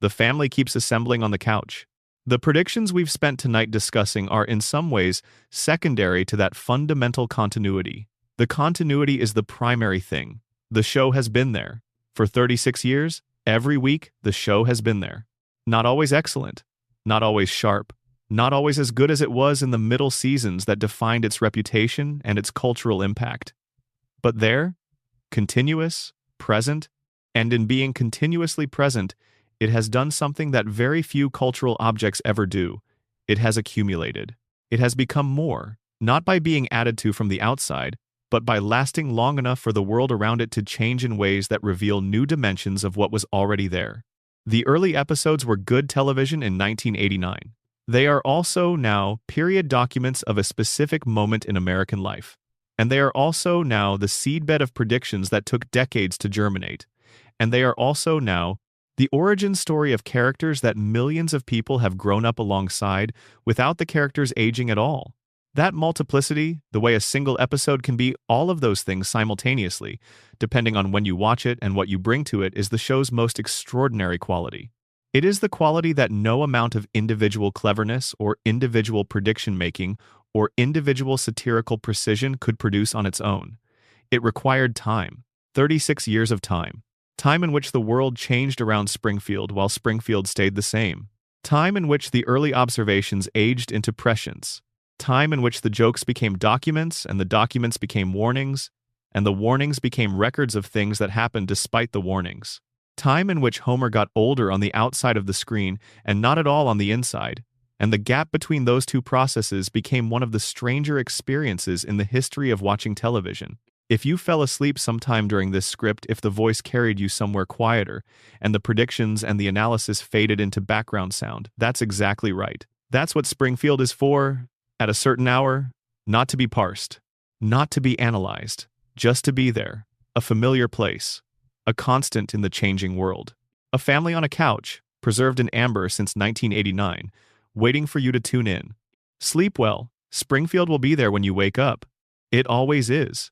The family keeps assembling on the couch. The predictions we've spent tonight discussing are in some ways secondary to that fundamental continuity. The continuity is the primary thing. The show has been there. For 36 years, every week, the show has been there. Not always excellent, not always sharp, not always as good as it was in the middle seasons that defined its reputation and its cultural impact. But there, continuous, present, and in being continuously present, it has done something that very few cultural objects ever do. It has accumulated. It has become more, not by being added to from the outside, but by lasting long enough for the world around it to change in ways that reveal new dimensions of what was already there. The early episodes were good television in 1989. They are also now period documents of a specific moment in American life. And they are also now the seedbed of predictions that took decades to germinate. And they are also now the origin story of characters that millions of people have grown up alongside without the characters aging at all. That multiplicity, the way a single episode can be all of those things simultaneously, depending on when you watch it and what you bring to it, is the show's most extraordinary quality. It is the quality that no amount of individual cleverness or individual prediction making or individual satirical precision could produce on its own. It required time, 36 years of time. Time in which the world changed around Springfield while Springfield stayed the same. Time in which the early observations aged into prescience. Time in which the jokes became documents and the documents became warnings, and the warnings became records of things that happened despite the warnings. Time in which Homer got older on the outside of the screen and not at all on the inside, and the gap between those two processes became one of the stranger experiences in the history of watching television. If you fell asleep sometime during this script, if the voice carried you somewhere quieter, and the predictions and the analysis faded into background sound, that's exactly right. That's what Springfield is for, at a certain hour, not to be parsed, not to be analyzed, just to be there, a familiar place, a constant in the changing world. A family on a couch, preserved in amber since 1989, waiting for you to tune in. Sleep well. Springfield will be there when you wake up. It always is.